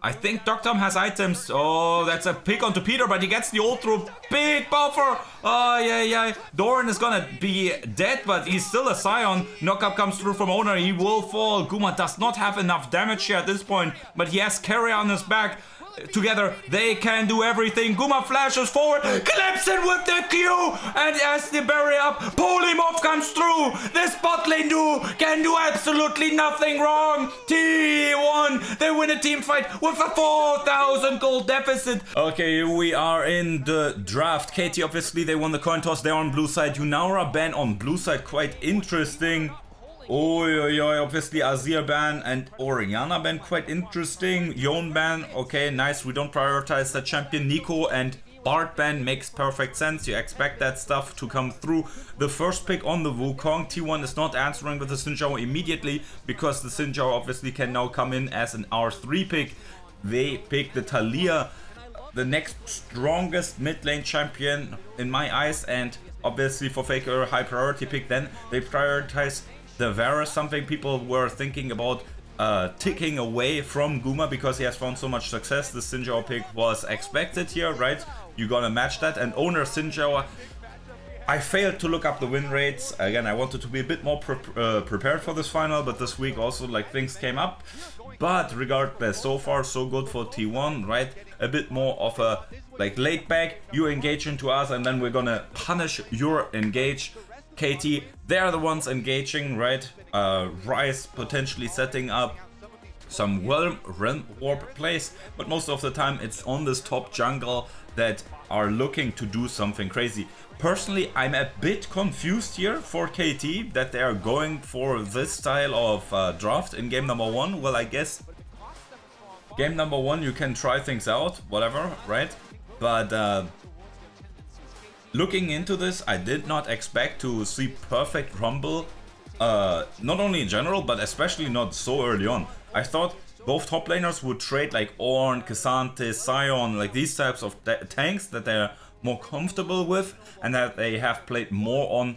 I think deokdam has items. Oh, that's a pick onto Peter, but he gets the ult through. Big buffer. Oh, yeah. Doran is gonna be dead, but he's still a Scion. Knockup comes through from Owner. He will fall. Guma does not have enough damage here at this point, but he has carry on his back. Together, they can do everything. Guma flashes forward, clips it with the Q, and as the barrier up, Polymorph comes through. This bot lane duo can do absolutely nothing wrong. T1, they win a team fight with a 4,000 gold deficit. Okay, here we are in the draft. KT, obviously, they won the coin toss. They're on blue side. Yunara ban on blue side, quite interesting. Obviously Azir ban and Orianna ban, quite interesting. Yon ban, okay, nice, we don't prioritize the champion. Nico and Bard ban makes perfect sense, you expect that stuff to come through. The first pick on the Wukong, T1 is not answering with the Xin Zhao immediately, because the Xin Zhao obviously can now come in as an R3 pick. They pick the Talia, the next strongest mid lane champion in my eyes, and obviously for Faker, high priority pick. Then they prioritize the Varus, something people were thinking about ticking away from Guma because he has found so much success. The Xin Zhao pick was expected here, right? You gotta match that. And Owner Xin Zhao, I failed to look up the win rates. Again, I wanted to be a bit more prepared for this final, but this week also like things came up. But regardless, so far so good for T1, right? A bit more of a like laid back, you engage into us and then we're gonna punish your engage. KT, they're the ones engaging, right? Ryze potentially setting up some realm warp plays, but most of the time it's on this top jungle that are looking to do something crazy. Personally, I'm a bit confused here for KT that they are going for this style of draft in game number 1. Well, I guess game number 1 you can try things out, whatever, right? But looking into this, I did not expect to see perfect rumble, not only in general, but especially not so early on. I thought both top laners would trade like Ornn, K'Sante, Sion, like these types of tanks that they're more comfortable with, and that they have played more on,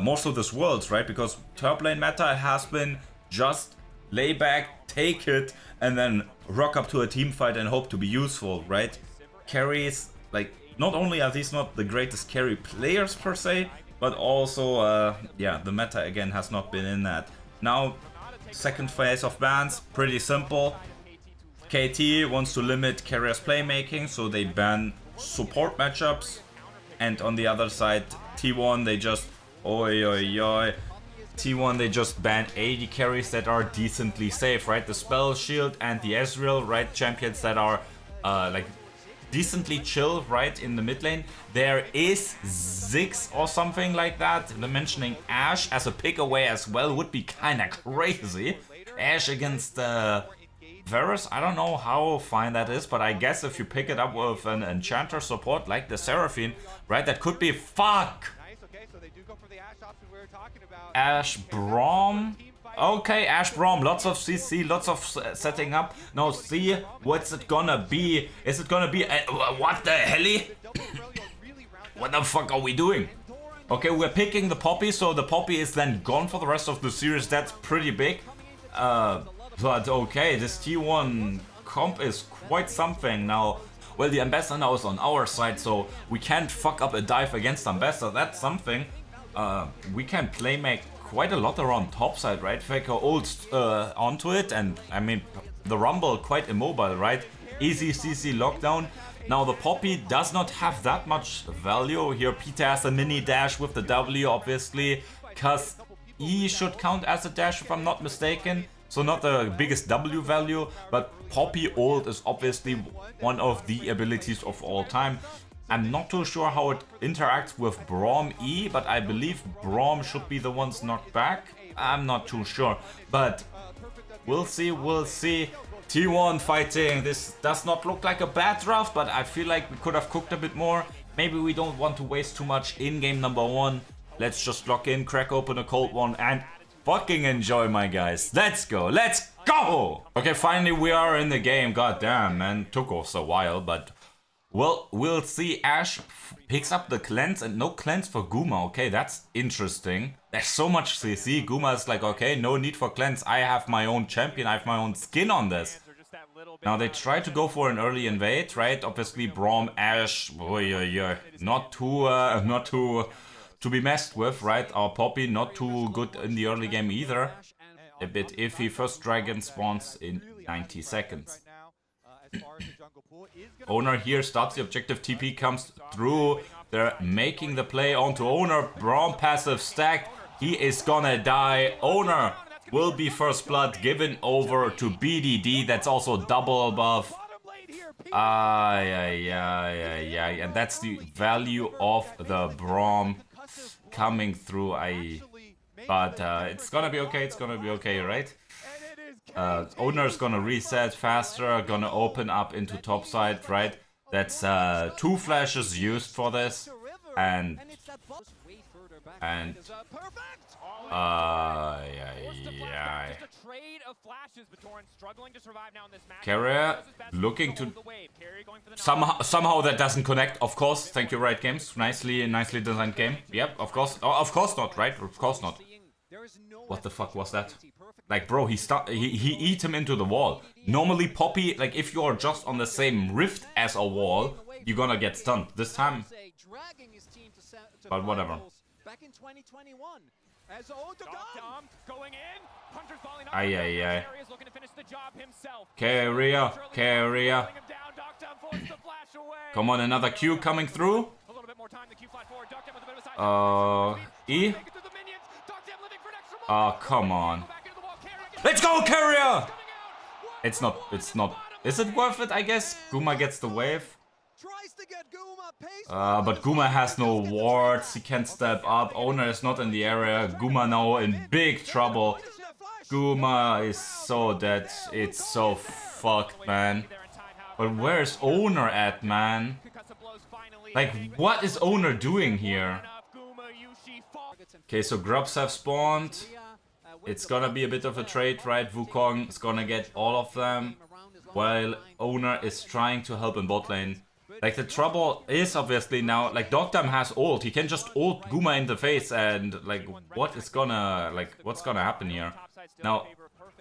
more so this Worlds, right? Because top lane meta has been just lay back, take it, and then rock up to a team fight and hope to be useful, right? Carries, like, not only are these not the greatest carry players per se, but also, yeah, the meta again has not been in that. Now, second phase of bans, pretty simple. KT wants to limit carriers playmaking, so they ban support matchups. And on the other side, T1, they just, T1, they just ban 80 carries that are decently safe, right? The Spell Shield and the Ezreal, right? Champions that are, like, decently chill, right, in the mid lane. There is Ziggs or something like that. The mentioning Ashe as a pick away as well would be kind of crazy. Ashe against Varus, I don't know how fine that is, but I guess if you pick it up with an enchanter support like the Seraphine, right, that could be fuck. Ashe Braum. Okay, Ashe Braum, lots of CC, lots of setting up. Now see, what's it gonna be? Is it gonna be, what the hell? What the fuck are we doing? Okay, we're picking the Poppy, so the Poppy is then gone for the rest of the series. That's pretty big. But okay, this T1 comp is quite something now. Well, the Ambassador now is on our side, so we can't fuck up a dive against Ambassador. That's something. We can play make quite a lot around top side, right? Faker ults onto it, and I mean, the Rumble quite immobile, right? Easy CC lockdown. Now the Poppy does not have that much value here. Peter has a mini dash with the W, obviously. Cuzz E should count as a dash if I'm not mistaken. So not the biggest W value, but Poppy ult is obviously one of the abilities of all time. I'm not too sure how it interacts with Braum E, but I believe Braum should be the ones knocked back. I'm not too sure, but we'll see, we'll see. T1 fighting, this does not look like a bad draft, but I feel like we could have cooked a bit more. Maybe we don't want to waste too much in game number 1. Let's just lock in, crack open a cold one, and fucking enjoy, my guys. Let's go, let's go! Okay, finally we are in the game. God damn, man, took us a while, but well, we'll see. Ashe picks up the cleanse and no cleanse for Guma. Okay, that's interesting. There's so much CC. Guma is like, okay, no need for cleanse. I have my own champion. I have my own skin on this. Now they try to go for an early invade, right? Obviously Braum, Ashe, not to be messed with, right? Our Poppy not too good in the early game either. A bit iffy. First dragon spawns in 90 seconds. Owner here stops the objective. TP comes through. They're making the play onto Owner. Braum passive stacked. He is gonna die. Owner will be first blood given over to BDD. That's also double buff. And that's the value of the Braum coming through. But it's gonna be okay. It's gonna be okay, right? Owner's gonna reset faster. Gonna open up into topside, right? That's 2 flashes used for this, and Carrier looking to somehow that doesn't connect. Of course, thank you, Riot Games. Nicely designed game. Yep, of course. Oh, of course not, right? Of course not. What the fuck was that? Like, bro, he eat him into the wall. Normally, Poppy, like, if you're just on the same rift as a wall, you're gonna get stunned. This time, but whatever. Ay. Carrier. Come on, another Q coming through. E. Oh, come on. Let's go, Carrier! It's not. Is it worth it, I guess? Guma gets the wave. But Guma has no wards. He can't step up. Owner is not in the area. Guma now in big trouble. Guma is so dead. It's so fucked, man. But where's Owner at, man? Like, what is Owner doing here? Okay, so grubs have spawned. It's gonna be a bit of a trade, right? Wukong is gonna get all of them, while Owner is trying to help in bot lane. Like, the trouble is obviously now, like, deokdam has ult. He can just ult Guma in the face, and like, what's gonna happen here? Now,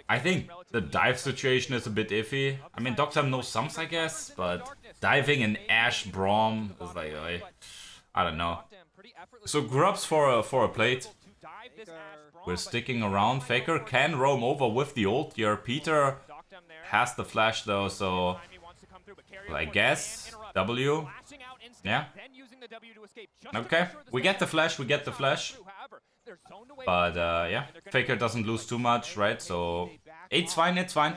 I think the dive situation is a bit iffy. I mean, deokdam knows sums, I guess, but diving in Ashe Braum is like, I don't know. So grubs for a plate. We're sticking around. Faker can roam over with the ult here. Peter has the flash though, so well, I guess W. Yeah. Okay, we get the flash. But yeah, Faker doesn't lose too much, right? So it's fine.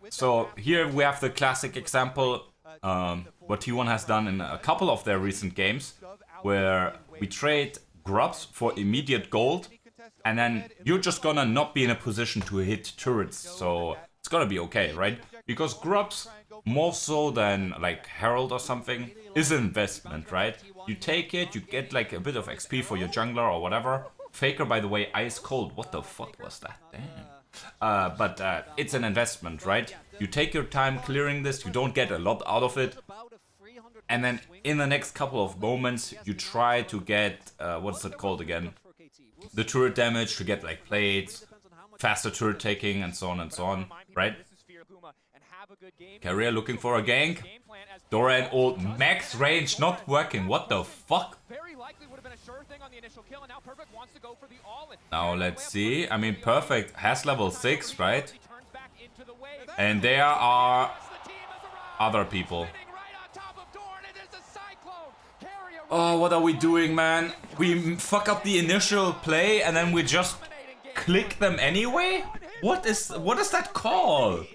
So here we have the classic example, what T1 has done in a couple of their recent games, where we trade grubs for immediate gold, and then you're just gonna not be in a position to hit turrets, so it's gonna be okay, right? Because grubs, more so than like Herald or something, is an investment, right? You take it, you get like a bit of XP for your jungler or whatever. Faker, by the way, ice cold. What the fuck was that? Damn. But it's an investment, right? You take your time clearing this, you don't get a lot out of it. And then in the next couple of moments, you try to get, what's it called again? The turret damage, to get like plates, faster turret taking, and so on, right? Carrier looking for a gank. Doran ult, max range not working. What the fuck? Now let's see. I mean, Perfect has level 6, right? And there are other people. Oh, what are we doing, man? We fuck up the initial play and then we just click them anyway? What is that call?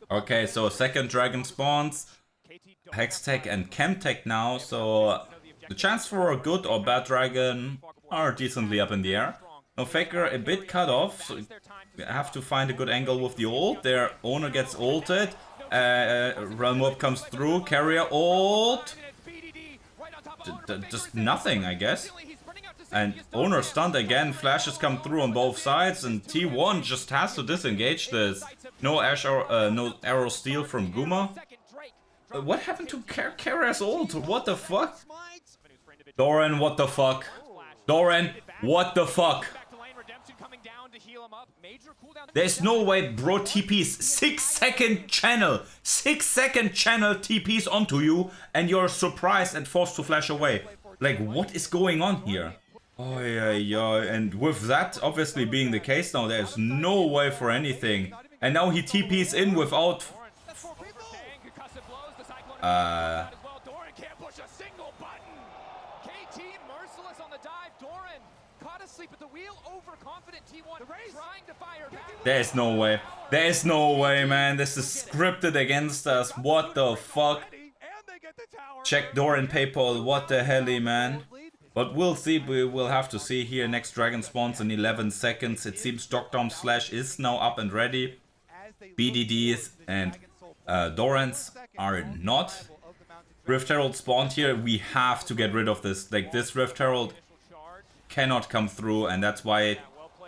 Okay, so second dragon spawns. Hextech and Chemtech now, so the chance for a good or bad dragon are decently up in the air. Now Faker a bit cut off, so you have to find a good angle with the ult. Their owner gets ulted. Realm Warp comes through. Carrier ult. Just nothing, I guess. And owner stunned again. Flashes come through on both sides, and T1 just has to disengage this. No no arrow steal from Guma. What happened to Carrier's ult? What the fuck? Doran, what the fuck? Doran, what the fuck? There's no way bro TPs 6-second channel. 6-second channel TPs onto you and you're surprised and forced to flash away. Like, what is going on here? Oh yeah, and with that obviously being the case now, there's no way for anything. And now he TPs in without... There's no way. There's no way, man. This is scripted against us. What the fuck? Check Doran PayPal. What the helly, man? But we'll see. We will have to see here. Next dragon spawns in 11 seconds. It seems deokdam slash is now up and ready. BDDs and Dorans are not. Rift Herald spawned here. We have to get rid of this. Like, this Rift Herald cannot come through, and that's why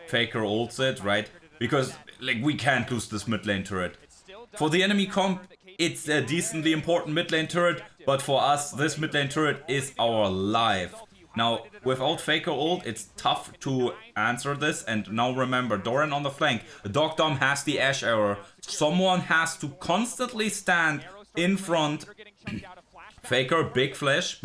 Faker ults it, right? Because, like, we can't lose this mid lane turret. For the enemy comp, it's a decently important mid lane turret, but for us, this mid lane turret is our life. Now, without Faker ult, it's tough to answer this, and now remember, Doran on the flank. deokdam has the Ash arrow. Someone has to constantly stand in front. Faker, big flash.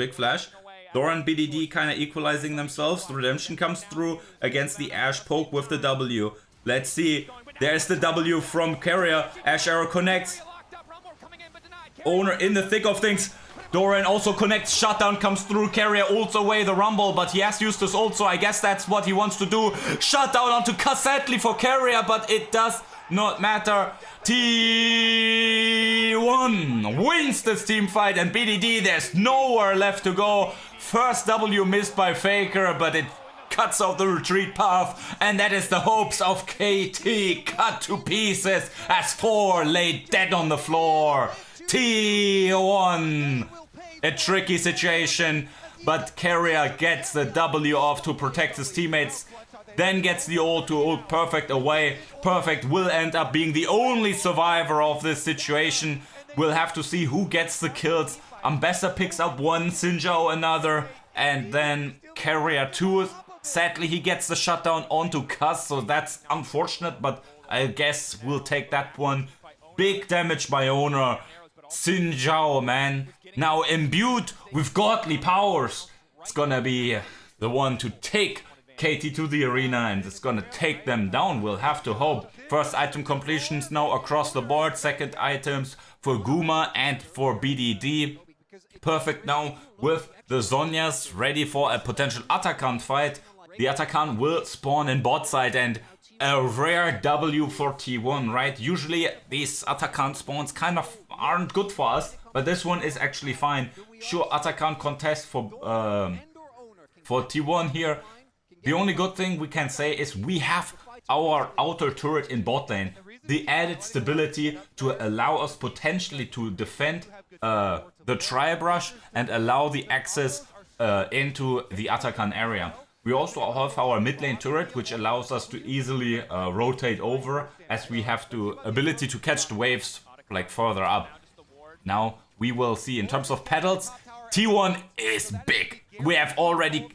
Doran, BDD kind of equalizing themselves. The redemption comes through against the Ash poke with the W. Let's see. There's the W from Carrier. Ash arrow connects. Owner in the thick of things. Doran also connects. Shutdown comes through. Carrier ults away the Rumble, but he has used his ult, so I guess that's what he wants to do. Shutdown onto Cuzz Bdd for Carrier, but it does not matter. T1 wins this team fight, and BDD, there's nowhere left to go. First W missed by Faker, but it cuts off the retreat path, and that is the hopes of KT cut to pieces as 4 lay dead on the floor. T1, a tricky situation, but Carrier gets the W off to protect his teammates, then gets the ult to ult Perfect away. Perfect will end up being the only survivor of this situation. We'll have to see who gets the kills. Ambessa picks up one, Sinjao another, and then Carrier 2. Sadly, he gets the shutdown onto Cuzz, so that's unfortunate, but I guess we'll take that one. Big damage by owner. Sinjao, man. Now imbued with godly powers. It's gonna be the one to take KT to the arena, and it's gonna take them down. We'll have to hope. First item completions now across the board. Second items for Guma and for BDD. Perfect now with the Zhonya's ready for a potential Atakan fight. The Atakan will spawn in bot side, and a rare W for T1, right? Usually these Atakan spawns kind of aren't good for us, but this one is actually fine. Sure, Atakan contest for T1 here. The only good thing we can say is we have our outer turret in bot lane. The added stability to allow us potentially to defend the tri-brush and allow the access into the Atakan area. We also have our mid lane turret, which allows us to easily rotate over, as we have the ability to catch the waves like further up. Now we will see in terms of pedals, T1 is big. We have already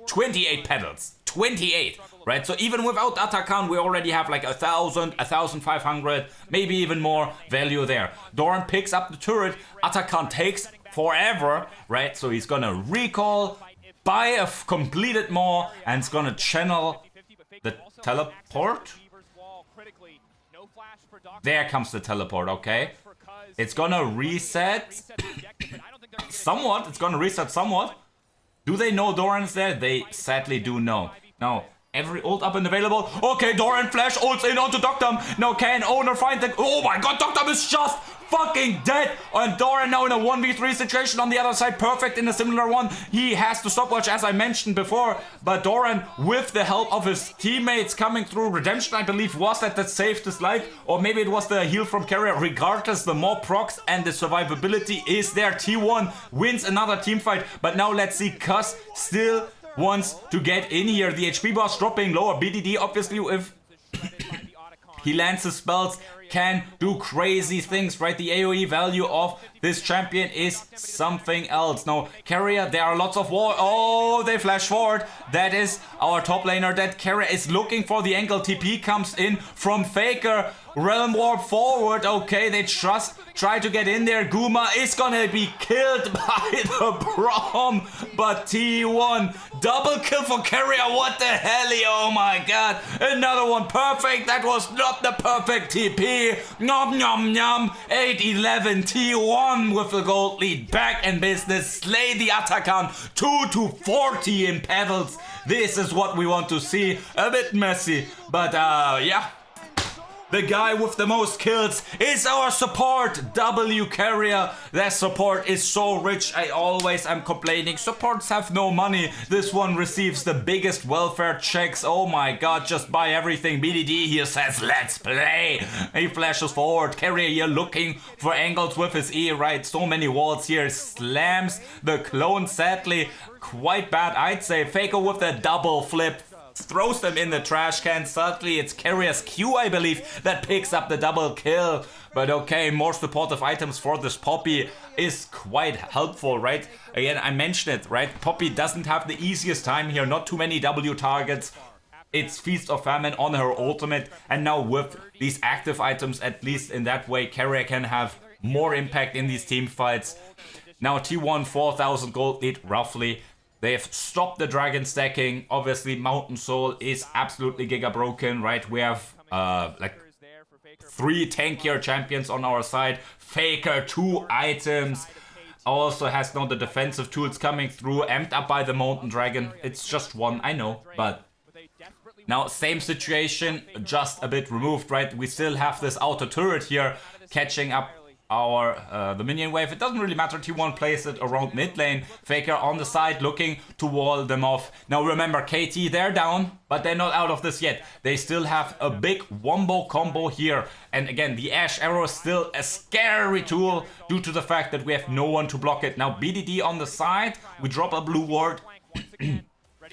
28 pedals. 28, right? So even without Atakan, we already have like 1,000, 1,500, maybe even more value there. Doran picks up the turret. Atakan takes forever, right? So he's gonna recall, buy a completed maw, and it's gonna channel the teleport. There comes the teleport, okay? It's gonna reset somewhat. It's gonna reset somewhat. Do they know Doran's there? They sadly do know. Now, every ult up and available. Okay, Doran flash ults in onto deokdam. Now can owner find the... Oh my god, deokdam is just fucking dead. And Doran now in a 1v3 situation on the other side. Perfect in a similar one. He has the stopwatch as I mentioned before. But Doran, with the help of his teammates coming through, redemption I believe was that saved his life. Or maybe it was the heal from Carrier. Regardless, the more procs and the survivability is there. T1 wins another team fight. But now let's see, Cuzz still wants to get in here. The HP bar dropping lower. BDD obviously, if he lands his spells, can do crazy things, right? The AoE value of this champion is something else. Now, Carrier, there are lots of war. Oh, they flash forward. That is our top laner. That Carrier is looking for the angle. TP comes in from Faker. Realm Warp forward. Okay, they just try to get in there. Guma is gonna be killed by the Braum. But T1, double kill for Carrier. What the hell? Oh my god. Another one. Perfect. That was not the perfect TP. Nom nom nom. 8-11. T1 with the gold lead. Back in business. Slay the Atakan. 2-40 in pedals. This is what we want to see. A bit messy. But yeah. The guy with the most kills is our support, W Carrier. Their support is so rich. I always am complaining. Supports have no money. This one receives the biggest welfare checks. Oh my god, just buy everything. BDD here says, let's play. He flashes forward. Carrier here looking for angles with his E, right? So many walls here. Slams the clone, sadly. Quite bad, I'd say. Faker with the double flip. Throws them in the trash can. Sadly, it's Carrier's Q, I believe, that picks up the double kill. But okay, more supportive items for this Poppy is quite helpful, right? Again, I mentioned it, right? Poppy doesn't have the easiest time here. Not too many W targets. It's Feast of Famine on her ultimate. And now with these active items, at least in that way, Carrier can have more impact in these team fights. Now T1, 4,000 gold lead, roughly. They've stopped the dragon stacking. Obviously, Mountain Soul is absolutely giga broken, right? We have like 3 tankier champions on our side. Faker, 2 items. Also has now the defensive tools coming through, amped up by the Mountain Dragon. It's just 1, I know, but now same situation, just a bit removed, right? We still have this outer turret here catching up our the minion wave. It doesn't really matter. T1 plays it around mid lane. Faker on the side looking to wall them off. Now remember, KT, they're down, but they're not out of this yet. They still have a big wombo combo here. And again, the Ash Arrow is still a scary tool due to the fact that we have no one to block it. Now BDD on the side. We drop a blue ward.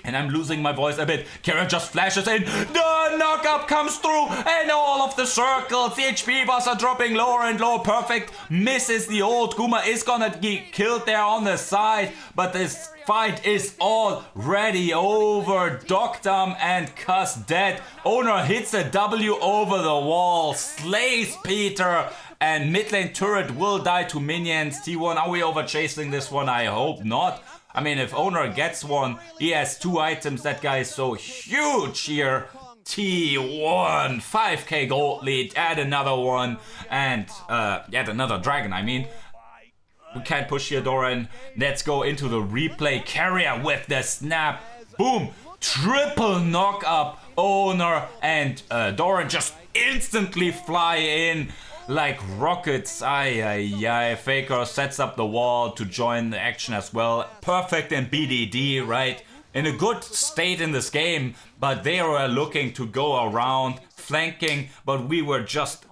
And I'm losing my voice a bit. Carrier just flashes in. The knock-up comes through. And all of the circles. The HP bars are dropping lower and lower. Perfect. Misses the ult. Guma is gonna get killed there on the side. But this fight is already over. Deokdam and Cuzz dead. Owner hits a W over the wall. Slays Peter. And mid lane turret will die to minions. T1, are we over chasing this one? I hope not. I mean, if Owner gets one, he has 2 items. That guy is so huge here. T1, 5k gold lead, add another one, and yet another dragon, I mean. We can't push here, Doran. Let's go into the replay. Carrier with the snap. Boom. Triple knock up. Owner and Doran just instantly fly in like rockets. Ay. Faker sets up the wall to join the action as well. Perfect in BDD, right? In a good state in this game, but they were looking to go around flanking, but we were just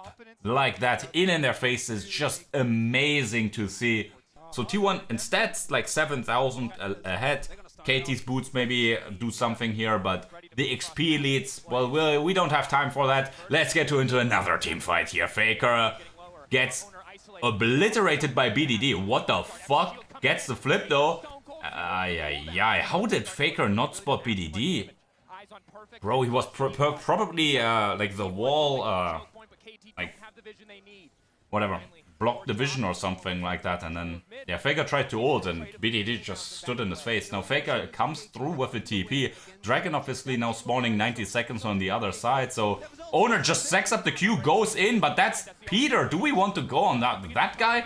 like that in their faces. Just amazing to see. So T1 instead like 7,000 ahead. KT's boots maybe do something here, but the XP leads, well, we don't have time for that. Let's get into another team fight here. Faker gets obliterated by BDD. What the fuck? Gets the flip though. How did Faker not spot BDD? Bro, he was probably like the wall, like whatever, blocked the vision or something like that, and then yeah, Faker tried to ult and BDD just stood in his face. Now Faker comes through with a TP. Dragon obviously now spawning 90 seconds on the other side, so Owner just sacks up the Q, goes in, but that's Peter. Do we want to go on that guy?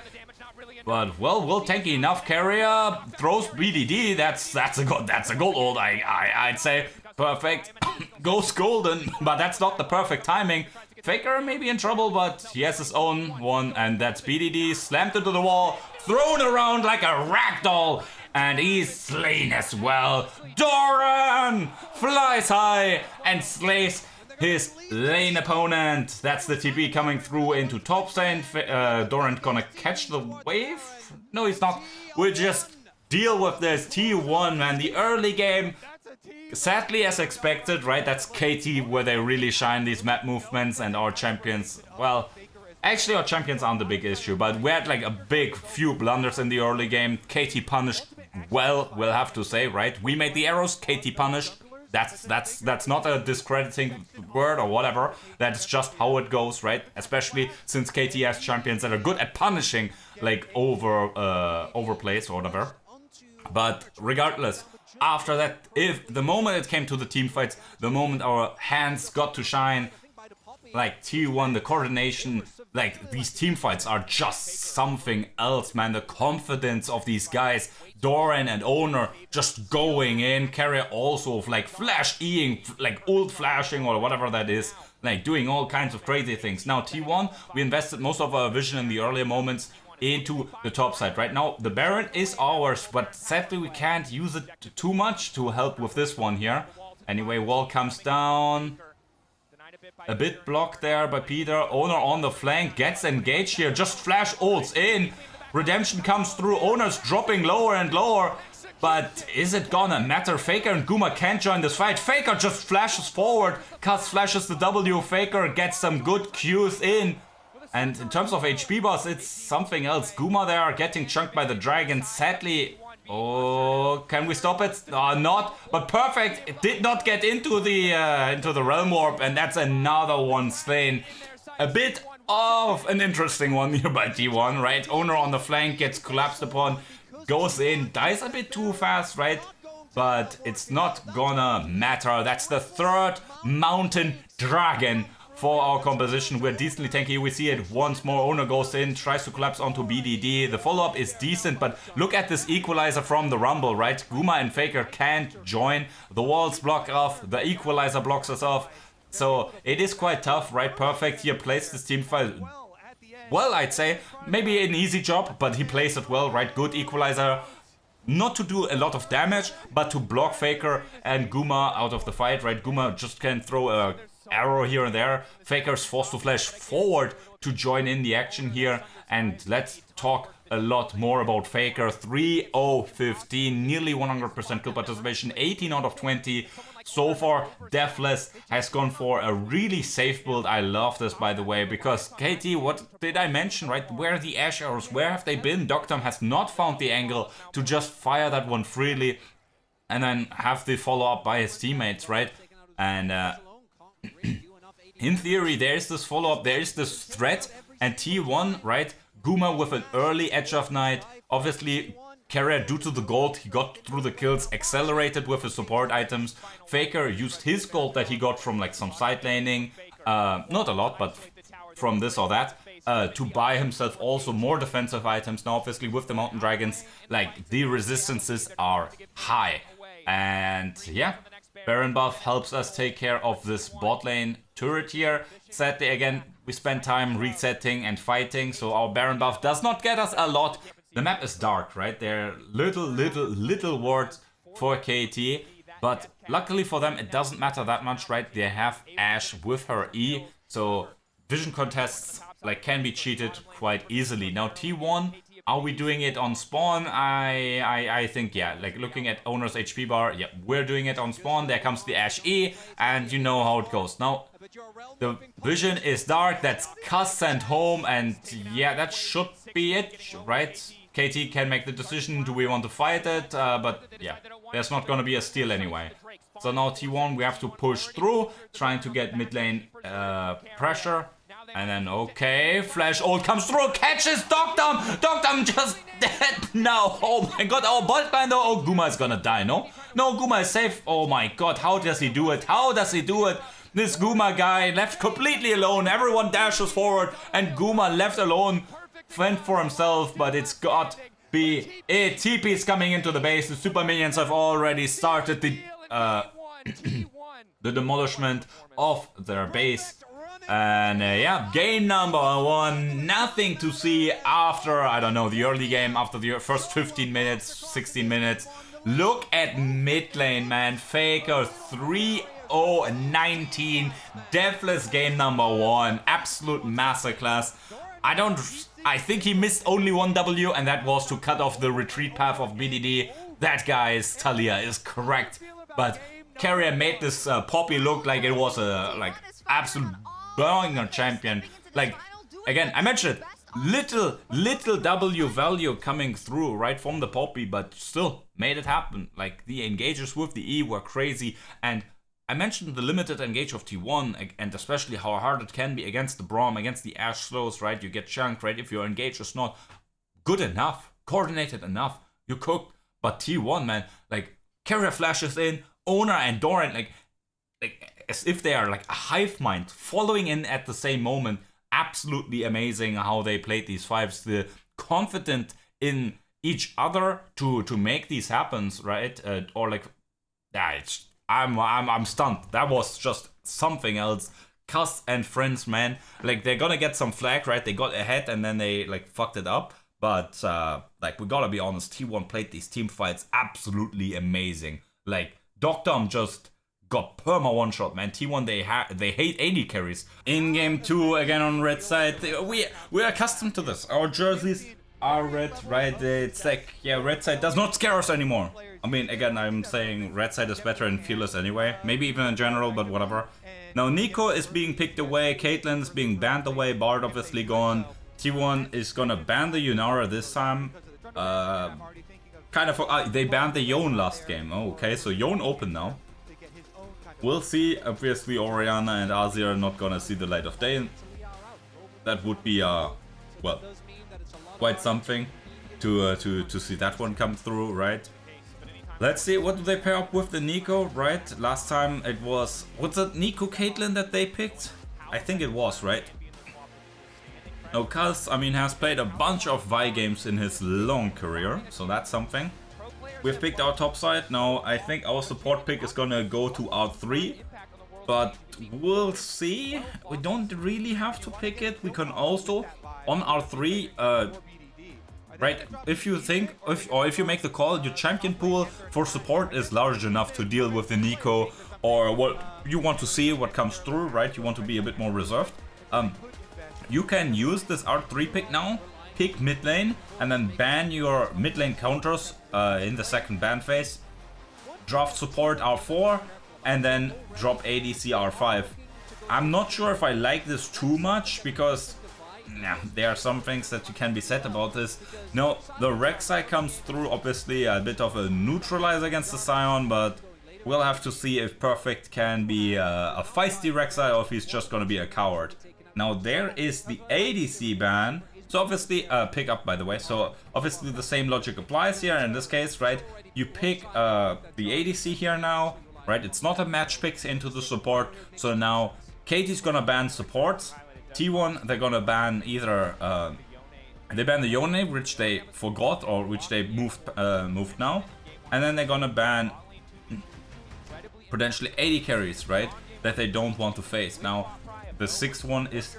But well, we'll tanky enough. Carrier throws BDD. That's a gold ult. I'd say perfect. Goes golden, but that's not the perfect timing. Faker may be in trouble, but he has his own one, and that's BDD slammed into the wall, thrown around like a ragdoll, and he's slain as well. Doran flies high and slays his lane opponent. That's the TP coming through into top lane. Doran gonna catch the wave? No, he's not. We'll just deal with this. T1, man, the early game, sadly as expected, right? That's KT where they really shine, these map movements, and our champions, well, Actually, our champions aren't the big issue, but we had like a big few blunders in the early game. KT punished well, we'll have to say, right? We made the arrows, KT punished. That's not a discrediting word or whatever. That's just how it goes, right? Especially since KT has champions that are good at punishing like overplays or whatever. But regardless, after that, if the moment it came to the team fights, the moment our hands got to shine, like T1, the coordination, like these team fights are just something else, man. The confidence of these guys, Doran and Owner, just going in. Carrier also like flash E-ing, like ult flashing or whatever that is, like doing all kinds of crazy things. Now T1, we invested most of our vision in the earlier moments into the top side. Right now the Baron is ours, but sadly we can't use it too much to help with this one here. Anyway, wall comes down. A bit blocked there by Peter. Owner on the flank gets engaged here. Just flash ults in. Redemption comes through. Owner's dropping lower and lower. But is it gonna matter? Faker and Guma can't join this fight. Faker just flashes forward. Cuzz flashes the W. Faker gets some good Qs in. And in terms of HP boss, it's something else. Guma there getting chunked by the dragon. Sadly, oh, can we stop it? Not, but perfect. It did not get into the realm warp, and that's another one slain. A bit of an interesting one here by T1, right? Owner on the flank gets collapsed upon, goes in, dies a bit too fast, right? But it's not gonna matter. That's the third mountain dragon for our composition. We're decently tanky. We see it once more. Owner goes in, tries to collapse onto BDD. The follow-up is decent, but look at this equalizer from the Rumble, right? Guma and Faker can't join. The walls block off. The equalizer blocks us off. So it is quite tough, right? Perfect here plays this team fight well, I'd say. Maybe an easy job, but he plays it well, right? Good equalizer. Not to do a lot of damage, but to block Faker and Guma out of the fight, right? Guma just can throw a arrow here and there. Faker's forced to flash forward to join in the action here. And let's talk a lot more about Faker. 3-0-15, nearly 100% kill participation, 18 out of 20. So far, Deathless has gone for a really safe build. I love this, by the way, because KT, what did I mention, right? Where are the Ash arrows? Where have they been? deokdam has not found the angle to just fire that one freely and then have the follow-up by his teammates, right? And in theory, there is this follow-up, there is this threat, and T1, right? Guma with an early Edge of Night. Obviously, Carrier, due to the gold, he got through the kills, accelerated with his support items. Faker used his gold that he got from like some side laning, not a lot, but from this or that, to buy himself also more defensive items. Now, obviously, with the Mountain Dragons, like, the resistances are high. And yeah, Baron buff helps us take care of this bot lane turret here. Sadly, again, we spend time resetting and fighting, so our Baron buff does not get us a lot. The map is dark, right? There are little wards for KT, but luckily for them, it doesn't matter that much, right? They have Ashe with her E, so vision contests like can be cheated quite easily. Now T1, are we doing it on spawn? I think yeah, like looking at Owner's HP bar, yeah, we're doing it on spawn. There comes the Ashe E, and you know how it goes. Now, the vision is dark, that's Cuzz sent home, and yeah, that should be it, right? KT can make the decision, do we want to fight it? But yeah, there's not gonna be a steal anyway. So now T1, we have to push through, trying to get mid lane pressure. And then, okay, flash ult comes through, catches deokdam! deokdam just dead now! Oh my god, our bot line though, oh, Guma is gonna die, no? No, Guma is safe. Oh my god, how does he do it? How does he do it? This Guma guy left completely alone, everyone dashes forward, and Guma left alone, fend for himself, but it's got be it. TP is coming into the base, the super minions have already started the the demolishment of their base. And yeah, game number 1, nothing to see after, I don't know, the early game, after the first 15 minutes, 16 minutes. Look at mid lane, man. Faker 3-0-19, Deathless game number 1, absolute masterclass. I think he missed only one W, and that was to cut off the retreat path of BDD. That guy's Talia is correct, but Carrier made this Poppy look like it was a absolute burner champion. Like, again, I mentioned it, little W value coming through right from the Poppy, but still made it happen. Like the engages with the E were crazy, and I mentioned the limited engage of T1 and especially how hard it can be against the Braum, against the Ashe slows, right? You get chunked, right? If your engage is not good enough, coordinated enough, you cook. But T1, man, like carrier flashes in, Owner and Doran, like as if they are like a hive mind following in at the same moment. Absolutely amazing how they played these fives. The confident in each other to make these happen, right? Or like, yeah, it's. I'm stunned. That was just something else. Cuzz and friends, man. Like, they're gonna get some flag, right? They got ahead and then they, like, fucked it up. But, like, we gotta be honest. T1 played these team fights absolutely amazing. Like, deokdam just got perma one-shot, man. T1, they hate AD carries. In game 2, again on red side, we're accustomed to this. Our jerseys are red, right? It's like, yeah, red side does not scare us anymore. I mean, again, I'm saying red side is better and fearless anyway. Maybe even in general, but whatever. Now, Nico is being picked away. Caitlyn is being banned away. Bard obviously gone. T1 is gonna ban the Yunara this time. They banned the Yone last game. Oh, okay, so Yone open now. We'll see. Obviously, Orianna and Azir are not gonna see the light of day. That would be, well, quite something to see that one come through, right? Let's see, what do they pair up with the Nico, right? Last time it was it Nico Caitlyn that they picked? I think it was, right? No, Cuzz, I mean, has played a bunch of Vi games in his long career, so that's something. We've picked our top side. Now, I think our support pick is gonna go to R3, but we'll see. We don't really have to pick it. We can also, on R3, right, if you think, if you make the call, your champion pool for support is large enough to deal with the Nico, or what you want to see what comes through, right? You want to be a bit more reserved. You can use this R3 pick now, pick mid lane, and then ban your mid lane counters in the second ban phase. Draft support R4, and then drop ADC R5. I'm not sure if I like this too much, because yeah, there are some things that you can be said about this. No, the Rek'Sai comes through, obviously a bit of a neutralizer against the Sion, but we'll have to see if Perfect can be a feisty Rek'Sai or if he's just gonna be a coward. Now there is the ADC ban, so obviously, pick up by the way, so obviously the same logic applies here in this case, right? You pick the ADC here now, right? It's not a match pick into the support, so now KT's gonna ban supports. T1, they're gonna ban either, they ban the Yone, which they forgot, or which they moved now. And then they're gonna ban potentially AD carries, right? That they don't want to face. Now, the 6th one is,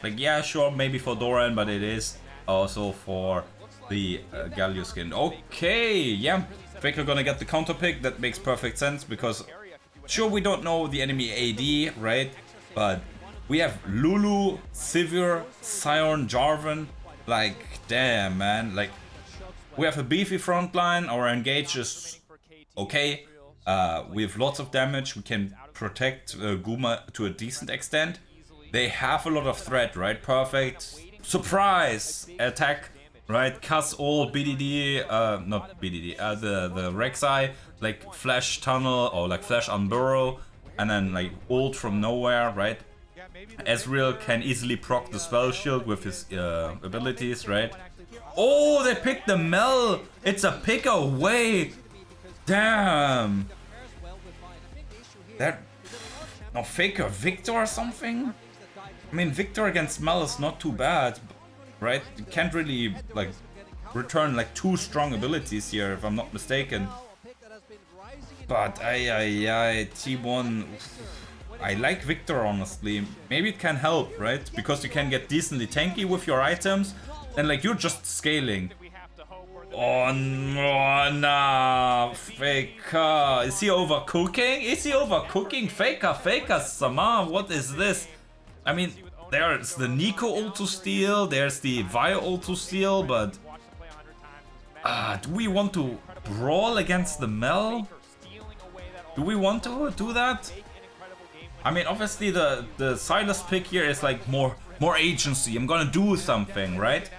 like, yeah, sure, maybe for Doran, but it is also for the Galio skin. Okay, yeah, Faker gonna get the counter pick. That makes perfect sense, because sure, we don't know the enemy AD, right? But we have Lulu, Sivir, Sion, Jarvan. Like, damn, man. Like, we have a beefy frontline. Our engage is okay. We have lots of damage. We can protect Guma to a decent extent. They have a lot of threat, right? Perfect. Surprise! Attack, right? Cuzz all BDD, not BDD, the Rek'Sai, like flash tunnel or like flash unburrow, and then like ult from nowhere, right? Ezreal can easily proc the spell shield with his abilities, right? Oh, they picked the Mel! It's a pick away! Damn! That... No, Faker Victor or something? I mean, Victor against Mel is not too bad, right? You can't really, like, return, like, 2 strong abilities here, if I'm not mistaken. But, T1... I like Victor, honestly. Maybe it can help, right? Because you can get decently tanky with your items, and, like, you're just scaling. Oh, no, nah, Faker. Is he overcooking? Is he overcooking? Faker, Sama, what is this? I mean, there's the Nico ult to steal, there's the Vi ult to steal, but... do we want to brawl against the Mel? Do we want to do that? I mean, obviously the Silas pick here is like more agency. I'm gonna do something, right?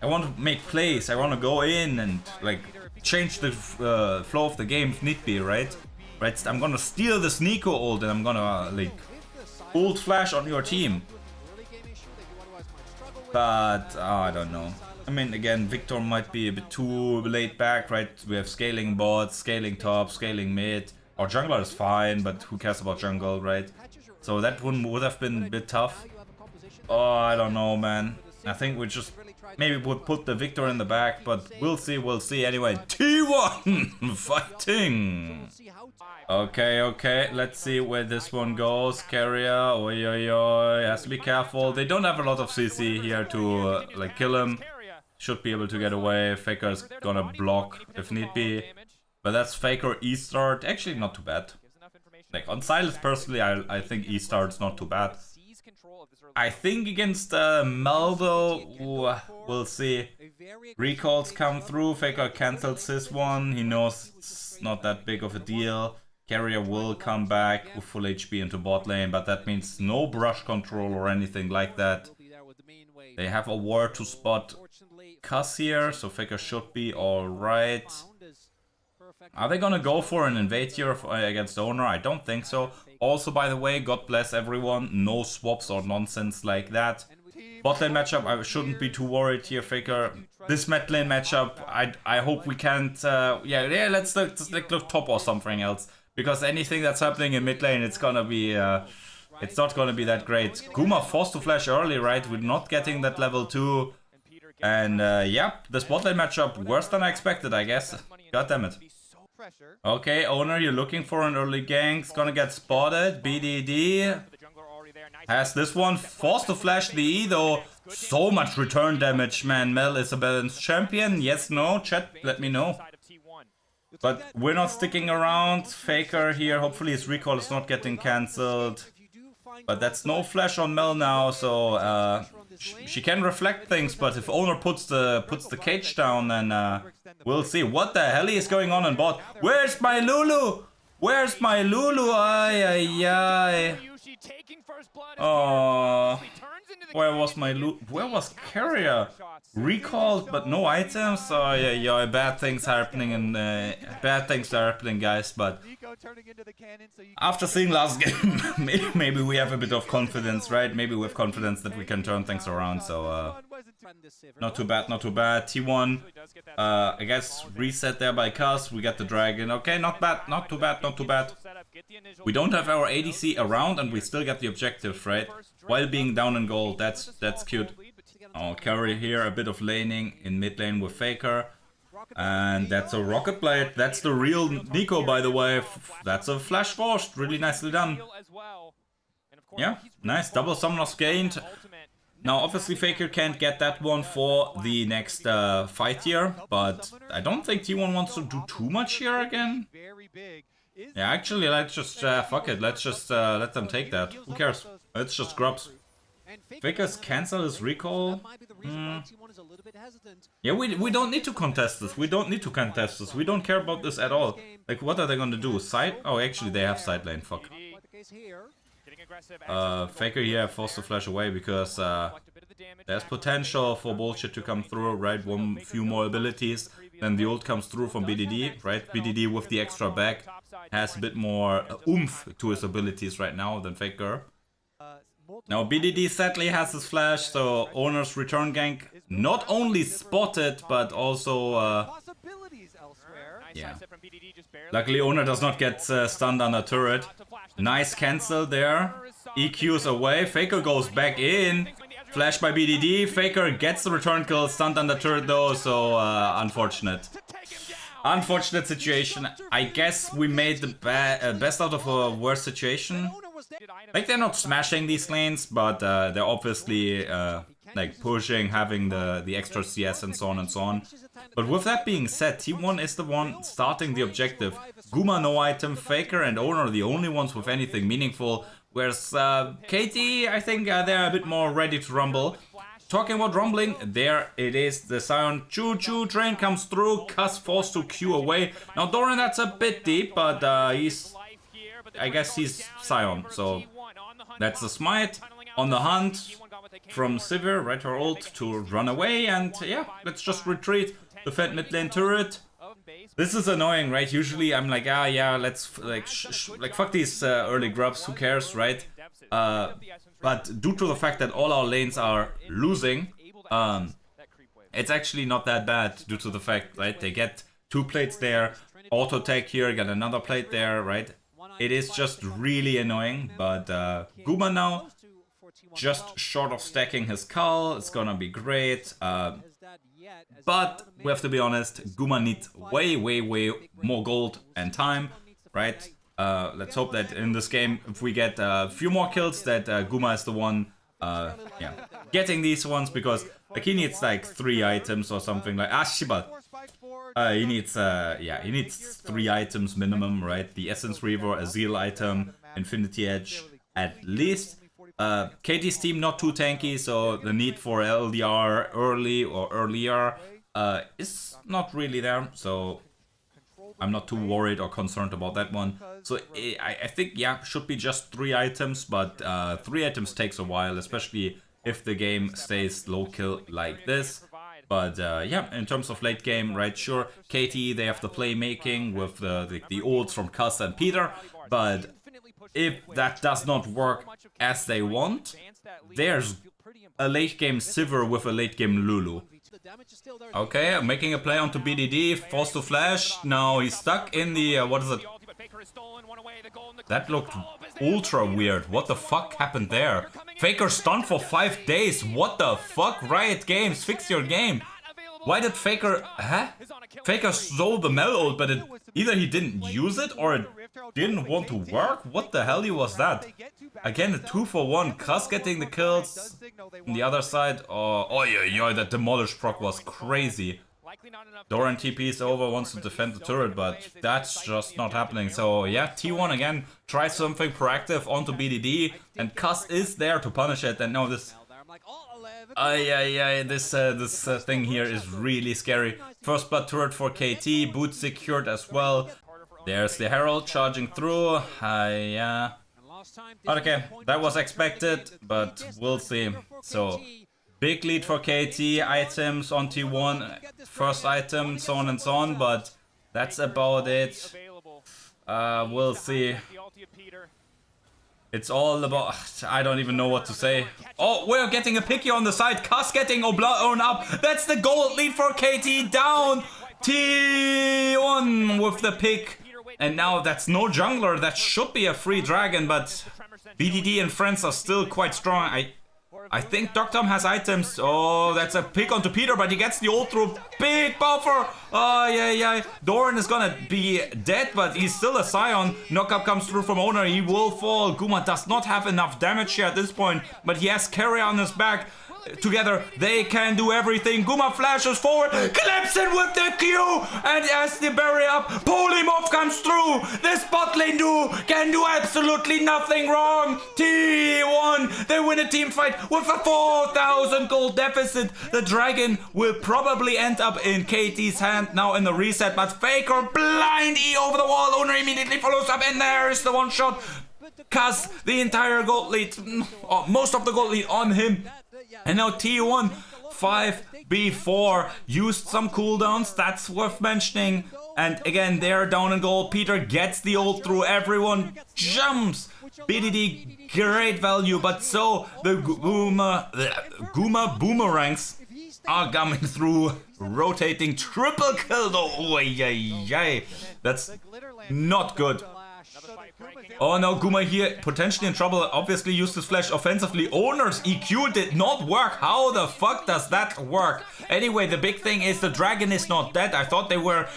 I want to make plays. I want to go in and like change the flow of the game if need be, right? Right. I'm gonna steal this Nico ult and I'm gonna like ult flash on your team. But I don't know. I mean, again, Victor might be a bit too laid back, right? We have scaling bots, scaling top, scaling mid. Our jungler is fine, but who cares about jungle, right? So that one would have been a bit tough. Oh, I don't know, man. I think we just maybe would put the Victor in the back, but we'll see. Anyway, T1 fighting. Okay, let's see where this one goes. Carrier, oi, has to be careful. They don't have a lot of CC here to like kill him. Should be able to get away. Faker's gonna block if need be. But that's Faker E-start. Actually, not too bad. Like on Silas, personally, I think E-start's not too bad. I think against Meldo, we'll see. Recalls come through. Faker cancels his one. He knows it's not that big of a deal. Carrier will come back with full HP into bot lane, but that means no brush control or anything like that. They have a ward to spot Cuzz here, so Faker should be alright. Are they gonna go for an invade here against the owner? I don't think so. Also, by the way, God bless everyone, no swaps or nonsense like that. Bot lane matchup, I shouldn't be too worried here, Faker. This mid lane matchup, I hope we can't... yeah, let's look top or something else. Because anything that's happening in mid lane, it's gonna be... it's not gonna be that great. Guma forced to flash early, right? We're not getting that level 2. And yeah, this bot lane matchup, worse than I expected, I guess. God damn it. Okay, owner, you're looking for an early gank. It's gonna get spotted. BDD has this one. Forced to flash the E though. So much return damage, man. Mel is a balanced champion. Yes, no? Chat, let me know. But we're not sticking around. Faker here. Hopefully his recall is not getting cancelled. But that's no flash on Mel now, so she can reflect things, but if owner puts the cage down, then we'll see. What the hell is going on in bot? Where's my Lulu? Where's my Lulu? Ay. Oh, where was my Lulu? Where was Carrier? Recalled, but no items. Oh yeah. Bad things happening, and bad things are happening, guys. But after seeing last game, maybe we have a bit of confidence, right? Maybe we have confidence that we can turn things around. So not too bad. T1, I guess reset there by Cuzz. We get the dragon. Okay, not bad. Not too bad. We don't have our ADC around, and we still get the objective, right? While being down in gold. That's cute. I'll carry here a bit of laning in mid lane with Faker. And that's a rocket blade. That's the real Nico, by the way. That's a flash forced. Really nicely done. Yeah, nice. Double summoners gained. Now, obviously, Faker can't get that one for the next fight here. But I don't think T1 wants to do too much here again. Yeah, actually, let's just, fuck it. Let's just let them take that. Who cares? It's just grubs. Faker's cancel his recall. Yeah, we don't need to contest this. We don't care about this at all. Like, what are they gonna do? Side? Oh, actually, they have side lane. Fuck. Faker here forced to flash away because there's potential for bullshit to come through, right? Few more abilities. Then the ult comes through from BDD, right? BDD with the extra back has a bit more oomph to his abilities right now than Faker. Now BDD sadly has his flash, so owner's return gank not only spotted, but also yeah. Luckily owner does not get stunned under turret. Nice cancel there. EQ's away, Faker goes back in. Flash by BDD, Faker gets the return kill, stunned under turret though, so unfortunate. Unfortunate situation. I guess we made the best out of a worse situation. Like, they're not smashing these lanes, but they're obviously like pushing, having the extra CS and so on. But with that being said, T1 is the one starting the objective. Guma no item, Faker and owner are the only ones with anything meaningful. Whereas KT, I think they're a bit more ready to rumble. Talking about rumbling, there it is. The Sion choo-choo train comes through. Cuzz forced to Q away. Now Doran, that's a bit deep, but I guess he's Sion, so That's the smite on the hunt from Sivir, right, her ult to run away, and yeah, let's just retreat, defend mid lane turret. This is annoying, right? Usually I'm like, ah, yeah, let's like fuck these early grubs, who cares, right? But due to the fact that all our lanes are losing, it's actually not that bad due to the fact, right? They get 2 plates there, auto tag here, get another plate there, right? It is just really annoying, but Guma now, just short of stacking his Cull, it's gonna be great. But we have to be honest, Guma needs way more gold and time, right? Let's hope that in this game, if we get a few more kills, that Guma is the one getting these ones, because like he needs like 3 items or something like Shiba. He needs 3 items minimum, right? The Essence Reaver, a Zeal item, Infinity Edge at least. KT's team not too tanky, so the need for LDR early or earlier is not really there, so I'm not too worried or concerned about that one. So I think, yeah, should be just 3 items, but 3 items takes a while, especially if the game stays low kill like this. But yeah, in terms of late game, right, sure, KT, they have the playmaking with the ults from Cuzz and Peter, but if that does not work as they want, there's a late game Sivir with a late game Lulu. Okay, I'm making a play onto BDD, forced to flash. Now he's stuck in the, what is it? That looked ultra weird. What the fuck happened there? Faker stunned for 5 days. What the fuck? Riot Games, fix your game. Why did Faker... Huh? Faker stole the Mel ult, but either he didn't use it or it didn't want to work? What the hell was that? Again, a 2-for-1. Cuzz getting the kills. On the other side, oh yeah, that Demolish proc was crazy. Doran TP's over, wants to defend the turret, but that's just not happening. So yeah, T1 again, try something proactive onto BDD, and Cuzz is there to punish it. And now this... this thing here is really scary. First blood turret for KT, boot secured as well. There's the Herald charging through. Yeah. Okay, that was expected, but we'll see. So, big lead for KT, items on T1, first item, so on and so on, but that's about it. We'll see. It's all about... I don't even know what to say. Oh, we're getting a picky on the side. Cuzz getting Oblaon up. That's the gold lead for KT down. T1 with the pick. And now that's no jungler. That should be a free dragon, but BDD and friends are still quite strong. I think deokdam has items. Oh, that's a pick onto Peter, but he gets the ult through. Big buffer. Oh, yeah. Doran is gonna be dead, but he's still a Scion. Knockup comes through from Owner. He will fall. Guma does not have enough damage here at this point, but he has carry on his back. Together, they can do everything. Guma flashes forward, clips it with the Q, and as the barrier up, Polymorph comes through. This bot lane can do absolutely nothing wrong. T1, they win a team fight with a 4,000 gold deficit. The dragon will probably end up in KT's hand now in the reset, but Faker blind E over the wall. Owner immediately follows up, and there's the one shot. Cuzz, the entire gold lead, most of the gold lead on him. And now T1 5v4 used some cooldowns, that's worth mentioning. And again, they're down in gold. Peter gets the ult through, everyone jumps. BDD, great value, but so the Guma boomerangs are coming through, rotating triple kill though. Oh, yeah. That's not good. Oh no, Guma here potentially in trouble. Obviously used his flash offensively. Owner's EQ did not work. How the fuck does that work? Anyway, the big thing is the dragon is not dead. I thought they were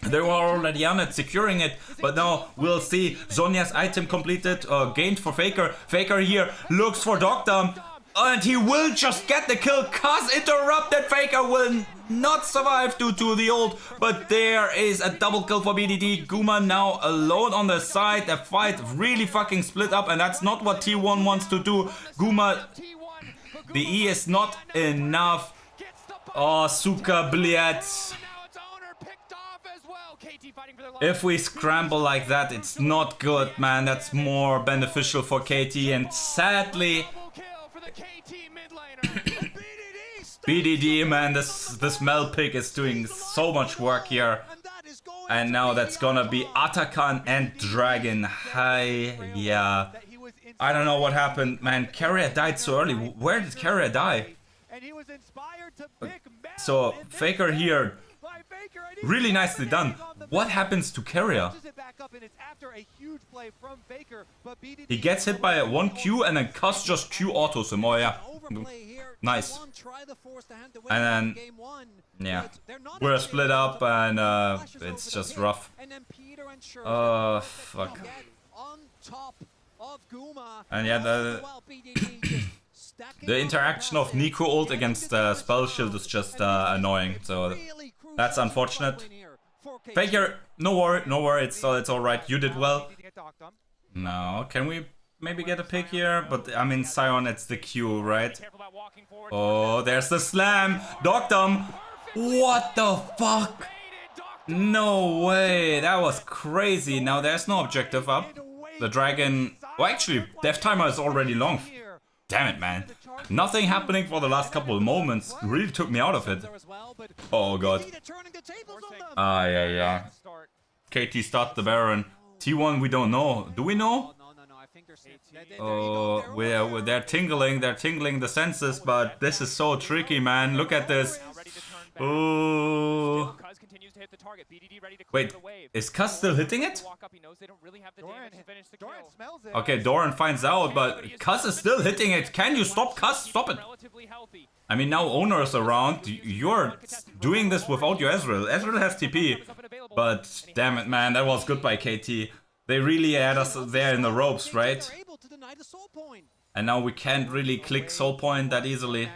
they were already on it, securing it, but now we'll see. Zhonya's item completed, gained for Faker. Faker here looks for deokdam, and he will just get the kill. Cuzz interrupted. Faker will not survive due to the ult, but there is a double kill for BDD. Guma now alone on the side. The fight really fucking split up, and that's not what T1 wants to do. Guma, the E is not enough. Oh, Suka Bdd. If we scramble like that, it's not good, man. That's more beneficial for KT, and sadly... BDD, man, this Mel pick is doing so much work here. And now that's gonna be Atakan and Dragon. Hi, yeah. I don't know what happened, man. Carrier died so early. Where did Carrier die? So, Faker here. Really nicely done. What happens to Carrier? He gets hit by one Q and then Cuzz just Q autos him. Oh yeah. Nice. And then, yeah, we're split up and it's just rough. Oh, fuck. And yeah, the interaction of Nico ult against Spell Shield is just annoying, so that's unfortunate. Faker, no worry, it's alright, you did well. Now, can we maybe get a pick here? But I mean, Sion, it's the Q, right? Oh, there's the slam! Deokdam! What the fuck? No way, that was crazy. Now there's no objective up. The dragon... Well, actually, death timer is already long. Damn it, man. Nothing happening for the last couple of moments. Really took me out of it. Oh god. Ah, yeah. KT start the Baron. T1 we don't know. Do we know? Oh, they're tingling the senses, but this is so tricky, man. Look at this. Oh. Wait, is Cuzz still hitting it? Okay, Doran finds out, but Cuzz is still hitting it. Can you stop Cuzz? Stop it. I mean, now Owner is around. You're doing this without your Ezreal. Ezreal has TP, but damn it, man, that was good by KT. They really had us there in the ropes, right? And now we can't really click Soul Point that easily.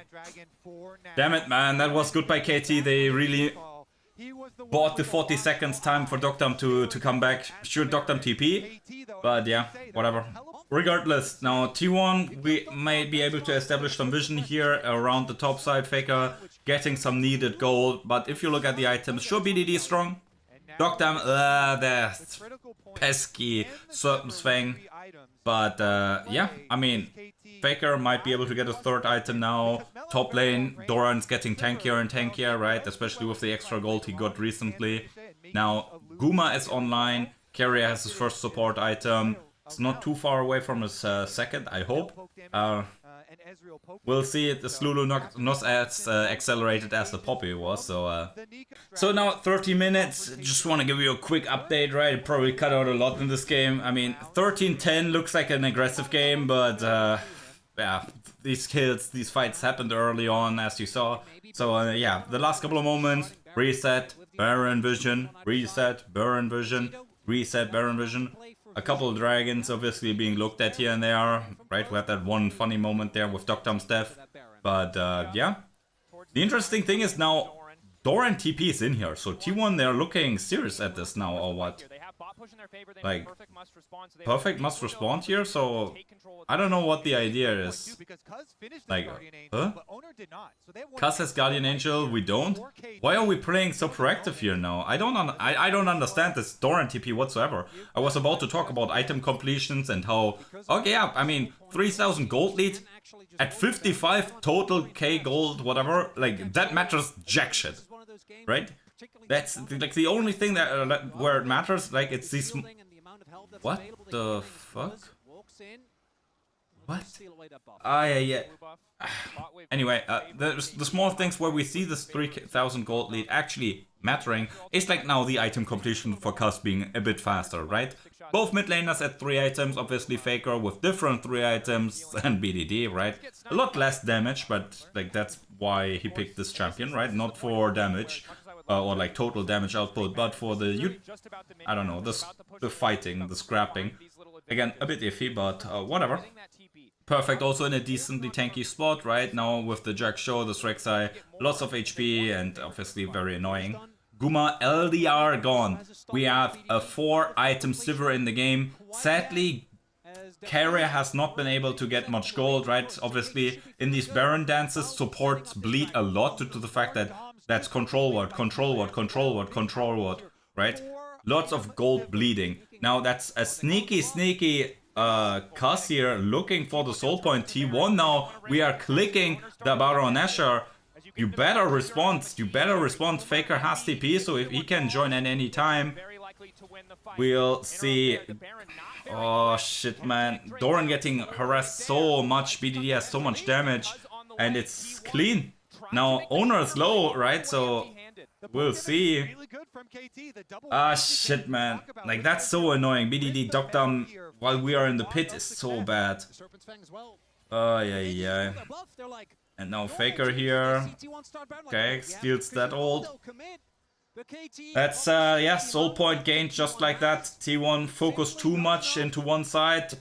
Damn it, man, that was good by KT. They really bought the 40 seconds time for deokdam to come back. Sure, deokdam TP, but yeah, whatever. Regardless, now T1, we may be able to establish some vision here around the top side. Faker getting some needed gold, but if you look at the items, sure, BDD is strong. deokdam, that's pesky Serpent's but yeah, I mean, Faker might be able to get a third item now. Top lane, Doran's getting tankier and tankier, right? Especially with the extra gold he got recently. Now, Guma is online. Carrier has his first support item. It's not too far away from his second, I hope. We'll see it. The Slulu not as accelerated as the Poppy was, so... So now 30 minutes, just want to give you a quick update, right? Probably cut out a lot in this game. I mean, 13-10 looks like an aggressive game, but yeah, these kills, these fights happened early on, as you saw. So yeah, the last couple of moments, reset, Baron Vision, reset, Baron Vision, reset, Baron Vision. A couple of dragons obviously being looked at here and there, right? We had that one funny moment there with deokdam's death. But yeah, the interesting thing is now Doran TP is in here, so T1 they're looking serious at this now, or what? Like, Perfect must respond here, so I don't know what the idea is. Like, huh? Cuzz has Guardian Angel, we don't? Why are we playing so proactive here now? I don't understand this Doran TP whatsoever. I was about to talk about item completions and how... Okay, yeah, I mean, 3000 gold lead at 55 total K gold, whatever, like, that matters jack shit, right? That's like the only thing that where it matters. Like, it's these. What the fuck? What? Ah, yeah. Anyway, the small things where we see this 3000 gold lead actually mattering is like now the item completion for Cuzz being a bit faster, right? Both mid laners at 3 items, obviously Faker with different 3 items and BDD, right? A lot less damage, but like that's why he picked this champion, right? Not for damage. Or like total damage output, but for the, I don't know, the fighting, the scrapping. Again, a bit iffy, but whatever. Perfect also in a decently tanky spot, right? Now with the Jack Show, the Rek'Sai, lots of HP and obviously very annoying. Guma LDR gone. We have a 4 item sliver in the game. Sadly, Carrier has not been able to get much gold, right? Obviously, in these Baron dances, supports bleed a lot due to the fact that that's control ward, control ward, control ward, control ward, right? Lots of gold bleeding. Now that's a sneaky Cuzz here looking for the soul point. T1 now. We are clicking the Baron Nashor. You better respond. You better respond. Faker has TP, so if he can join at any time, we'll see. Oh shit, man. Doran getting harassed so much. BDD has so much damage. And it's clean. Now, owner is low, right? So, we'll see. Ah, shit, man. Like, that's so annoying. BDD deokdam while we are in the pit is so bad. Oh, yeah. And now Faker here. Okay, steals that ult. That's, yeah, soul point gained just like that. T1 focused too much into one side.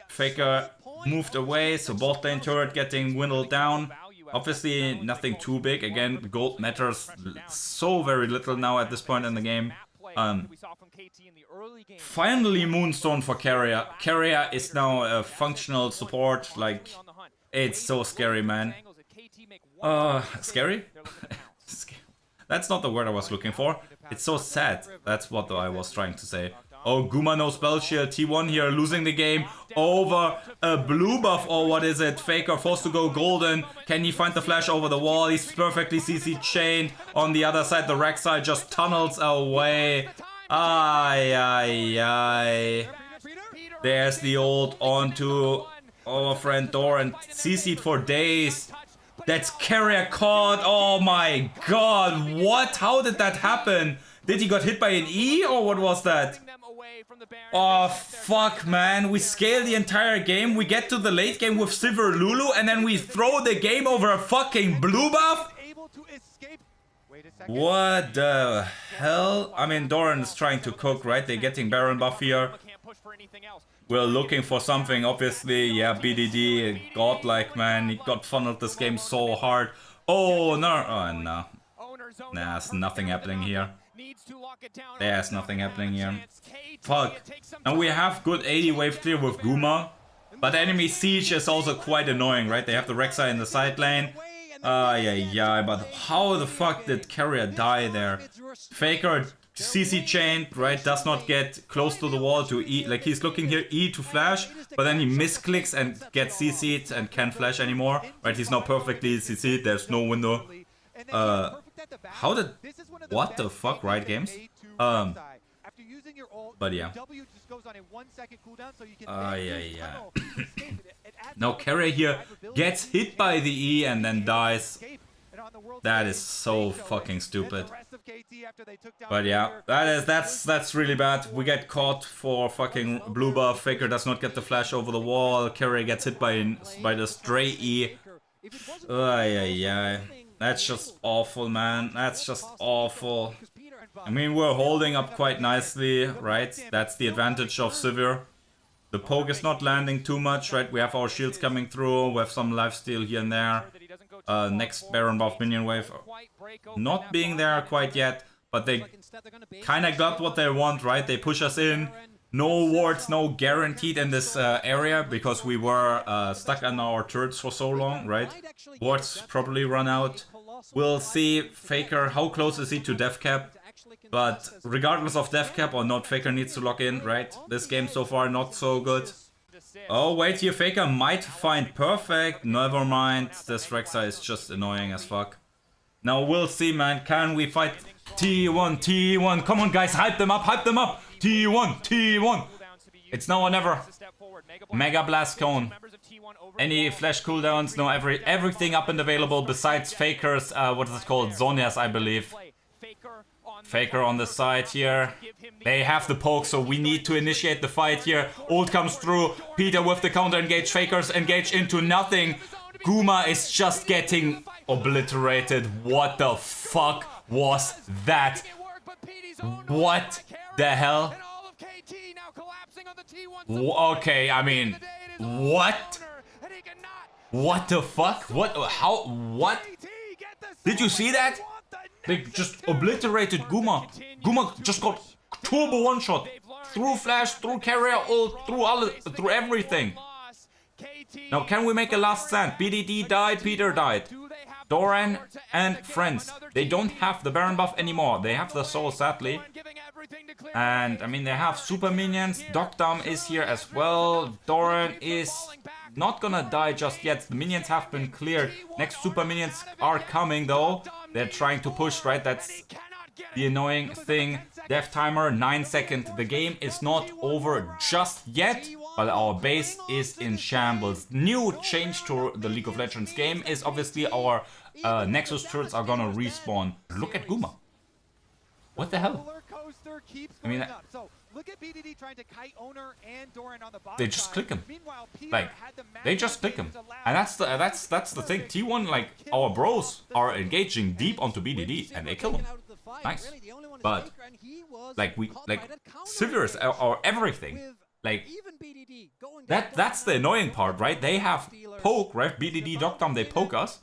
Faker moved away, so bot lane turret getting dwindled down. Obviously, nothing too big. Again, gold matters so very little now at this point in the game. Finally, Moonstone for Carrier. Carrier is now a functional support. Like, it's so scary, man. Scary? That's not the word I was looking for. It's so sad. That's what I was trying to say. Oh, Guma no spell shield. T1 here losing the game over a blue buff, or what is it? Faker forced to go golden. Can he find the flash over the wall? He's perfectly CC chained. On the other side, the Rek'Sai just tunnels away. Ay. There's the ult onto our friend Doran. CC'd for days. That's Carrier caught. Oh my god. What? How did that happen? Did he got hit by an E or what was that? Oh fuck, man. We scale the entire game. We get to the late game with Sivir Lulu and then we throw the game over a fucking blue buff? What the hell? I mean, Doran is trying to cook, right? They're getting Baron buff here. We're looking for something, obviously. Yeah, BDD, godlike, man. He got funneled this game so hard. Oh, no. Oh, no. Nah, there's nothing happening here. There's nothing happening here. Fuck. And we have good 80 wave clear with Guma. But enemy siege is also quite annoying, right? They have the Rek'Sai in the side lane. Yeah. But how the fuck did Carrier die there? Faker CC chained, right? Does not get close to the wall to E. Like, he's looking here, E to flash. But then he misclicks and gets CC'd and can't flash anymore. Right? He's now perfectly CC'd. There's no window. How did... What the fuck, right, games? But yeah. Yeah. Now Carrier here gets hit by the E and then dies. That is so fucking stupid. But yeah, that's really bad. We get caught for fucking blue buff. Faker does not get the flash over the wall. Carrier gets hit by the stray E. Yeah. That's just awful, man. That's just awful. I mean, we're holding up quite nicely, right? That's the advantage of Sivir. The poke is not landing too much, right? We have our shields coming through. We have some lifesteal here and there. Next Baron buff minion wave not being there quite yet. But they kind of got what they want, right? They push us in. No wards, no guaranteed in this area because we were stuck on our turrets for so long, right? Wards probably run out. We'll see Faker, how close is he to death cap? But regardless of death cap or not, Faker needs to lock in, right? This game so far not so good. Oh, wait here, Faker might find perfect. Never mind, this Rek'Sai is just annoying as fuck. Now we'll see, man. Can we fight T1? Come on, guys, hype them up. T1. It's now or never. Mega Blast Cone. Any flash cooldowns? No, everything up and available besides Faker's, what is it called? Zhonya's, I believe. Faker on the side here. They have the poke, so we need to initiate the fight here. Ult comes through. Peter with the counter engage. Faker's engaged into nothing. Guma is just getting obliterated. What the fuck was that? What the hell? Okay, I mean, what? What the fuck? What? How? What? Did you see that? They just obliterated Guma. Guma just got turbo one shot through flash, through carrier, ult, through everything. Now, can we make a last stand? BDD died, Peter died. Doran and friends. They don't have the Baron buff anymore. They have the soul, sadly. And I mean, they have super minions. Deokdam is here as well. Doran is not gonna die just yet. The minions have been cleared. Next super minions are coming though. They're trying to push, right? That's the annoying thing. Death timer, 9 seconds. The game is not over just yet, but our base is in shambles. New change to the League of Legends game is obviously our Nexus turrets are gonna respawn. Look at Guma. What the hell? I mean, they just click him. Like, they just click him. And that's the thing. T1, like, our bros are engaging deep onto BDD and they kill him. Nice. But, like, Sivers are everything. Like, that's the annoying part, right? They have poke, right? BDD, Deokdam, they poke us.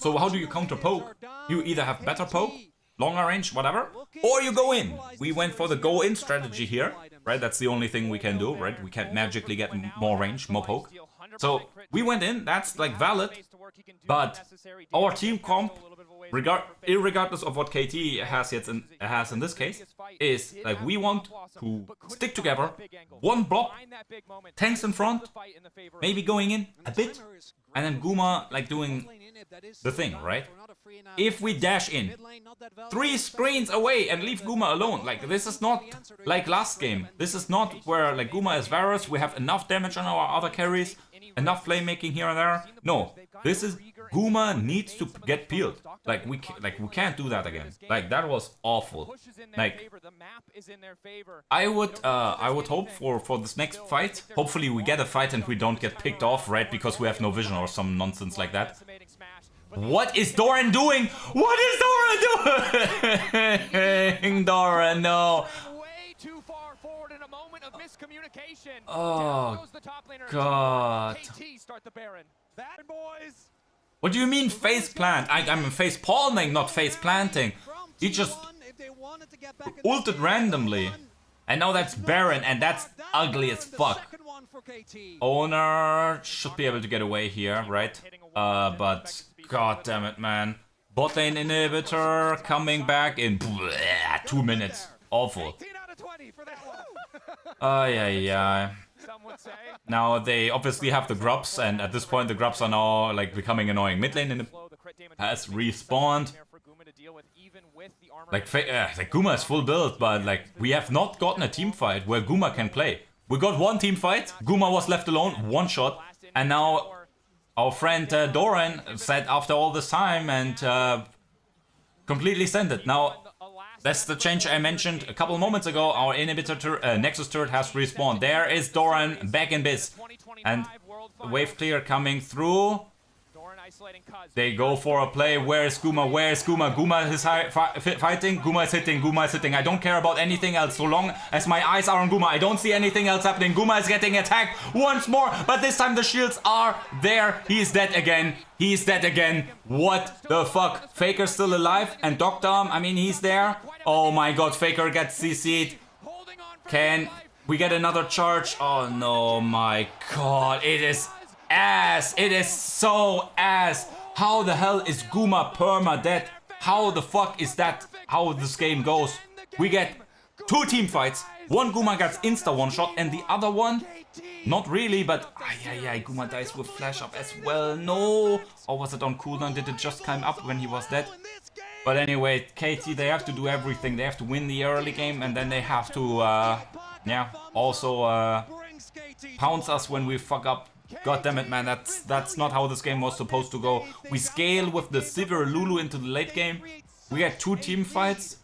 So how do you counter poke? You either have better poke, longer range, whatever, or you go in. We went for the go in strategy here, right? That's the only thing we can do, right? We can't magically get more range, more poke. So we went in, that's like valid, but our team comp, irregardless of what KT has in this case, is like we want to stick together, one block, tanks in front, maybe going in a bit, and then Guma like doing the thing, right? If we dash in 3 screens away and leave Guma alone, like this is not like last game. This is not where like Guma is Varus, we have enough damage on our other carries, enough flame making here and there. No, this is Guma needs to get peeled. Like we can't do that again. Like that was awful. Like I would hope for this next fight. Hopefully we get a fight and we don't get picked off, right? Because we have no vision or some nonsense like that. What is Doran doing? What is Doran doing? Doran, no. Oh, God. What do you mean face plant? I'm face palming, not face planting. He just ulted randomly. And now that's Baron, and that's ugly as fuck. Owner should be able to get away here, right? But god damn it, man. Bot lane inhibitor coming back in 2 minutes. Awful. Yeah. Now they obviously have the grubs, and at this point the grubs are now like becoming annoying. Mid lane has respawned. Like Guma is full build, but like we have not gotten a team fight where Guma can play. We got one team fight, Guma was left alone, one shot, and now our friend Doran said after all this time and completely sent it. Now that's the change I mentioned a couple moments ago. Our inhibitor Nexus turret has respawned. There is Doran back in biz. And wave clear coming through. They go for a play. Where is Guma? Where is Guma? Guma is fighting. Guma is hitting. Guma is hitting. I don't care about anything else so long as my eyes are on Guma. I don't see anything else happening. Guma is getting attacked once more, but this time the shields are there. He is dead again. He is dead again. What the fuck? Faker's still alive, and Deokdam, I mean, he's there. Oh my god, Faker gets CC'd. Can we get another charge? Oh no, my god. It is ass. It is so ass. How the hell is Guma perma dead? How the fuck is that how this game goes? We get 2 team fights. One Guma gets insta one shot and the other one not really, but Guma dies with flash up as well. No. Or was it on cooldown? Did it just come up when he was dead? But anyway, KT, they have to do everything. They have to win the early game and then they have to also pounce us when we fuck up. God damn it, man, that's not how this game was supposed to go. We scale with the Sivir Lulu into the late game. We had 2 team fights.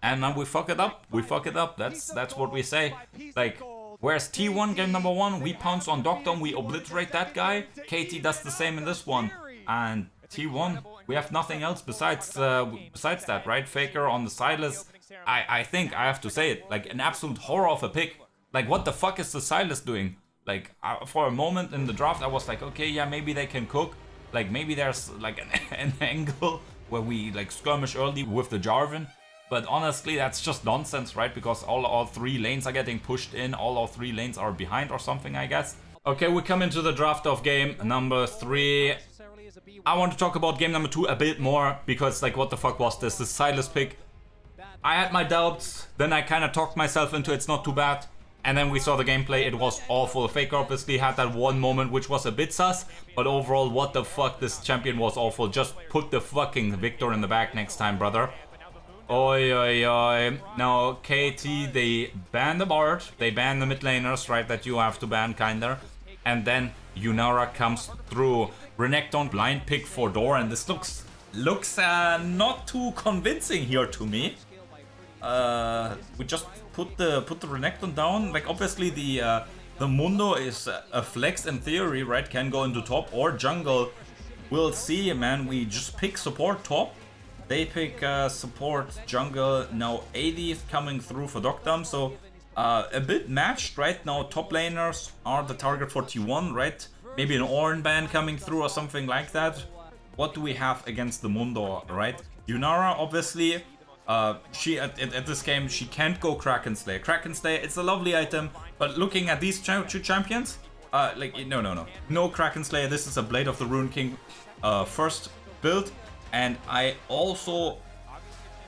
And then we fuck it up. We fuck it up. That's what we say. Like, whereas T1 game number 1, we pounce on Deokdam, we obliterate that guy. KT does the same in this one. And T1, we have nothing else besides that, right? Faker on the Silas. I think I have to say it, like an absolute horror of a pick. Like, what the fuck is the Silas doing? Like, for a moment in the draft, I was like, okay, yeah, maybe they can cook. Like, maybe there's like an angle where we like skirmish early with the Jarvan. But honestly, that's just nonsense, right? Because all 3 lanes are getting pushed in. All our 3 lanes are behind or something, I guess. Okay, we come into the draft of game number 3. I want to talk about game number 2 a bit more. Because, like, what the fuck was this? The Silas pick. I had my doubts, then I kind of talked myself into it's not too bad. And then we saw the gameplay, it was awful. Faker obviously had that one moment which was a bit sus, but overall, what the fuck, this champion was awful. Just put the fucking Victor in the back next time, brother. Oi, oi, oi. Now, KT, they ban the Bard, they ban the mid laners, right, that you have to ban, kinda. And then Yunara comes through. Renekton blind pick for Doran. This looks not too convincing here to me. We just put the Renekton down. Like obviously the Mundo is a flex in theory, right? Can go into top or jungle. We'll see, man. We just pick support top. They pick support jungle. Now AD is coming through for deokdam, so a bit matched right now. Top laners are the target for T1, right? Maybe an Ornn ban coming through or something like that. What do we have against the Mundo, right? Yunara, obviously, she at this game, she can't go Kraken Slay. Kraken Slay, it's a lovely item, but looking at these two champions, no Kraken Slay. This is a Blade of the Rune King first build, and I also,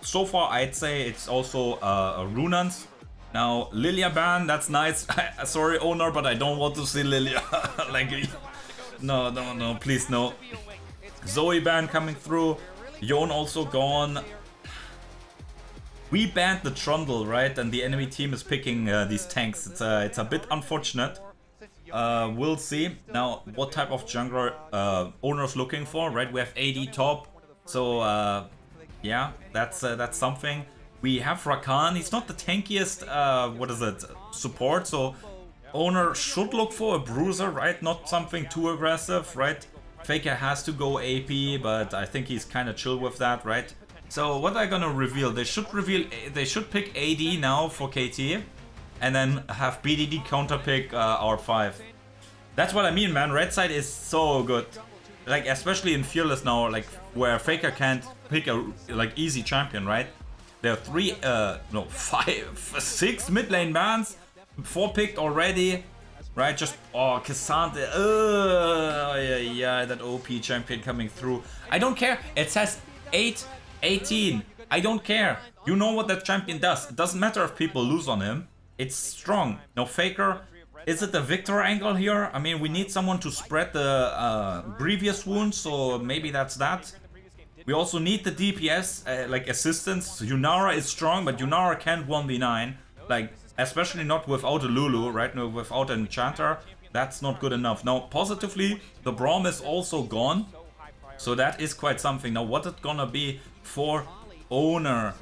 so far, I'd say it's also a Runans. Now, Lilia ban, that's nice. Sorry, owner, but I don't want to see Lilia. Like, no, please, no. Zoe ban coming through. Yone also gone. We banned the Trundle, right? And the enemy team is picking these tanks. It's a bit unfortunate. We'll see. Now, what type of jungler owner's looking for, right? We have AD top. So, yeah, that's something. We have Rakan. He's not the tankiest, support. So, owner should look for a bruiser, right? Not something too aggressive, right? Faker has to go AP, but I think he's kind of chill with that, right? So what are they gonna reveal? They should pick AD now for KT, and then have BDD counter pick R5. That's what I mean, man. Red side is so good, like especially in Fearless now, like where Faker can't pick a easy champion, right? There are 6 mid lane bans, 4 picked already. Right, just, Cassandra, yeah, that OP champion coming through. I don't care, it says 8-18, I don't care. You know what that champion does. It doesn't matter if people lose on him, it's strong. No Faker, is it the Victor angle here? I mean, we need someone to spread the grievous wounds, so maybe that's that. We also need the DPS, assistance. Yunara is strong, but Yunara can't 1v9, especially not without a Lulu, right? No, without an enchanter. That's not good enough. Now, positively, the Braum is also gone. So that is quite something. Now, what it's gonna be for owner?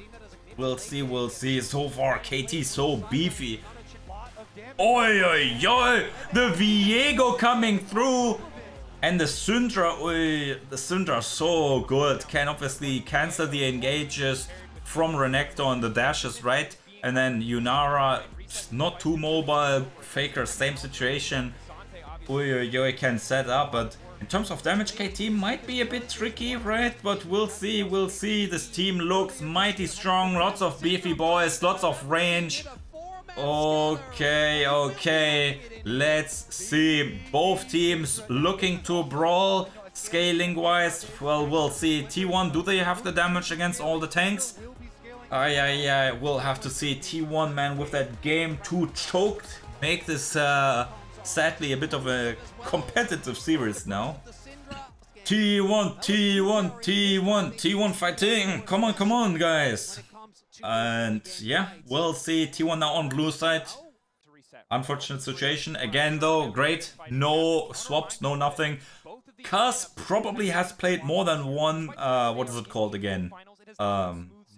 We'll see. So far, KT so beefy. Oi, oi, oi! The Viego coming through! And the Syndra, the Syndra so good. Can obviously cancel the engages from Renekton, the dashes, right? And then Yunara, not too mobile. Faker, same situation. Oi, can set up, but in terms of damage, KT might be a bit tricky, right? But we'll see. This team looks mighty strong. Lots of beefy boys, lots of range. Okay. Let's see. Both teams looking to brawl. Scaling wise, well, we'll see. T1, do they have the damage against all the tanks? Yeah, we'll have to see. T1, man, with that game 2 choked, make this sadly a bit of a competitive series now. T1 fighting. Come on, guys. And yeah, we'll see. T1 now on blue side. Unfortunate situation. Again, though, great. No swaps, no nothing. Cuzz probably has played more than one, what is it called again?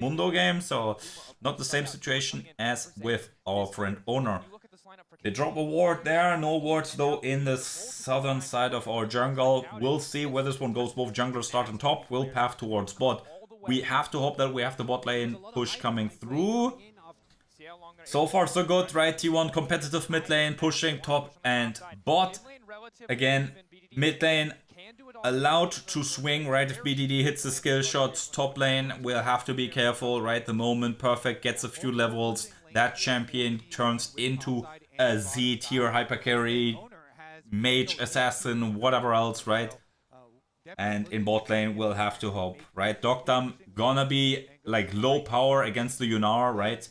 Mundo game, so not the same situation as with our friend owner. They drop a ward there, no wards though in the southern side of our jungle. We'll see where this one goes. Both junglers start on top, we'll path towards bot. We have to hope that we have the bot lane push coming through. So far so good, right? T1 competitive mid lane, pushing top and bot. Again, mid lane allowed to swing, right? If BDD hits the skill shots, top lane, we'll have to be careful, right? The moment Perfect gets a few levels, that champion turns into a Z tier hyper carry, mage, assassin, whatever else, right? And in bot lane, we'll have to hope, right? Deokdam gonna be like low power against the Yunara, right?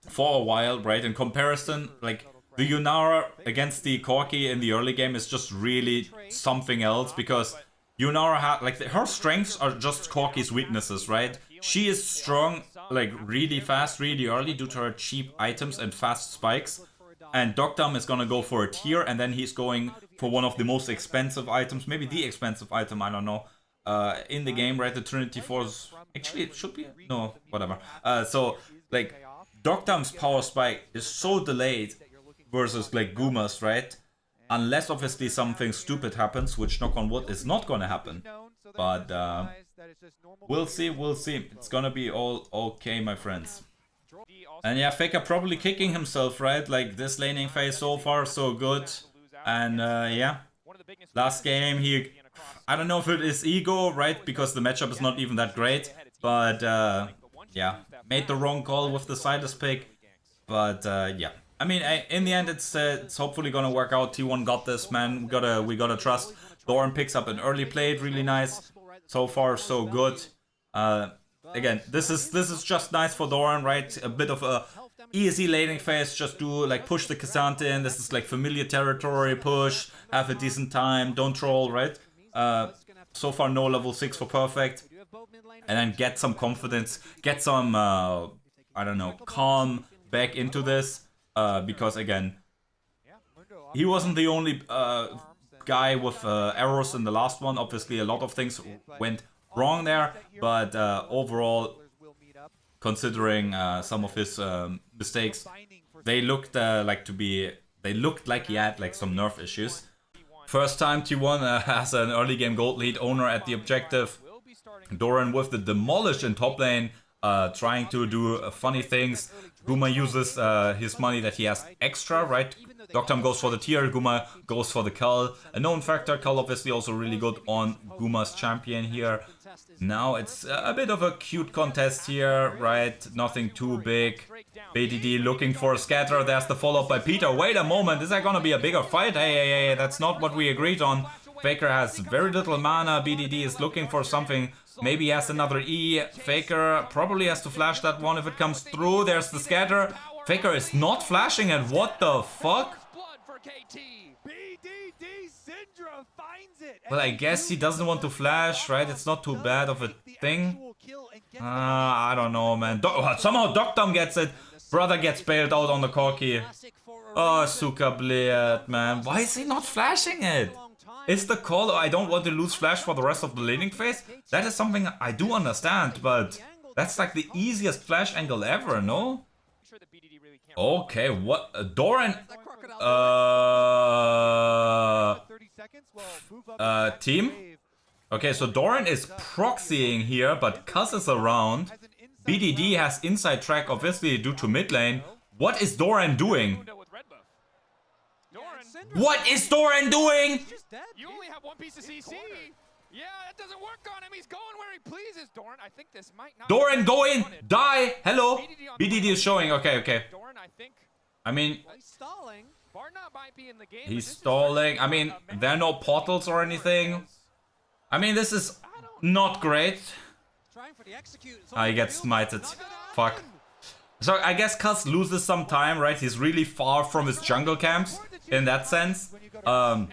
For a while, right? In comparison, like the Yunara against the Corki in the early game is just really something else, because Yunara had like her strengths are just Corki's weaknesses, right? She is strong, like really fast, really early due to her cheap items and fast spikes. And Deokdam is gonna go for a tier, and then he's going for one of the most expensive items, maybe the expensive item, I don't know, in the game, right? The Trinity Force. Actually, it should be. No, whatever. So, like, Deokdam's power spike is so delayed versus, like, Guma's, right? Unless, obviously, something stupid happens, which, knock on wood, is not gonna happen. But, we'll see, we'll see. It's gonna be all okay, my friends. And yeah, Faker probably kicking himself, right? Like, this laning phase so far, so good. And yeah, last game he, I don't know if it is ego, right? Because the matchup is not even that great. But yeah, made the wrong call with the Silas pick. But yeah, I mean, in the end, it's hopefully gonna work out. T1 got this, man. We gotta trust. Doran picks up an early play, really nice. So far, so good. Again, this is just nice for Doran, right? A bit of a easy laning phase, just do like push the Kazant in. This is like familiar territory, push, have a decent time, don't troll, right? So far no level 6 for perfect. And then get some confidence, get some, I don't know, calm back into this. Because again, he wasn't the only guy with errors in the last one. Obviously a lot of things went wrong there, but overall, considering some of his mistakes, they looked like he had like some nerf issues. First time T1 has an early game gold lead, owner at the objective. Doran with the demolish in top lane, trying to do funny things. Guma uses his money that he has extra, right? Deokdam goes for the tier, Guma goes for the Cull. A known factor, Cull obviously also really good on Guma's champion here. Now it's a bit of a cute contest here, right? Nothing too big. Bdd looking for a scatter, there's the follow-up by Peter. Wait a moment, is that gonna be a bigger fight? Hey, that's not what we agreed on. Faker has very little mana, Bdd is looking for something. Maybe he has another E. Faker probably has to flash that one if it comes through. There's the scatter. Faker is not flashing it. What the fuck? Well, I guess he doesn't want to flash, right? It's not too bad of a thing. I don't know, man. Somehow Deokdam gets it. Brother gets bailed out on the Corki. Oh, Cuzz Bdd, man. Why is he not flashing it? Is the call, I don't want to lose flash for the rest of the laning phase? That is something I do understand, but that's like the easiest flash angle ever, no? Okay, what? Doran? Team? Okay, so Doran is proxying here, but Cuzz is around. Bdd has inside track, obviously, due to mid lane. What is Doran doing? What is Doran doing? You only have one piece of CC. Yeah, that doesn't work on him. He's going where he pleases. Doran, I think this might not. Doran, go in. Die. Hello. Bdd is showing. Okay. Doran, I think. I mean, he's stalling. Barnott might be in the game. He's stalling. I mean, there are no portals or anything. I mean, this is not great. He gets smited. Fuck. So I guess Cuzz loses some time, right? He's really far from his jungle camps in that sense. And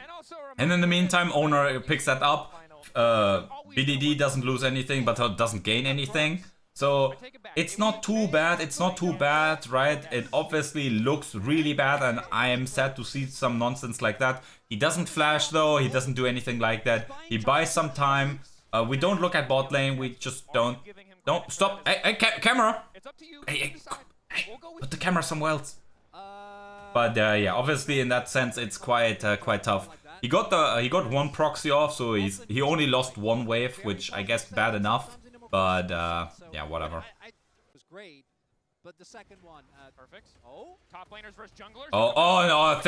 in the meantime, owner picks that up. Bdd doesn't lose anything, but doesn't gain anything. So it's not too bad, right? It obviously looks really bad, and I am sad to see some nonsense like that. He doesn't flash though, he doesn't do anything like that. He buys some time. We don't look at bot lane, we just don't. Don't stop. Hey, camera! Hey, put the camera somewhere else. But yeah, obviously in that sense it's quite tough. He got one proxy off, so he only lost one wave, which I guess bad enough. But yeah, whatever. But the second one, perfect. Oh, top laners versus junglers. Oh no!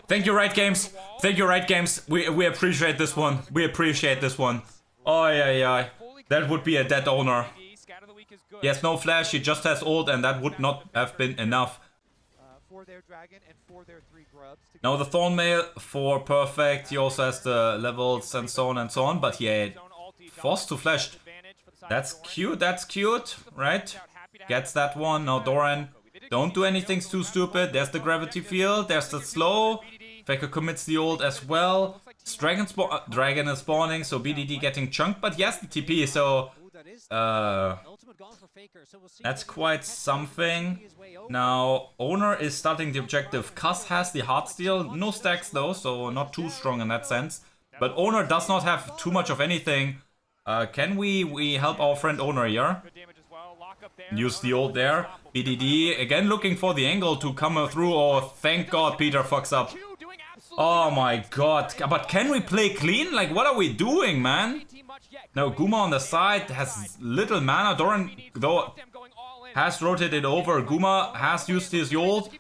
Thank you, Right Games. Thank you, Right Games. We appreciate this one. We appreciate this one. Oh yeah. That would be a dead owner. He has no flash. He just has ult, and that would not have been enough. Now the Thornmail for perfect. He also has the levels and so on and so on. But yeah, forced to flash. That's cute, right? Gets that one. Now Doran, don't do anything too stupid. There's the gravity field, there's the slow. Faker commits the ult as well. Dragon is spawning, so BDD getting chunked, but he has the TP, so that's quite something. Now Owner is starting the objective. Cuzz has the heartsteel, no stacks though, so not too strong in that sense. But Owner does not have too much of anything. Can we help our friend Owner here? Use the ult there. BDD again looking for the angle to come through. Oh, thank God Peter fucks up. Oh my God. But can we play clean? Like, what are we doing, man? Now Guma on the side has little mana. Doran, though, has rotated over. Guma has used his ult.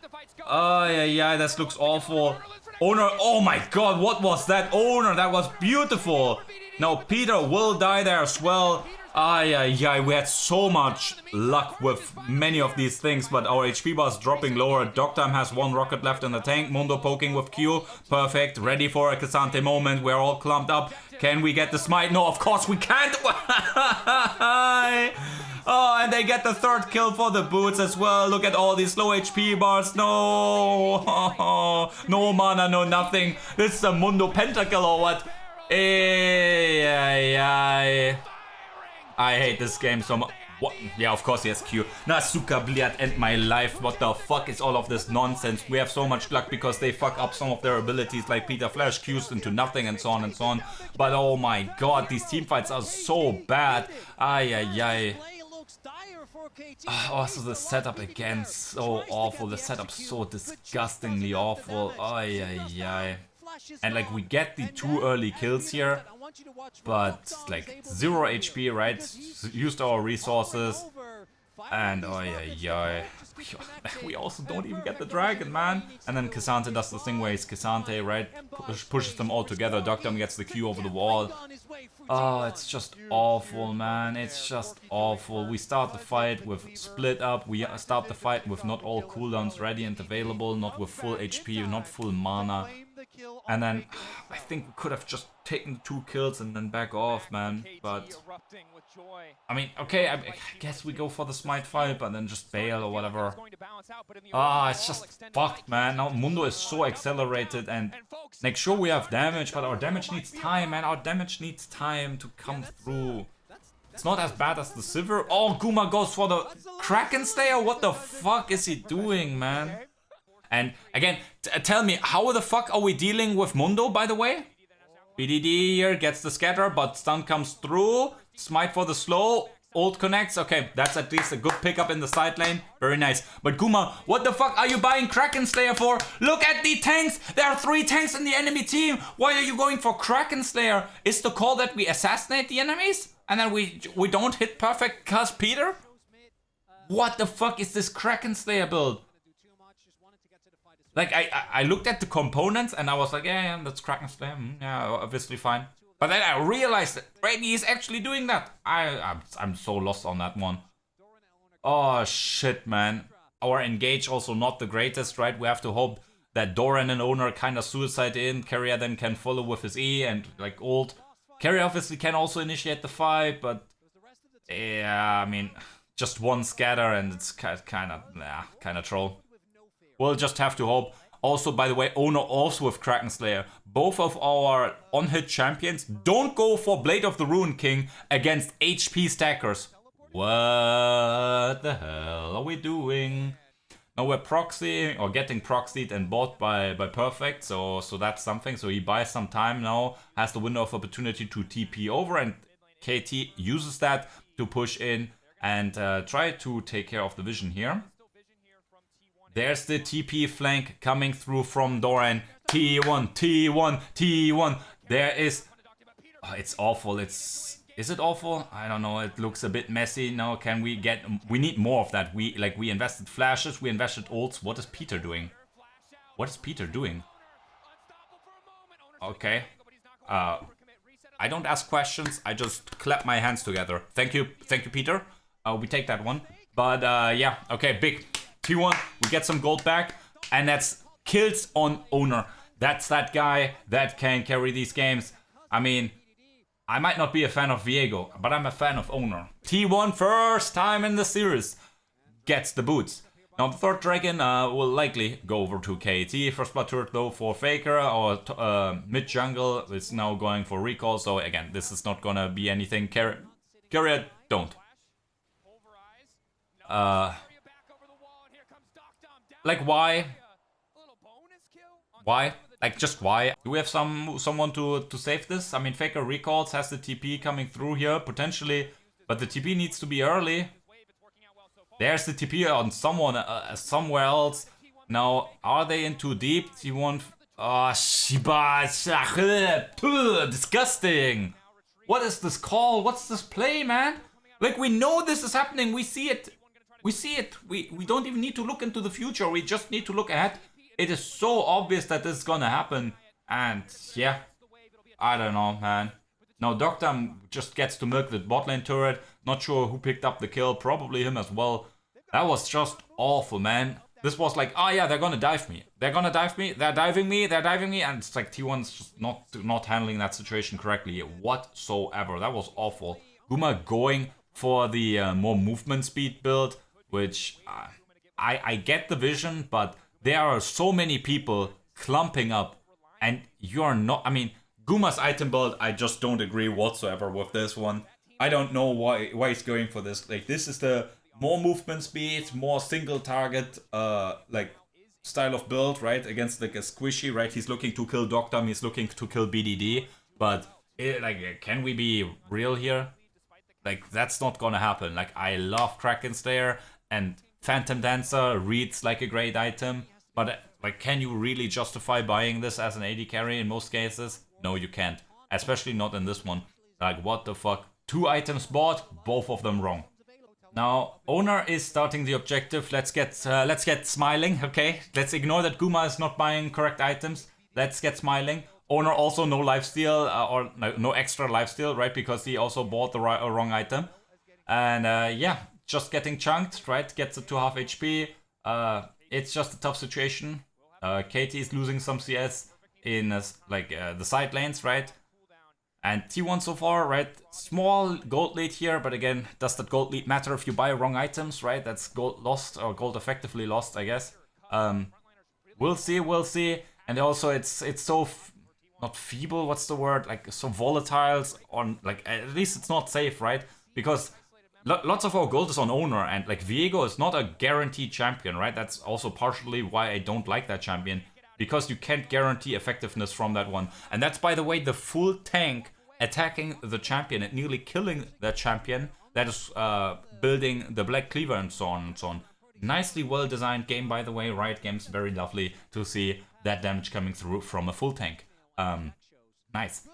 Yeah, this looks awful. Owner, oh my God, what was that? Owner, that was beautiful. Now Peter will die there as well. Yeah, we had so much luck with many of these things, but our HP bar is dropping lower. deokdam has one rocket left in the tank. Mundo poking with Q. Perfect. Ready for a K'Sante moment. We're all clumped up. Can we get the smite? No, of course we can't. Oh, and they get the third kill for the boots as well. Look at all these low HP bars. No. No mana, no nothing. This is a Mundo pentakill or what? I hate this game so much. What? Yeah, of course he has Q. Nasuka Bliat and my life. What the fuck is all of this nonsense? We have so much luck because they fuck up some of their abilities, like Peter Flash Q's into nothing and so on and so on. But oh my God, these team fights are so bad. Oh, so the setup again, so awful. The setup so disgustingly awful. And like we get the 2 early kills here, but like 0 HP, right? Used our resources, and we also don't even get the dragon, man. And then K'Sante does the thing where he's K'Sante, right? Pushes them all together. deokdam gets the Q over the wall. Oh, it's just awful, man. It's just awful. We start the fight with split up. We start the fight with not all cooldowns ready and available, not with full HP, not full mana. And then I think we could have just taken the 2 kills and then back off, man. But I mean, okay, I guess we go for the smite fight, but then just bail or whatever. It's just fucked, man. Now Mundo is so accelerated, and like sure we have damage, but our damage needs time, man. Our damage needs time to come through. It's not as bad as the Sivir. Oh, Guma goes for the Kraken Slayer. What the fuck is he doing, man? And again, tell me, how the fuck are we dealing with Mundo, by the way? BDD here gets the scatter, but stun comes through. Smite for the slow. Ult connects. Okay, that's at least a good pickup in the side lane. Very nice. But Guma, what the fuck are you buying Kraken Slayer for? Look at the tanks. There are 3 tanks in the enemy team. Why are you going for Kraken Slayer? Is the call that we assassinate the enemies? And then we don't hit perfect Cuzz Peter? What the fuck is this Kraken Slayer build? Like, I looked at the components and I was like, yeah, that's Kraken Slayer. Yeah, obviously fine. But then I realized that Brady is actually doing that. I'm so lost on that one. Oh, shit, man. Our engage also not the greatest, right? We have to hope that Doran and Owner kind of suicide in. Carrier then can follow with his E and, like, ult. Carrier obviously can also initiate the fight, but... yeah, I mean, just one scatter and it's kind of troll. We'll just have to hope. Also, by the way, Owner also with Kraken Slayer. Both of our on-hit champions don't go for Blade of the Ruined King against HP stackers. What the hell are we doing? Now we're proxying or getting proxied and bought by Perfect, so that's something. So he buys some time now, has the window of opportunity to TP over, and KT uses that to push in and try to take care of the vision here. There's the TP flank coming through from Doran. T1, T1, T1. There is... oh, it's awful. Is it awful? I don't know. It looks a bit messy. Now, can we get... we need more of that. We invested flashes. We invested ults. What is Peter doing? What is Peter doing? Okay. I don't ask questions. I just clap my hands together. Thank you, Peter. We take that one. But yeah, okay, big... T1, we get some gold back. And that's kills on owner. That's that guy that can carry these games. I mean, I might not be a fan of Viego, but I'm a fan of owner. T1 first time in the series gets the boots. Now the third dragon will likely go over to KT. First blood turret though for Faker, or mid jungle is now going for recall. So again, this is not gonna be anything. Carrier, don't. Like why? Why? Like just why? Do we have someone to save this? I mean, Faker recalls, has the TP coming through here potentially, but the TP needs to be early. There's the TP on someone somewhere else. Now, are they in too deep? T1. Oh, Shiba. Disgusting. What is this call? What's this play, man? Like, we know this is happening. We see it. We see it. We don't even need to look into the future. We just need to look ahead. It is so obvious that this is gonna happen. And yeah, I don't know, man. Now, deokdam just gets to milk the bot lane turret. Not sure who picked up the kill. Probably him as well. That was just awful, man. This was like, oh yeah, they're gonna dive me. They're gonna dive me. They're diving me. They're diving me. And it's like T1's just not handling that situation correctly whatsoever. That was awful. Guma going for the more movement speed build, which I get the vision, but there are so many people clumping up, and you're not. I mean, Guma's item build, I just don't agree whatsoever with this one. I don't know why he's going for this. Like, this is the more movement speed, more single target, like style of build, right? Against like a squishy, right? He's looking to kill deokdam, he's looking to kill BDD, but like, can we be real here? Like, that's not gonna happen. Like, I love Kraken Slayer, and Phantom Dancer reads like a great item, but like, can you really justify buying this as an AD carry in most cases? No, you can't. Especially not in this one. Like, what the fuck? 2 items bought, both of them wrong. Now, owner is starting the objective. Let's get smiling, okay? Let's ignore that Guma is not buying correct items. Let's get smiling. Owner also no lifesteal, or no extra lifesteal, right? Because he also bought the wrong item. And yeah, just getting chunked, right? Gets it to half HP. It's just a tough situation. KT is losing some CS in the side lanes, right? And T1 so far, right? Small gold lead here, but again, does that gold lead matter if you buy wrong items, right? That's gold lost, or gold effectively lost, I guess. We'll see. And also, it's so not feeble. What's the word? Like, so volatile, on like, at least it's not safe, right? Because lots of our gold is on owner, and like Viego is not a guaranteed champion, right? That's also partially why I don't like that champion, because you can't guarantee effectiveness from that one. And that's, by the way, the full tank attacking the champion and nearly killing that champion that is building the Black Cleaver and so on and so on. Nicely well-designed game, by the way. Riot Games, very lovely to see that damage coming through from a full tank. Nice.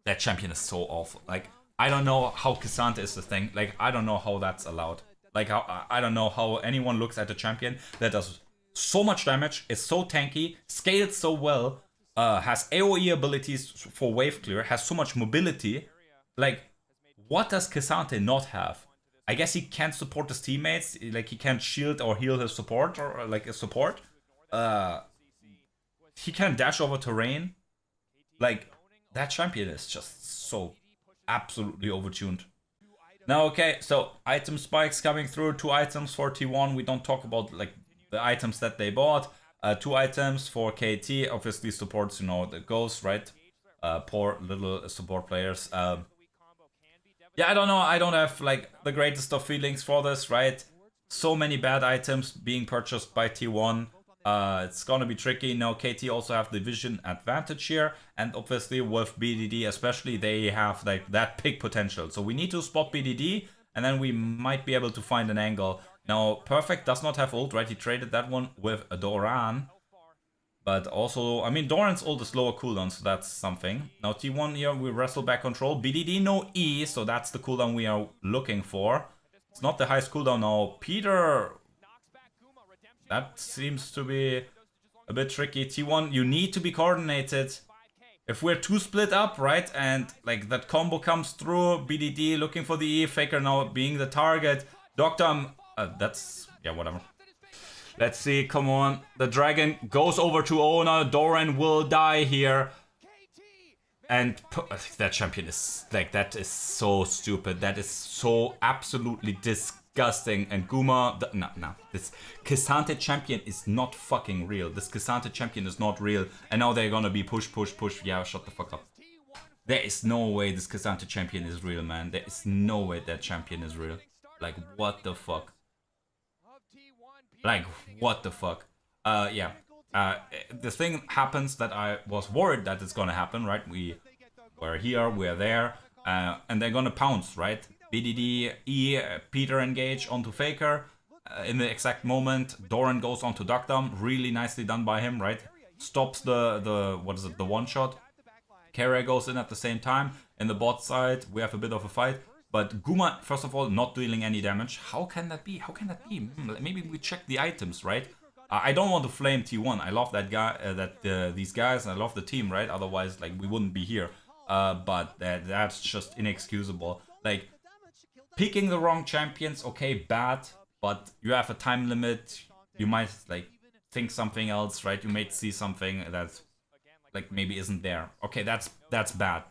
That champion is so awful. Like, I don't know how Cassandra is the thing. Like, I don't know how that's allowed. Like, I don't know how anyone looks at a champion that does so much damage, is so tanky, scales so well, has AoE abilities for wave clear, has so much mobility. Like, what does Cassandra not have? I guess he can't support his teammates. Like, he can't shield or heal his support, or like a support. He can dash over terrain. Like, that champion is just so absolutely overtuned. Now, okay, so item spikes coming through. 2 items for T1. We don't talk about like the items that they bought. 2 items for KT. Obviously supports, you know, the ghost, right? Poor little support players. Yeah, I don't know. I don't have like the greatest of feelings for this, right? So many bad items being purchased by T1. It's gonna be tricky. Now KT also have the vision advantage here, and obviously with BDD especially, they have like that pick potential. So we need to spot BDD, and then we might be able to find an angle. Now Perfect does not have ult, right? He traded that one with a Doran, but also, I mean, Doran's ult is lower cooldown, so that's something. Now T1 here, we wrestle back control. BDD no E, so that's the cooldown we are looking for. It's not the highest cooldown now. Peter, that seems to be a bit tricky. T1, you need to be coordinated. If we're too split up, right, and like that combo comes through, BDD looking for the E, Faker now being the target, deokdam, that's, yeah, whatever. Let's see, come on. The dragon goes over to Owner. Doran will die here. And that champion is, like, that is so stupid. That is so absolutely disgusting. And Guma, no. This K'Sante champion is not fucking real. This K'Sante champion is not real. And now they're gonna be push. Yeah, shut the fuck up. There is no way this K'Sante champion is real, man. There is no way that champion is real. Like, what the fuck? Like, what the fuck? Yeah. The thing happens that I was worried that it's gonna happen, right? We're here, we're there, and they're gonna pounce, right? BDD, Peter engage onto Faker. In the exact moment, Doran goes onto deokdam. Really nicely done by him, right? Stops the what is it, the one shot. Carrier goes in at the same time. In the bot side, we have a bit of a fight. But Guma, first of all, not dealing any damage. How can that be? How can that be? Maybe we check the items, right? I don't want to flame T1. I love that guy, these guys. I love the team, right? Otherwise, like, we wouldn't be here. But that's just inexcusable. Like, picking the wrong champions, okay, bad. But you have a time limit. You might, like, think something else, right? You might see something that, like, maybe isn't there. Okay, that's bad.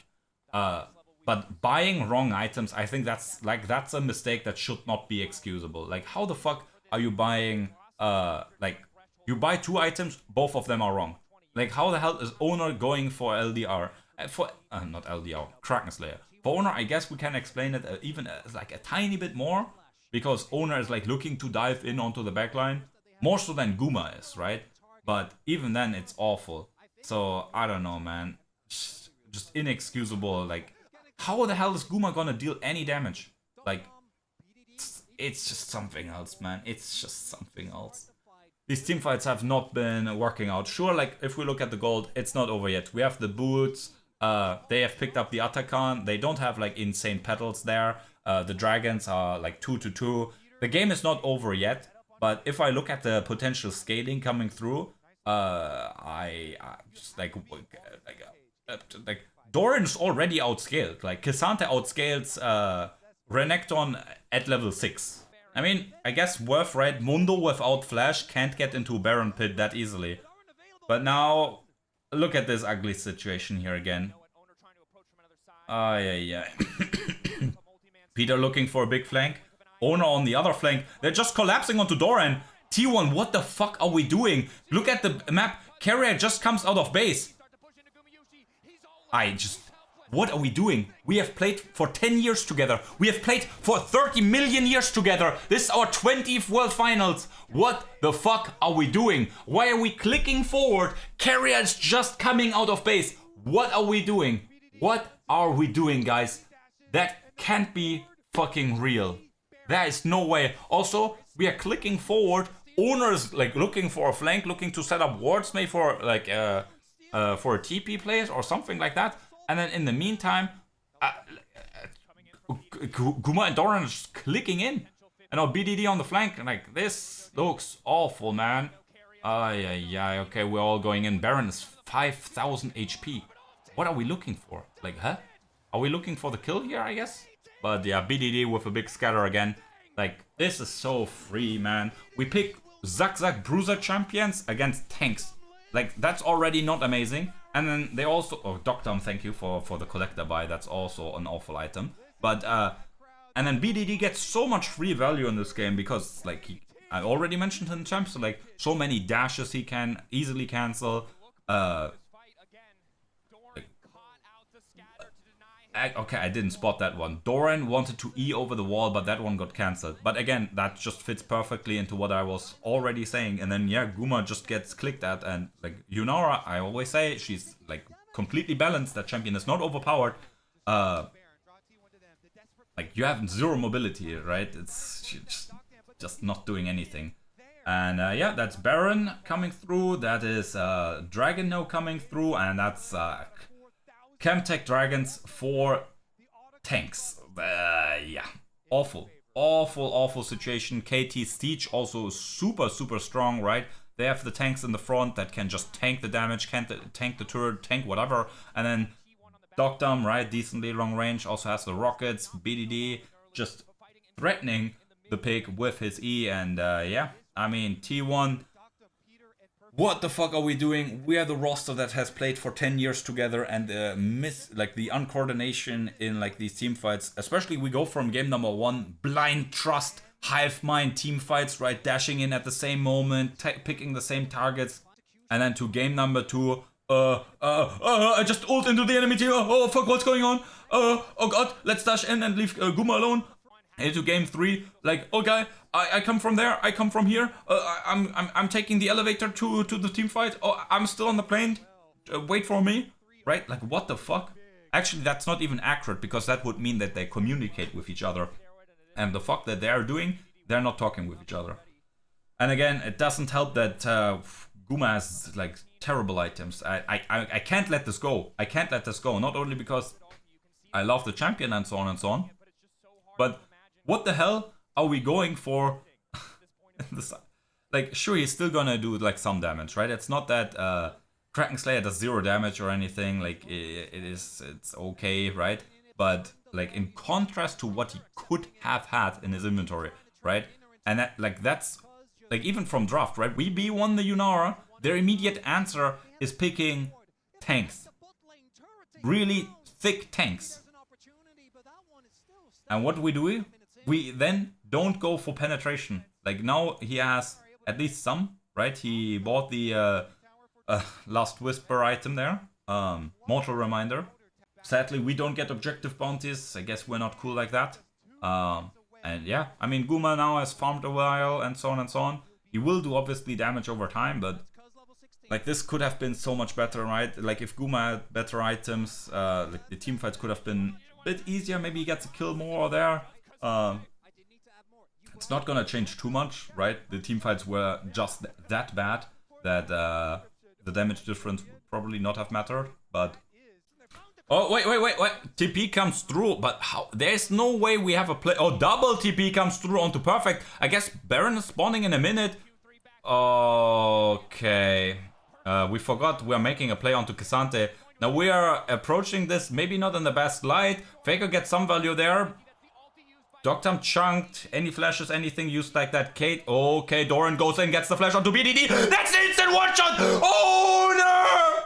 But buying wrong items, I think that's a mistake that should not be excusable. Like, how the fuck are you buying, like, you buy 2 items, both of them are wrong. Like, how the hell is Owner going for LDR? Not LDR, Kraken Slayer. For Owner, I guess we can explain it even like a tiny bit more. Because Owner is, like, looking to dive in onto the backline. More so than Guma is, right? But even then, it's awful. So, I don't know, man. Just inexcusable, like... How the hell is Guma gonna deal any damage? Like, it's just something else, man. It's just something else. These teamfights have not been working out. Sure, like, if we look at the gold, it's not over yet. We have the boots. They have picked up the Atakan. They don't have, like, insane petals there. The dragons are, like, 2-2. The game is not over yet. But if I look at the potential scaling coming through, I just, like Doran's already outscaled. Like, K'Sante outscales Renekton at level 6. I mean, I guess worth, right? Mundo without Flash can't get into Baron Pit that easily. But now, look at this ugly situation here again. Yeah. Peter looking for a big flank. Owner on the other flank. They're just collapsing onto Doran. T1, what the fuck are we doing? Look at the map. Carrier just comes out of base. What are we doing? We have played for 10 years together. We have played for 30 million years together. This is our 20th World Finals. What the fuck are we doing? Why are we clicking forward? Carrier is just coming out of base. What are we doing? What are we doing, guys? That can't be fucking real. There is no way. Also, we are clicking forward. Owners, like, looking for a flank, looking to set up wards, maybe for, like, for a TP place or something like that. And then in the meantime, Guma and Doran are just clicking in. And now BDD on the flank. And, like, this looks awful, man. Yeah, okay, we're all going in. Baron is 5,000 HP. What are we looking for? Like, huh? Are we looking for the kill here, I guess? But yeah, BDD with a big scatter again. Like, this is so free, man. We pick Zack Bruiser champions against tanks. Like, that's already not amazing. And then they also... Oh, deokdam, thank you for the collector buy. That's also an awful item. But, and then BDD gets so much free value in this game because, like, I already mentioned in champs, so, like, so many dashes he can easily cancel. Okay, I didn't spot that one. Doran wanted to E over the wall, but that one got cancelled. But again, that just fits perfectly into what I was already saying. And then, yeah, Guma just gets clicked at. And, like, Yunara, I always say, she's, like, completely balanced. That champion is not overpowered. Like, you have 0 mobility, right? It's just not doing anything. And, yeah, that's Baron coming through. That is Dragon No coming through. And that's... Chemtech Dragons for tanks. Yeah. Awful situation. KT Siege also super strong, right? They have the tanks in the front that can just tank the damage, tank the turret, tank whatever. And then deokdam, right? Decently long range. Also has the rockets. BDD just threatening the pig with his E. And yeah, I mean, T1, what the fuck are we doing? We are the roster that has played for 10 years together, and like the uncoordination in like these team fights, especially we go from game number 1, blind trust, hive mind team fights, right? Dashing in at the same moment, picking the same targets, and then to game number 2, I just ult into the enemy team. Oh fuck, what's going on? Oh god, let's dash in and leave Guma alone. Into game 3, like, okay, I come from there, I come from here. I'm taking the elevator to the team fight. Oh, I'm still on the plane. Wait for me, right? Like, what the fuck? Actually, that's not even accurate, because that would mean that they communicate with each other, and the fuck that they're doing, they're not talking with each other. And again, it doesn't help that Guma has like terrible items. I can't let this go. I can't let this go. Not only because I love the champion and so on, but what the hell are we going for? Like, sure, he's still gonna do like some damage, right? It's not that Kraken Slayer does 0 damage or anything. Like, it's okay, right? But like, in contrast to what he could have had in his inventory, right? And that's like, even from draft, right? We B1 the Yunara, their immediate answer is picking tanks, really thick tanks. And what do? We then don't go for penetration. Like, now he has at least some, right? He bought the Last Whisper item there, Mortal Reminder. Sadly, we don't get objective bounties. I guess we're not cool like that. And yeah, I mean, Guma now has farmed a while and so on. He will do obviously damage over time, but like, this could have been so much better, right? Like, if Guma had better items, like the team fights could have been a bit easier. Maybe he gets a kill more there. It's not gonna change too much, right? The team fights were just that bad that the damage difference would probably not have mattered, but... Oh, wait. TP comes through, but how? There's no way we have a play. Oh, double TP comes through onto perfect. I guess Baron is spawning in a minute. Okay. We forgot we're making a play onto K'Sante. Now we are approaching this, maybe not in the best light. Faker gets some value there. deokdam chunked. Any flashes, anything used like that. Kate. Okay, Doran goes in, gets the flash onto BDD. That's the instant one shot! Oh no!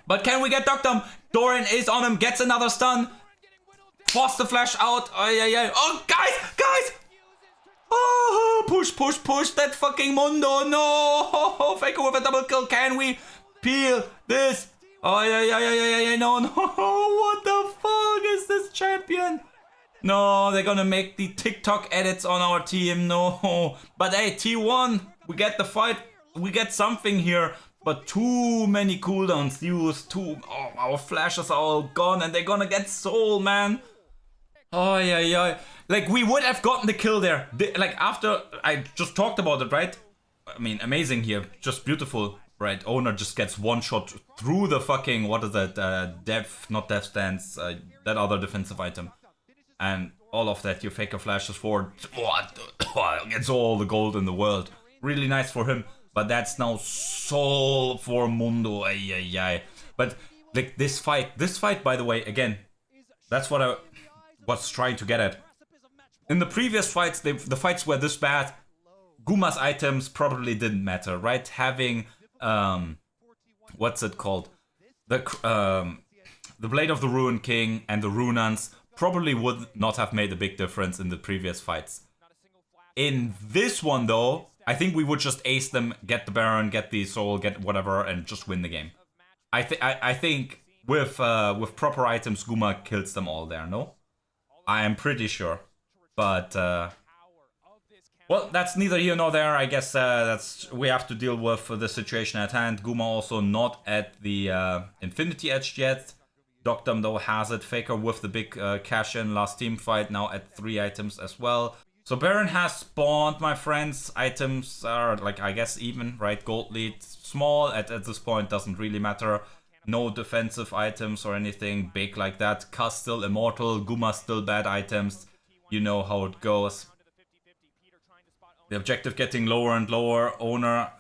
But can we get deokdam? Doran is on him, gets another stun. Force the flash out. Oh, yeah. Oh, guys! Oh, push that fucking Mundo. No! Faker with a double kill. Can we peel this? Oh, yeah. No. What the fuck is this champion? No, they're gonna make the TikTok edits on our team. No. But hey, T1, we get the fight. We get something here. But too many cooldowns used. Our flashes are all gone, and they're gonna get soul, man. Oh, yeah. Like, we would have gotten the kill there. Like, after I just talked about it, right? I mean, amazing here. Just beautiful, right? Owner just gets one shot through the fucking, what is that? Not death stance, that other defensive item. And all of that, your Faker flashes forward. What? Gets all the gold in the world. Really nice for him. But that's now soul for Mundo. Ay. But like, this fight, by the way, again, that's what I was trying to get at. In the previous fights, the fights were this bad. Guma's items probably didn't matter, right? Having what's it called? The Blade of the Ruined King and the Runans probably would not have made a big difference in the previous fights. In this one, though, I think we would just ace them, get the Baron, get the soul, get whatever, and just win the game. I think with proper items, Guma kills them all there. No, I am pretty sure. But well, that's neither here nor there. I guess we have to deal with the situation at hand. Guma also not at the Infinity Edge yet. deokdam though has it. Faker with the big cash in last team fight, now at 3 items as well. So Baron has spawned, my friends. Items are, like, I guess even, right? Gold lead small at this point, doesn't really matter. No defensive items or anything big like that. Cuzz still immortal, Guma still bad items. You know how it goes. The objective getting lower and lower. Owner,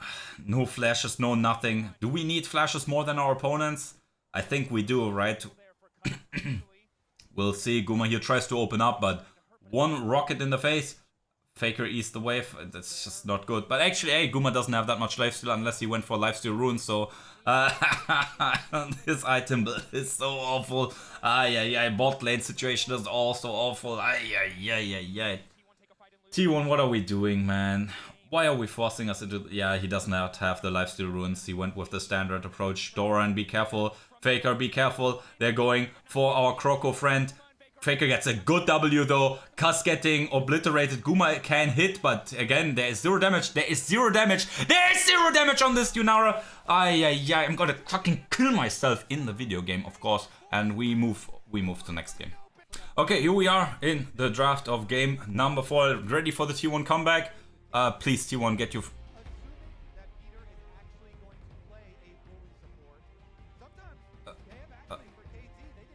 no flashes, no nothing. Do we need flashes more than our opponents? I think we do, right? We'll see. Guma here tries to open up, but one rocket in the face. Faker eased the wave. That's just not good. But actually, hey, Guma doesn't have that much lifesteal unless he went for lifesteal runes. So this item is so awful. Yeah. Bot lane situation is also awful. Yeah. T1, what are we doing, man? Why are we forcing us into... Yeah, he does not have the lifesteal runes. He went with the standard approach. Doran, be careful. Faker, be careful. They're going for our Croco friend. Faker gets a good W though. Cuzz getting obliterated. Guma can hit, but again, there is 0 damage. There is 0 damage. There is 0 damage on this Yunara. I'm gonna fucking kill myself in the video game, of course. And we move to next game. Okay, here we are in the draft of game number 4. Ready for the T1 comeback. Please, T1, get your...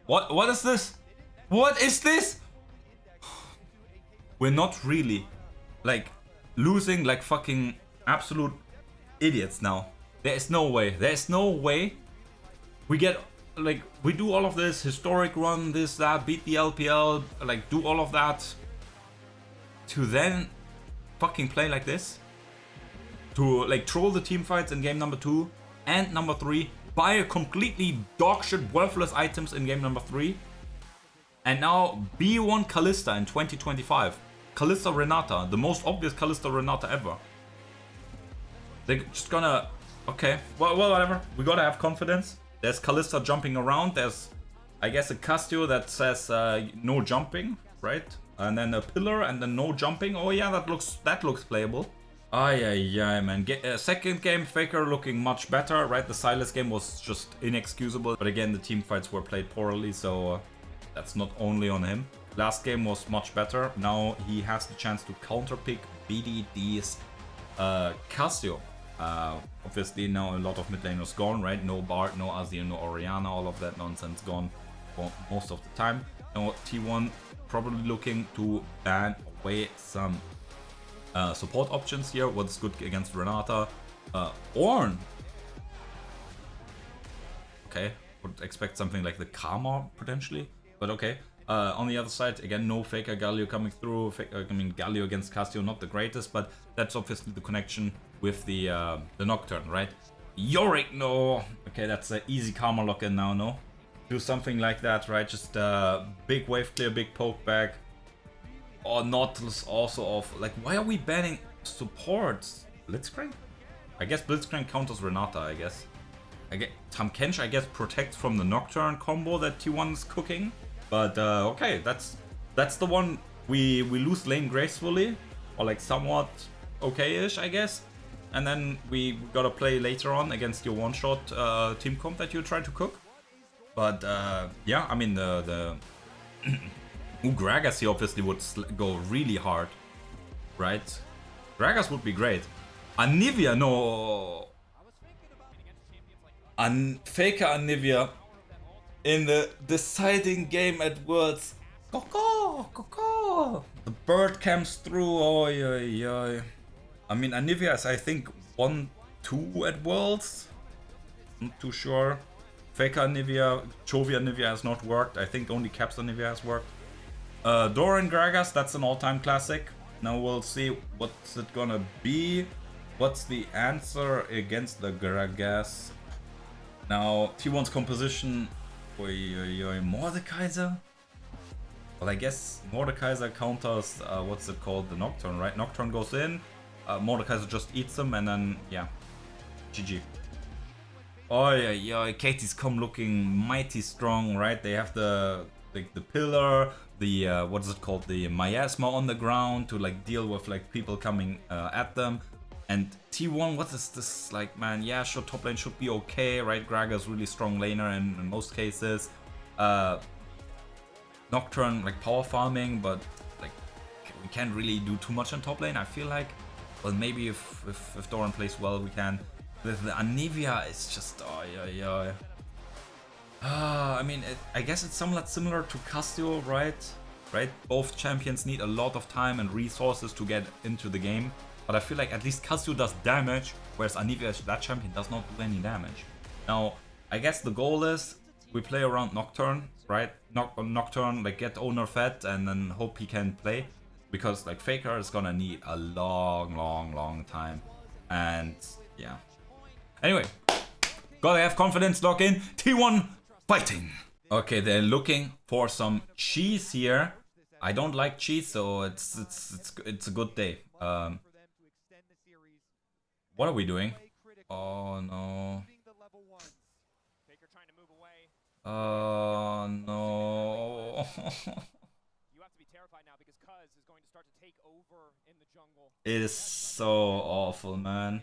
What is this? What is this? We're not really, like, losing like fucking absolute idiots now. There is no way. There is no way we get, like, we do all of this, historic run, this, that, beat the LPL, like, do all of that, to then fucking play like this? To, like, troll the team fights in game number 2 and number 3, buy a completely dogshit, worthless items in game number 3, and now B1 Kalista in 2025. Kalista Renata, the most obvious Kalista Renata ever. They're just gonna... Okay, well, whatever. We gotta have confidence. There's Kalista jumping around. There's, I guess, a Castio that says no jumping, right? And then a pillar and then no jumping. Oh yeah, that looks playable. Yeah, man. Second game, Faker looking much better, right? The Silas game was just inexcusable. But again, the team fights were played poorly, so... that's not only on him. Last game was much better. Now he has the chance to counterpick BDD's Casio. Obviously now a lot of mid laners gone, right? No Bard, no Azir, no Orianna, all of that nonsense gone for most of the time. Now T1 probably looking to ban away some support options here. What's good against Renata? Ornn. Okay, would expect something like the Karma potentially. But okay, on the other side, again, no Faker Galio coming through. I mean, Galio against Castio, not the greatest, but that's obviously the connection with the Nocturne, right? Yorick, no! Okay, that's an easy Karma lock-in now, no? Do something like that, right? Just big wave clear, big poke back. Or Nautilus also off. Like, why are we banning supports? Blitzcrank? I guess Blitzcrank counters Renata, I guess. Tamkench, I guess, protects from the Nocturne combo that T1 is cooking. But okay, that's the one we lose lane gracefully, or like somewhat okay-ish, I guess. And then we gotta play later on against your one-shot team comp that you try to cook. But yeah, I mean the Gragas here obviously would go really hard, right? Gragas would be great. Anivia, no. Faker Anivia in the deciding game at Worlds. Coco. The bird comes through. Oi. I mean, Anivia is, I think, 1-2 at Worlds. Not too sure. Faker Anivia, Chovy Anivia has not worked. I think only Caps Anivia has worked. Doran Gragas, that's an all-time classic. Now we'll see what's it gonna be. What's the answer against the Gragas? Now, T1's composition, Mordekaiser? Well, I guess Mordekaiser counters, what's it called, the Nocturne, right? Nocturne goes in, Mordekaiser just eats them, and then, yeah, GG. KT's come looking mighty strong, right? They have the pillar, the, what is it called, the miasma on the ground to, like, deal with, like, people coming at them. And T1, what is this like, man? Yeah, sure, top lane should be okay, right? Gragas really strong laner in most cases. Nocturne, like, power farming, but, like, we can't really do too much on top lane, I feel like. Well, maybe if Doran plays well, we can. The Anivia is just, I mean, I guess it's somewhat similar to Castio, right? Both champions need a lot of time and resources to get into the game. But I feel like at least Castio does damage, whereas Anivia, that champion, does not do any damage. Now, I guess the goal is we play around Nocturne, right? Nocturne, like, get owner fed and then hope he can play. because like Faker is gonna need a long time, and yeah. Anyway, gotta have confidence, lock in, T1 fighting. Okay, they're looking for some cheese here. I don't like cheese, so it's a good day. What are we doing? Oh no. Oh no. You have to be terrified now because Cuzz is going to start to take over in the jungle. It is so awful, man.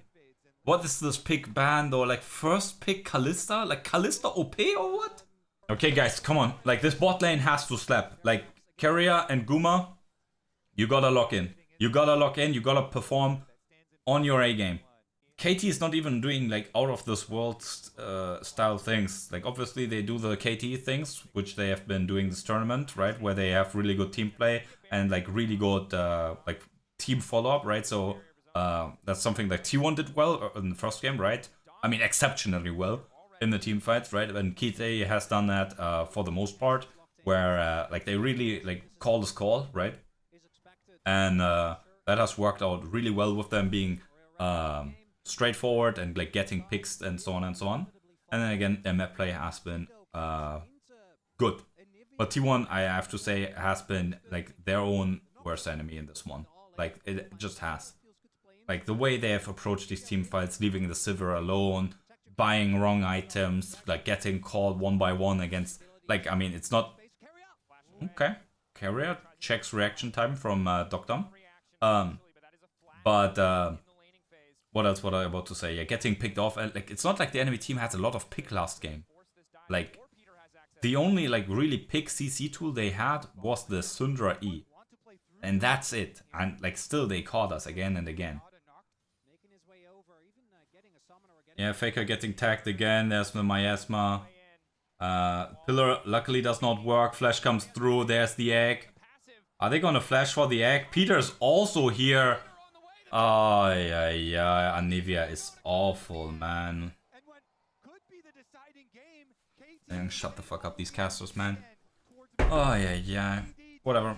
What is this pick ban though? Like first pick Kalista? Like Kalista OP or what? Okay guys, come on. Like this bot lane has to slap. Like Carrier and Guma, you gotta lock in. You gotta lock in, you gotta perform on your A game. KT is not even doing like out of this world style things. Like obviously they do the KT things, which they have been doing this tournament, right? Where they have really good team play and like really good like team follow up, right? So that's something that T1 did well in the first game, right? I mean exceptionally well in the team fights, right? And KT has done that for the most part, where like they really like call this call, right? And that has worked out really well with them being straightforward and like getting picks and so on and so on. And then again, their map play has been good. But T1, I have to say, has been like their own worst enemy in this one. Like it just has. Like the way they have approached these team fights, leaving the Sivir alone, buying wrong items, like getting called one by one against, like, I mean, it's not... Okay. Carrier checks reaction time from deokdam. What else was I about to say? Yeah, getting picked off. Like, it's not like the enemy team has a lot of pick last game. Like, the only like really pick CC tool they had was the Syndra E. And that's it. And like still they caught us again and again. Yeah, Faker getting tagged again. There's the miasma. Pillar luckily does not work. Flash comes through. There's the egg. Are they gonna flash for the egg? Peter's also here. Oh, yeah. Anivia is awful, man. And shut the fuck up, these casters, man. Oh, yeah. Whatever.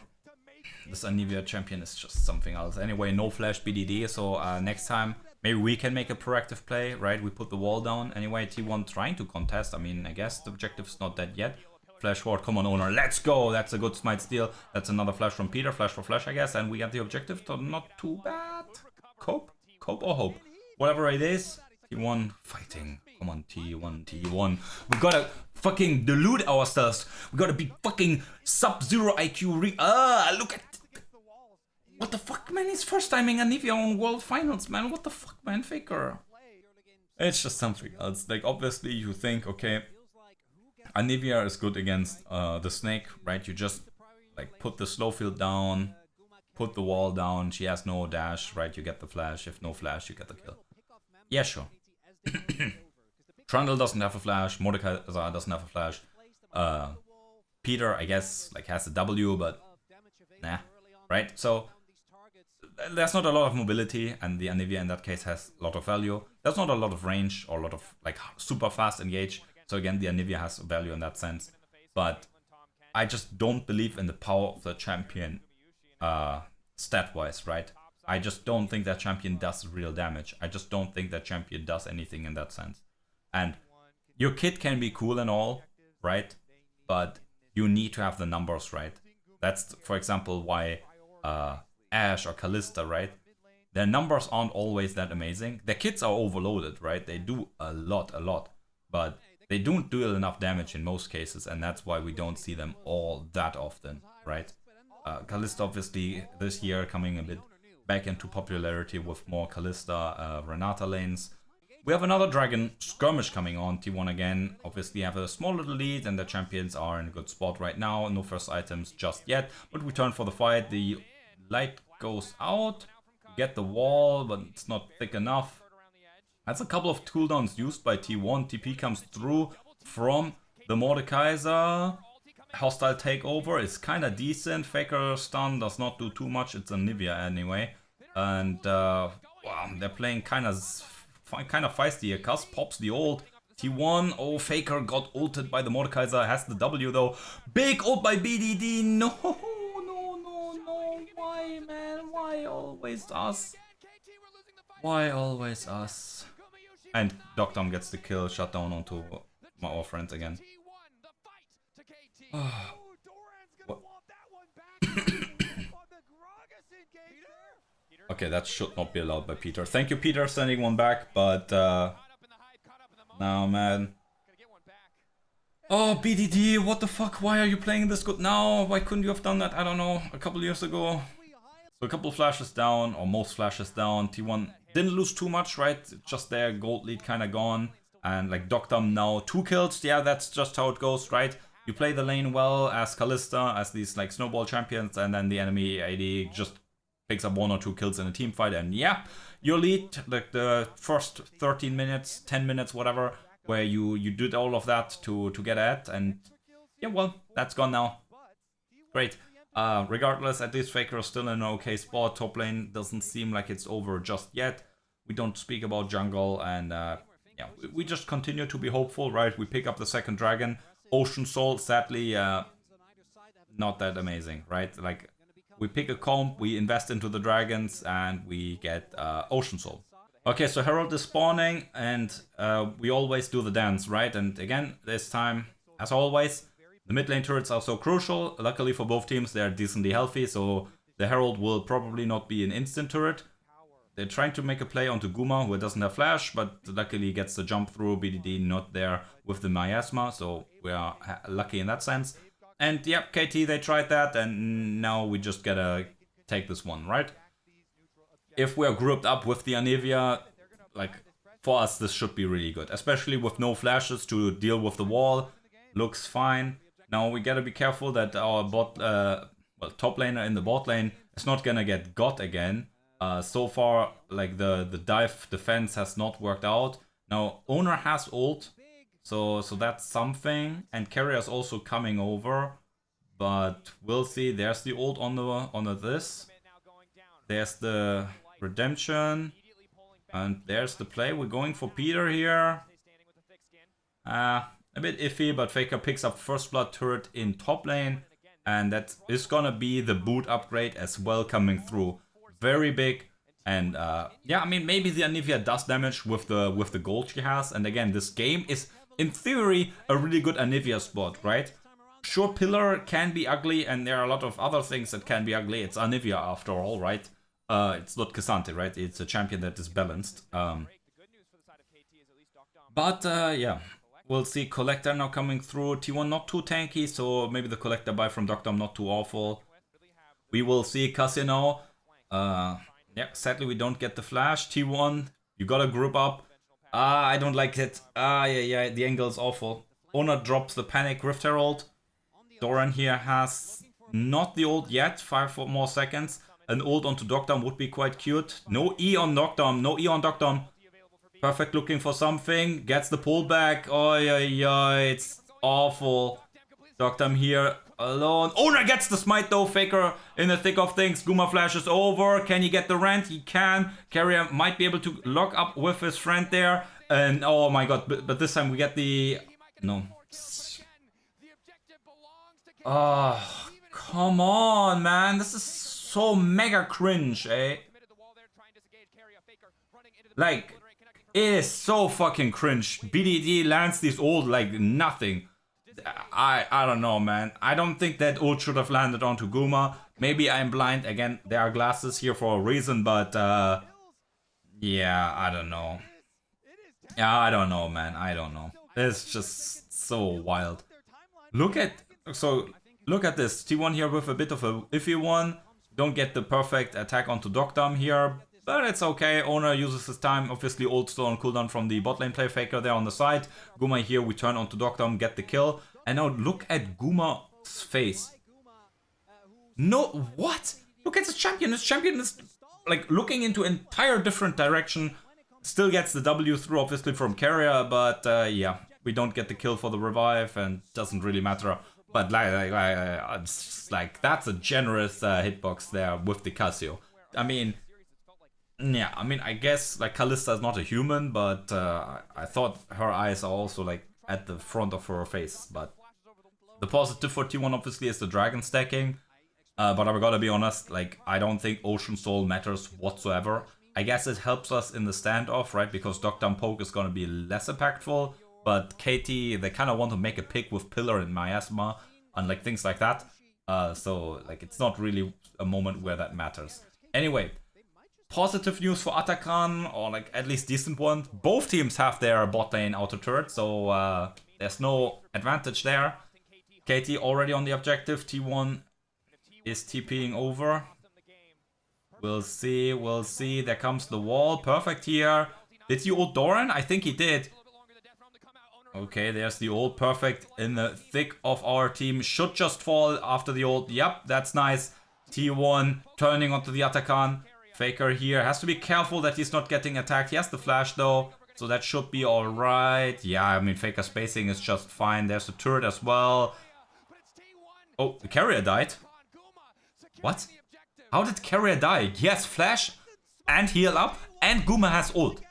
This Anivia champion is just something else. Anyway, no flash BDD, so next time maybe we can make a proactive play, right? We put the wall down. Anyway, T1 trying to contest. I mean, I guess the objective is not dead yet. Flash forward, come on, owner, let's go! That's a good smite steal. That's another flash from Peter, flash for flash, I guess, and we get the objective, so not too bad. Cope or hope, whatever it is. T1 fighting. Come on, T1. We gotta fucking delude ourselves. We gotta be fucking sub-zero IQ. Look at. What the fuck, man? He's first timing Anivia on World Finals, man. What the fuck, man? Faker. It's just something else. Like, obviously, you think, okay, Anivia is good against the Snake, right? You just like put the slow field down, put the wall down. She has no dash, right? You get the flash. If no flash, you get the kill. Yeah, sure. Trundle doesn't have a flash. Mordecai doesn't have a flash. Peter, I guess, like has a W, but nah, right? So there's not a lot of mobility, and the Anivia in that case has a lot of value. There's not a lot of range or a lot of like super fast engage. So again, the Anivia has value in that sense. But I just don't believe in the power of the champion stat-wise, right? I just don't think that champion does real damage. I just don't think that champion does anything in that sense. And your kit can be cool and all, right? But you need to have the numbers right. That's, for example, why Ashe or Kalista, right? Their numbers aren't always that amazing. Their kits are overloaded, right? They do a lot. But they don't do enough damage in most cases, and that's why we don't see them all that often, right? Kalista, obviously, this year coming a bit back into popularity with more Kalista, Renata lanes. We have another Dragon Skirmish coming on, T1 again. Obviously have a small little lead, and the champions are in a good spot right now. No first items just yet, but we turn for the fight. The light goes out, get the wall, but it's not thick enough. That's a couple of cooldowns used by T1. TP comes through from the Mordekaiser. Hostile takeover is kind of decent. Faker stun does not do too much. It's Anivia anyway. And wow, they're playing kind of feisty here. Cuzz pops the ult. T1, oh, Faker got ulted by the Mordekaiser. Has the W though. Big ult by BDD. No. Why, always us? Why always us? And deokdam gets the kill, shut down onto our friends again. What? Okay, that should not be allowed by Peter. Thank you, Peter, sending one back, but no, man. Oh, BDD, what the fuck? Why are you playing this good now? Why couldn't you have done that, I don't know, a couple years ago? So a couple flashes down, or most flashes down. T1 didn't lose too much, right? Just their gold lead kind of gone. And like deokdam now 2 kills. Yeah, that's just how it goes, right? You play the lane well as Kalista, as these like snowball champions, and then the enemy AD just picks up 1 or 2 kills in a team fight. And yeah, your lead, like the first 13 minutes, 10 minutes, whatever, where you did all of that to get at. And yeah, well, that's gone now. Great. Regardless, at least Faker is still in an okay spot. Top lane doesn't seem like it's over just yet. We don't speak about jungle, and yeah, we just continue to be hopeful, right? We pick up the second dragon. Ocean Soul, sadly, not that amazing, right? Like, we pick a comp, we invest into the dragons, and we get Ocean Soul. Okay, so Herald is spawning, and we always do the dance, right? And again, this time, as always, the mid lane turrets are so crucial. Luckily for both teams, they're decently healthy, so the Herald will probably not be an instant turret. They're trying to make a play onto Guma, who doesn't have flash, but luckily gets the jump through. BDD not there with the miasma, so we are lucky in that sense. And yep, KT, they tried that, and now we just gotta take this one, right? If we're grouped up with the Anivia, like, for us this should be really good. Especially with no flashes to deal with the wall. Looks fine. Now we gotta be careful that our top laner in the bot lane is not gonna get got again. So far, like the dive defense has not worked out. Now owner has ult, so that's something, and carrier's also coming over, but we'll see. There's the ult on the this. There's the redemption, and there's the play. We're going for Peter here. A bit iffy, but Faker picks up first blood turret in top lane, and that is gonna be the boot upgrade as well coming through. Very big, and yeah, I mean, maybe the Anivia does damage with the gold she has, and again, this game is in theory a really good Anivia spot, right? Sure, Pillar can be ugly, and there are a lot of other things that can be ugly. It's Anivia after all, right? It's not Cassante, right? It's a champion that is balanced. But yeah. We'll see Collector now coming through. T1 not too tanky, so maybe the Collector buy from deokdam not too awful. We will see Cuzz now. Yeah, sadly we don't get the flash. T1, you gotta group up. I don't like it. Yeah, the angle is awful. Owner drops the Panic Rift Herald. Doran here has not the ult yet, 5 more seconds. An ult onto deokdam would be quite cute. No E on deokdam, no E on deokdam. Perfect looking for something, gets the pullback. Oh yeah, it's awful. deokdam here alone. Owner gets the smite though, Faker in the thick of things. Guma flashes over, can he get the rent? He can. Carrier might be able to lock up with his friend there. And oh my god, but this time we get the... No. Oh, come on, man. This is so mega cringe, eh? Like... It is so fucking cringe. BDD lands these ult like nothing. I don't know, man. I don't think that ult should have landed onto Guma. Maybe I'm blind. Again, there are glasses here for a reason, but yeah, I don't know. Yeah, I don't know, man. I don't know. It's just so wild. Look at this. T1 here with a bit of a iffy one. Don't get the perfect attack onto deokdam here. But it's okay, owner uses his time, obviously ult still on cooldown from the bot lane play. Faker there on the side. Guma here, we turn onto deokdam, get the kill. And now look at Guma's face. No, what? Look at this champion. This champion is like looking into an entire different direction. Still gets the W through, obviously, from carrier, but yeah, we don't get the kill for the revive, and doesn't really matter. But like that's a generous hitbox there with the Casio. I mean... Yeah, I mean, I guess, like, Kalista is not a human, but I thought her eyes are also, like, at the front of her face. But the positive for T1, obviously, is the dragon stacking. But I gotta be honest, like, I don't think Ocean Soul matters whatsoever. I guess it helps us in the standoff, right? Because deokdam poke is gonna be less impactful. But KT, they kind of want to make a pick with Pillar and Miasma and like things like that. So like it's not really a moment where that matters. Anyway, positive news for Atakan, or like at least decent one. Both teams have their bot lane auto turret, so there's no advantage there. KT already on the objective. T1 is TPing over. We'll see, we'll see. There comes the wall. Perfect here. Did he ult Doran? I think he did. Okay, there's the ult. Perfect. In the thick of our team. Should just fall after the ult. Yep, that's nice. T1 turning onto the Atakan. Faker here. Has to be careful that he's not getting attacked. He has the flash though. So that should be alright. Yeah, I mean, Faker spacing is just fine. There's a turret as well. Oh, the carrier died. What? How did carrier die? He has flash and heal up and Guma has ult.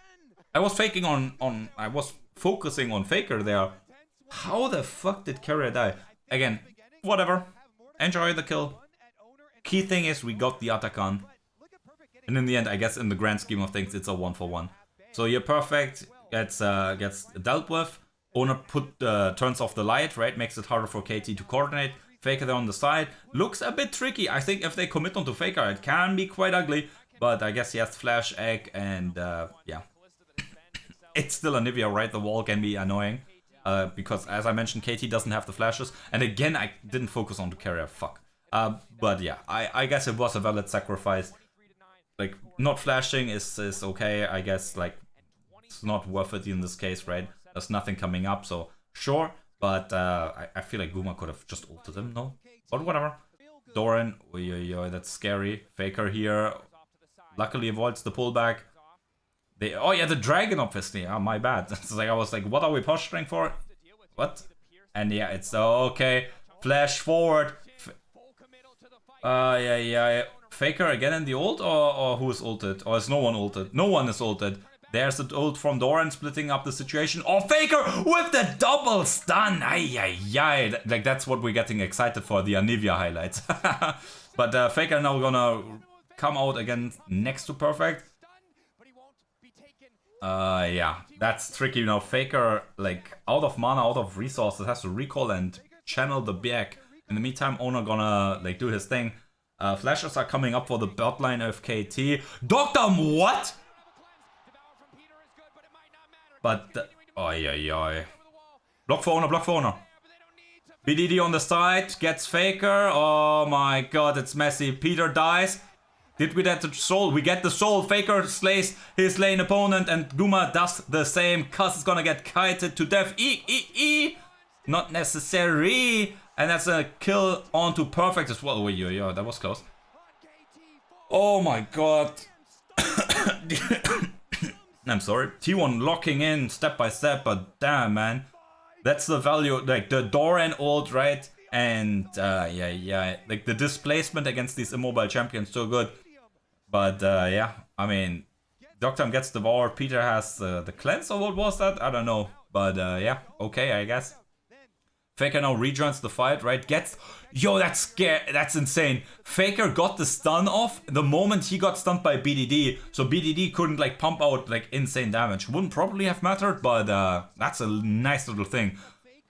I was I was focusing on Faker there. How the fuck did carrier die? Again, whatever. Enjoy the kill. Key thing is we got the Atakan. And in the end, I guess in the grand scheme of things, it's a 1-for-1. So you're perfect. Gets dealt with. Owner turns off the light, right? Makes it harder for KT to coordinate. Faker there on the side. Looks a bit tricky. I think if they commit onto Faker, it can be quite ugly. But I guess he has flash, egg, and yeah. It's still Anivia, right? The wall can be annoying. Because as I mentioned, KT doesn't have the flashes. And again, I didn't focus on the carrier. Fuck. But yeah, I guess it was a valid sacrifice. Like, not flashing is okay, I guess. Like, it's not worth it in this case, right? There's nothing coming up, so sure. But I feel like Guma could have just ulted him, no? But whatever. Doran, that's scary. Faker here. Luckily avoids the pullback. Oh yeah, the dragon obviously. Oh, my bad. It's like I was like, what are we posturing for? What? And yeah, it's okay. Flash forward. Yeah. Faker again in the ult, or who is ulted? Or is no one ulted? No one is ulted. There's the ult from Doran splitting up the situation. Oh, Faker with the double stun. Ay. Like, that's what we're getting excited for, the Anivia highlights. But Faker now gonna come out again next to perfect. Yeah, that's tricky. Now Faker, like, out of mana, out of resources, has to recall and channel the back. In the meantime, Owner gonna, like, do his thing. Flashes are coming up for the bot line of KT. deokdam, what? But, oi. Block for Owner. Bdd on the side, gets Faker. Oh my god, it's messy. Peter dies. Did we get the soul? We get the soul. Faker slays his lane opponent and Guma does the same. Cuzz is gonna get kited to death. Not necessary. And that's a kill onto perfect as well. Yeah, that was close. Oh my god. I'm sorry. T1 locking in step by step, but damn, man. That's the value, like the Doran ult, right? And yeah, like the displacement against these immobile champions, so good. But yeah, I mean, deokdam gets devoured. Peter has the cleanse, or what was that? I don't know. But yeah, okay, I guess. Faker now rejoins the fight, right? Yo, that's scary. That's insane. Faker got the stun off the moment he got stunned by Bdd. So Bdd couldn't like pump out like insane damage. Wouldn't probably have mattered, but that's a nice little thing.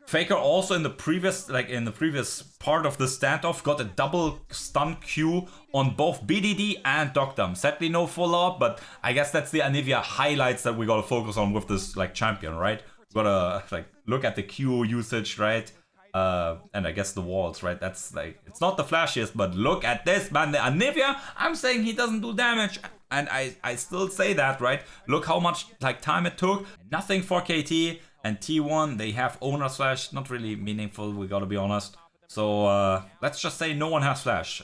Faker also in the previous part of the standoff got a double stun Q on both Bdd and deokdam. Sadly no follow-up, but I guess that's the Anivia highlights that we gotta focus on with this like champion, right? Gotta like look at the Q usage, right? And I guess the walls, right? That's like, it's not the flashiest, but look at this, man. The Anivia, I'm saying he doesn't do damage, and I still say that, right? Look how much like time it took. Nothing for KT and T1. They have owner slash, not really meaningful, we gotta be honest. So let's just say no one has flash.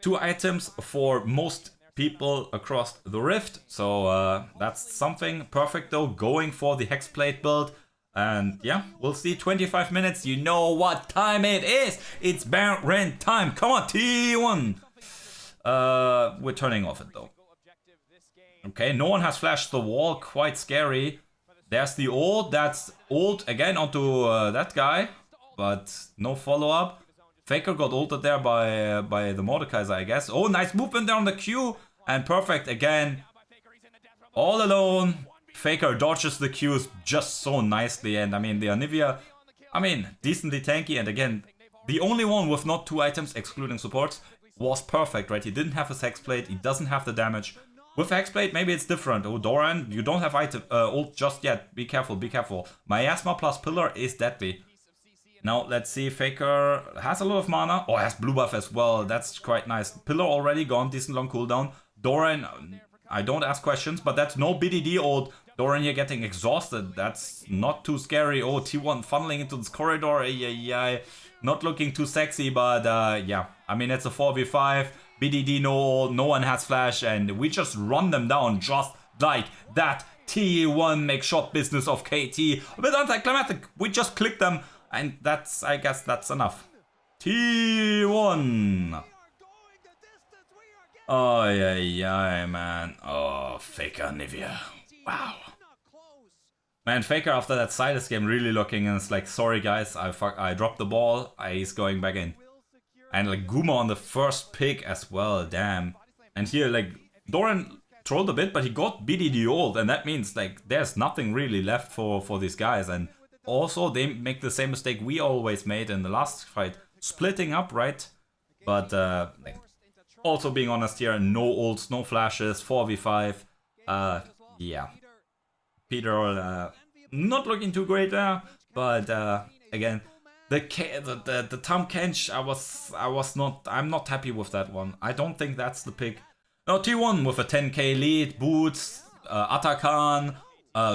2 items for most people across the rift, so that's something. Perfect though, going for the hexplate build. And yeah, we'll see. 25 minutes, you know what time it is. It's Baron time. Come on, T1. We're turning off it though. Okay, no one has flashed the wall. Quite scary. There's the ult. That's ult again onto that guy. But no follow-up. Faker got ulted there by the Mordekaiser, I guess. Oh, nice movement there on the Q. And perfect again. All alone. Faker dodges the Qs just so nicely. And I mean, the Anivia, I mean, decently tanky. And again, the only one with not 2 items, excluding supports, was perfect, right? He didn't have his Hexblade. He doesn't have the damage. With Hexblade, maybe it's different. Oh, Doran, you don't have ult just yet. Be careful, be careful. Miasma plus Pillar is deadly. Now, let's see. Faker has a lot of mana. Oh, has blue buff as well. That's quite nice. Pillar already gone. Decent long cooldown. Doran, I don't ask questions, but that's no BDD ult. Doran here getting exhausted. That's not too scary. Oh, T1 funneling into this corridor. Yeah. Not looking too sexy, but yeah. I mean, it's a 4v5. BDD no ult. No one has flash. And we just run them down just like that. T1 make short business of KT. A bit anticlimactic. We just click them. And that's, I guess that's enough. T1. Oh, yeah, man. Oh, Faker Anivia. Wow. Man, Faker after that Silas game really looking and it's like, sorry guys, I dropped the ball. He's going back in. And like Guma on the first pick as well, damn. And here like Doran trolled a bit, but he got BDD ult, and that means like there's nothing really left for these guys. And also they make the same mistake we always made in the last fight, splitting up, right? But like, also being honest here, no ults, no flashes, 4v5. Yeah. Peter not looking too great there, but again, the Tom Kench, I'm not happy with that one. I don't think that's the pick. No, T1 with a 10k lead, Boots, Atakan,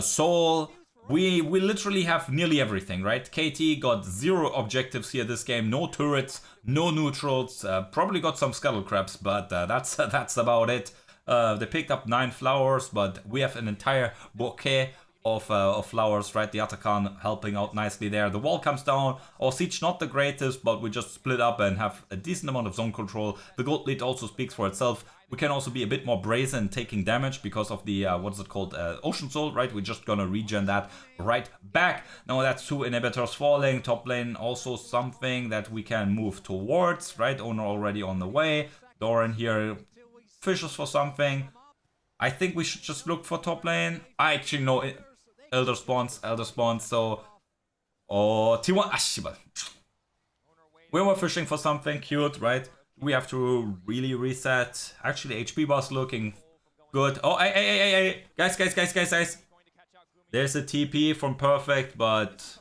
Soul. We literally have nearly everything, right? KT got 0 objectives here this game, no turrets, no neutrals, probably got some scuttle crabs, but that's about it. They picked up 9 flowers, but we have an entire bouquet of flowers, right? The Atakan helping out nicely there. The wall comes down. Our siege not the greatest, but we just split up and have a decent amount of zone control. The gold lead also speaks for itself. We can also be a bit more brazen taking damage because of the, what's it called, Ocean Soul, right? We're just gonna regen that right back. Now that's 2 inhibitors falling. Top lane also something that we can move towards, right? Owner already on the way. Doran here fishes for something. I think we should just look for top lane. I actually know it. Elder spawns, so... Oh, T1... We were fishing for something cute, right? We have to really reset. Actually, HP was looking good. Oh, hey. Guys. There's a TP from Perfect, but...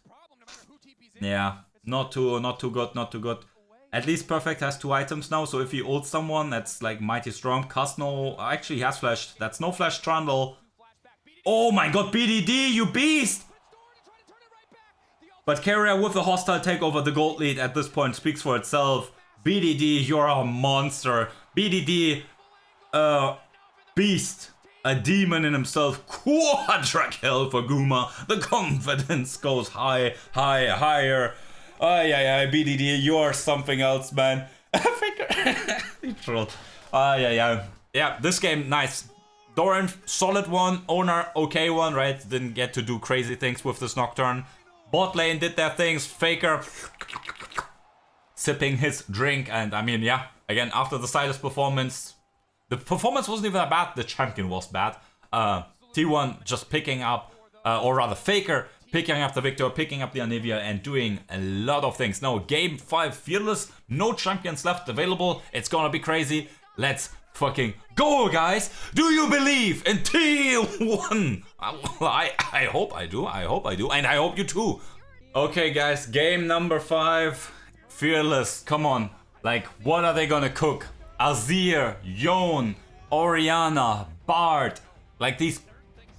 Yeah, not too good. At least Perfect has 2 items now, so if he ults someone, that's like mighty strong. Cuzz actually he has flash. That's no flash Trundle. Oh my god, BDD, you beast! But Carrier with the hostile takeover, the gold lead at this point speaks for itself. BDD, you're a monster. BDD, beast. A demon in himself. Quadra kill for Guma. The confidence goes higher. Yeah, BDD, you're something else, man. He trolled. Yeah, this game, nice. Doran, solid one. Owner, okay one, right? Didn't get to do crazy things with this Nocturne. Bot lane did their things. Faker sipping his drink. And I mean, yeah, again, after the Silas performance, the performance wasn't even that bad. The champion was bad. T1 just picking up, or rather Faker picking up the Victor, picking up the Anivia, and doing a lot of things. Now, game 5 Fearless. No champions left available. It's gonna be crazy. Let's fucking go, guys. Do you believe in T1? I hope I do. And I hope you too. Okay, guys, game number 5. Fearless. Come on. Like, what are they gonna cook? Azir, Yone, Orianna, Bard. Like these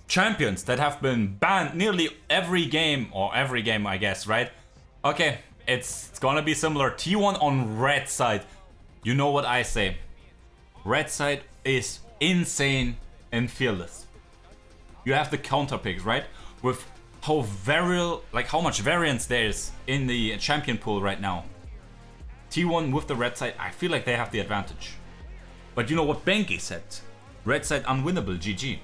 champions that have been banned nearly every game, I guess, right? Okay, it's gonna be similar. T1 on red side. You know what I say. Red side is insane and Fearless. You have the counter picks, right? With how much variance there is in the champion pool right now. T1 with the red side, I feel like they have the advantage. But you know what Benki said? Red side unwinnable, GG.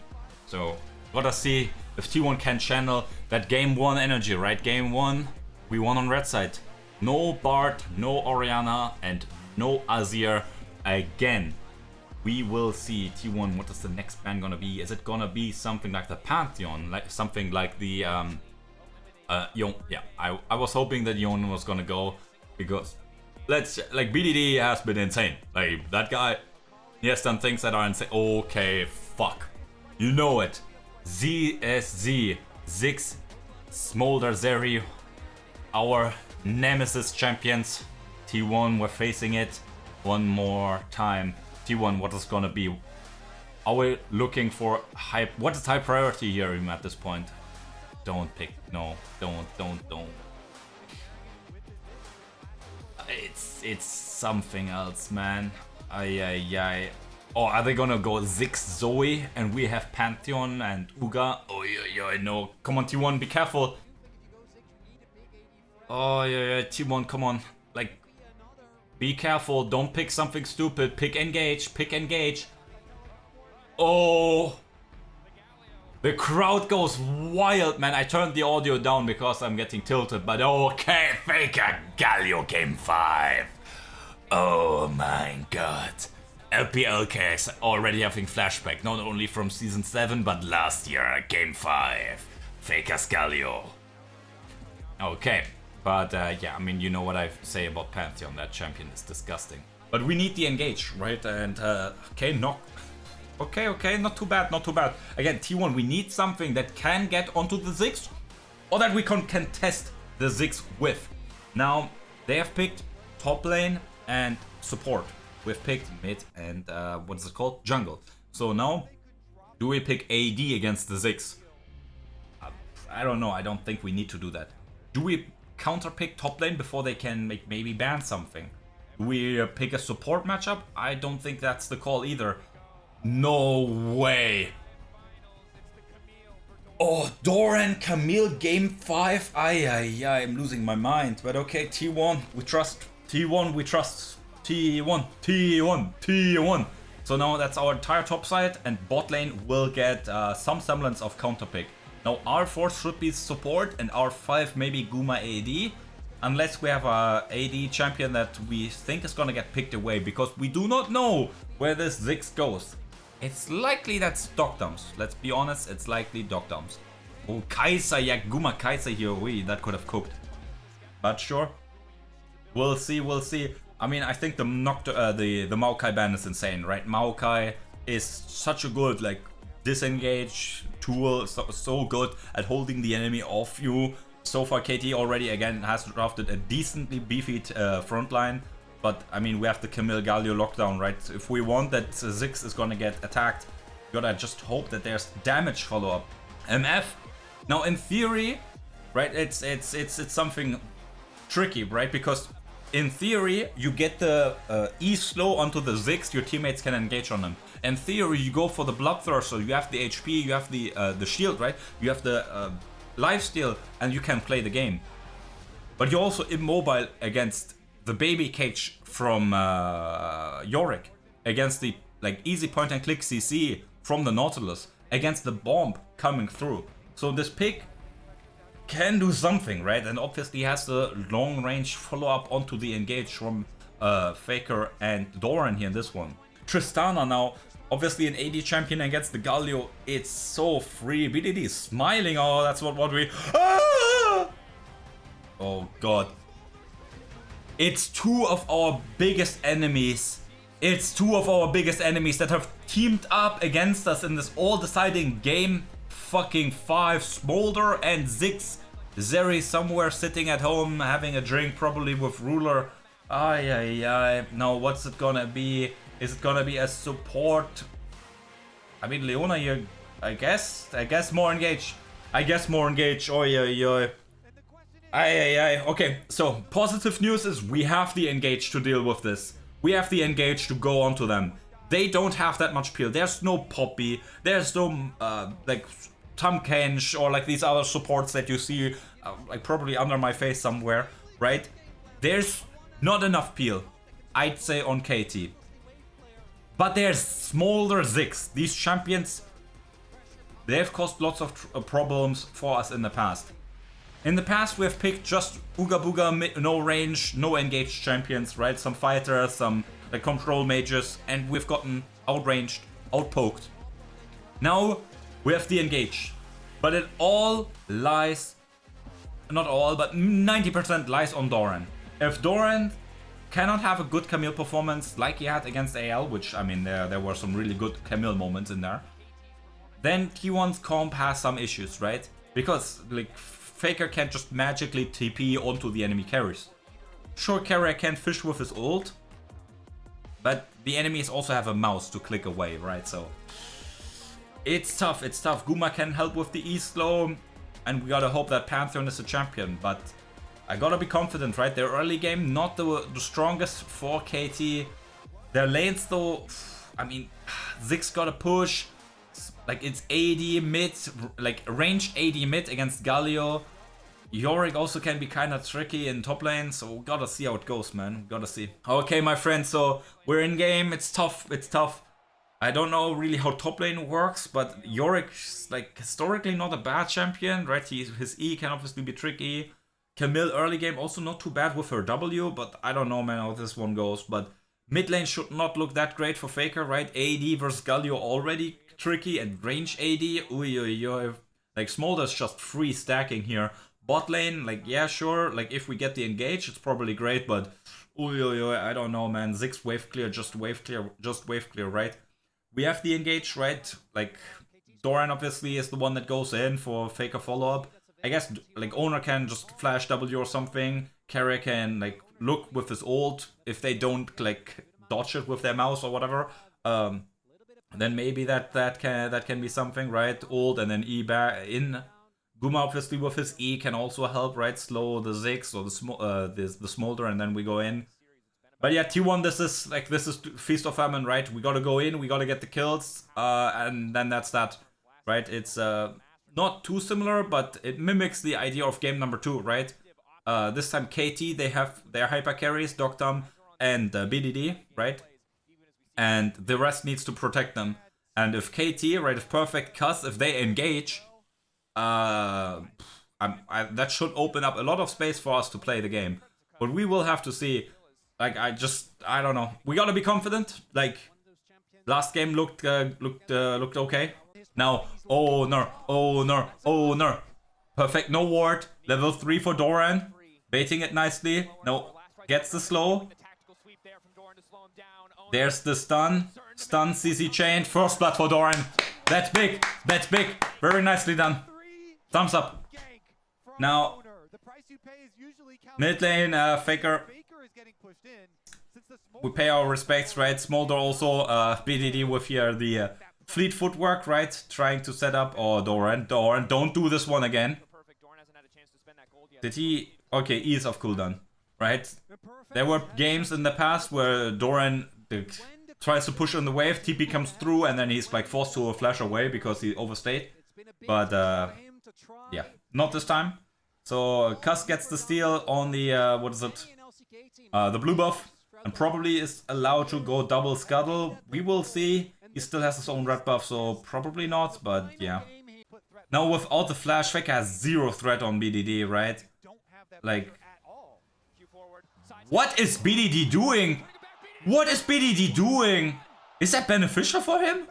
So, gotta see if T1 can channel that game 1 energy, right? Game 1, we won on red side. No Bart, no Orianna, and no Azir again. We will see T1. What is the next ban gonna be? Is it gonna be something like the Pantheon, like something like the Yon? Yeah, I was hoping that Yon was gonna go, because BDD has been insane. Like, that guy, he has done things that are insane. Okay, fuck, you know it. ZSZ, Ziggs, Smolder Zeri, our nemesis champions. T1, we're facing it one more time. T1, what is gonna be? Are we looking for high? What is high priority here even at this point? Don't pick. No, don't. It's something else, man. Ay. Oh, are they gonna go Ziggs Zoe and we have Pantheon and Uga? Oh yeah, no. Come on, T1, be careful. Oh yeah, T1, come on. Like, be careful, don't pick something stupid. Pick engage. Oh, the crowd goes wild, man. I turned the audio down because I'm getting tilted, but okay, Faker Galio game 5. Oh my god. LPLK is already having flashback, not only from season 7, but last year, game 5. Faker's Galio. Okay. But yeah, I mean, you know what I say about Pantheon, that champion is disgusting. But we need the engage, right? And okay, not too bad. Again, T1, we need something that can get onto the Ziggs, or that we can test the Ziggs with. Now, they have picked top lane and support. We've picked mid and what is it called? Jungle. So now, do we pick AD against the Ziggs? I don't know. I don't think we need to do that. Do we counter pick top lane before they can maybe ban something? Do we pick a support matchup? I don't think that's the call either. No way. Oh, Doran Camille game 5. I'm losing my mind. But okay, T1, we trust. T1, we trust. T1. So now that's our entire top side, and bot lane will get some semblance of counter pick. Now R4 should be support and R5 maybe Guma AD, unless we have a AD champion that we think is gonna get picked away, because we do not know where this Ziggs goes. It's likely that's deokdams. Let's be honest, it's likely deokdams. Oh, Kai'Sa, yeah, Guma Kai'Sa here, that could have cooked. But sure, we'll see. I mean, I think the Maokai ban is insane, right? Maokai is such a good, like, disengage tool, so good at holding the enemy off you. So far, KT already again has drafted a decently beefy front line, but I mean, we have the Camille Galio lockdown, right? If we want that Ziggs is gonna get attacked, you gotta just hope that there's damage follow-up. MF, now in theory, right? It's something tricky, right? Because in theory, you get the E slow onto the Ziggs, your teammates can engage on them. In theory, you go for the Bloodthirster, you have the HP, you have the shield, right? You have the lifesteal, and you can play the game. But you're also immobile against the baby cage from Yorick, against the easy point and click CC from the Nautilus, against the bomb coming through. So this pick can do something, right? And obviously has the long range follow up onto the engage from Faker and Doran here in this one. Tristana now, obviously an AD champion against the Galio. It's so free. BDD is smiling. Oh, that's what we... Ah! Oh god. It's two of our biggest enemies. It's two of our biggest enemies that have teamed up against us in this all-deciding game. Fucking 5. Smolder and Ziggs. Zeri somewhere sitting at home having a drink, probably with Ruler. Now what's it gonna be? Is it gonna be a support? I mean, Leona here, I guess more engaged. Oi. Okay, so positive news is we have the engage to deal with this. We have the engage to go onto them. They don't have that much peel. There's no Poppy. There's no Tom Kench or these other supports that you see probably under my face somewhere, right? There's not enough peel, I'd say, on KT. But there's Smolder Ziggs. These champions, they've caused lots of problems for us in the past. In the past, we have picked just Ooga Booga, no range, no engaged champions, right? Some fighters, some like control mages, and we've gotten outranged, outpoked. Now we have the engaged, but it all lies, not all, but 90% lies on Doran. If Doran cannot have a good Camille performance like he had against AL, which I mean there were some really good Camille moments in there, then T1's comp has some issues, right? Because like Faker can't just magically TP onto the enemy carries. Sure, carrier can fish with his ult, but the enemies also have a mouse to click away, right? So it's tough, it's tough. Guma can help with the E slow, and we gotta hope that Pantheon is a champion, but I gotta be confident, right? Their early game, not the strongest for KT. Their lanes though, I mean, Ziggs gotta push. Like it's AD mid, like ranged AD mid against Galio. Yorick also can be kind of tricky in top lane, so we gotta see how it goes, man. We gotta see. Okay, my friends, so we're in game. It's tough, it's tough. I don't know really how top lane works, but Yorick's like historically not a bad champion, right? His E can obviously be tricky. Camille early game also not too bad with her W, but I don't know, man, how this one goes. But mid lane should not look that great for Faker, right? AD versus Galio already tricky, and range AD, like Smolder's just free stacking here. Bot lane, like yeah, sure, like if we get the engage, it's probably great, but I don't know, man. Ziggs wave clear, just wave clear, right? We have the engage, right? Like Doran obviously is the one that goes in for Faker follow up. I guess like Owner can just flash W or something. Carrier can like look with his ult if they don't like dodge it with their mouse or whatever. Then maybe that can be something, right? Ult and then E back in. Guma obviously with his E can also help, right? Slow the Ziggs or the Smolder, and then we go in. But yeah, T1, this is Feast of Famine, right? We gotta go in, we gotta get the kills, and then that's that, right? It's not too similar, but it mimics the idea of game number 2, right? This time KT, they have their hyper carries, deokdam and Bdd, right? And the rest needs to protect them. And if KT, right, if Perfect Cuzz, if they engage, that should open up a lot of space for us to play the game. But we will have to see. Like I don't know. We gotta be confident. Like last game looked okay. Now Owner. Perfect, no ward. Level 3 for Doran. Baiting it nicely. No, gets the slow. There's the stun. Stun, CC chained. First blood for Doran. That's big. That's big. Very nicely done. Thumbs up. Now, mid lane, Faker. We pay our respects, right? Smolder also, Bdd with here the fleet footwork, right? Trying to set up. Oh, Doran, don't do this one again. Did he? Okay, E is off cooldown, right? There were games in the past where Doran tries to push on the wave, TP comes through, and then he's like forced to flash away because he overstayed. But yeah, not this time. So Cuzz gets the steal on the what is it? The blue buff, and probably is allowed to go double scuttle. We will see. He still has his own red buff, so probably not. But yeah. Now without the flash, Faker has 0 threat on Bdd, right? Like, what is Bdd doing? What is Bdd doing? Is that beneficial for him?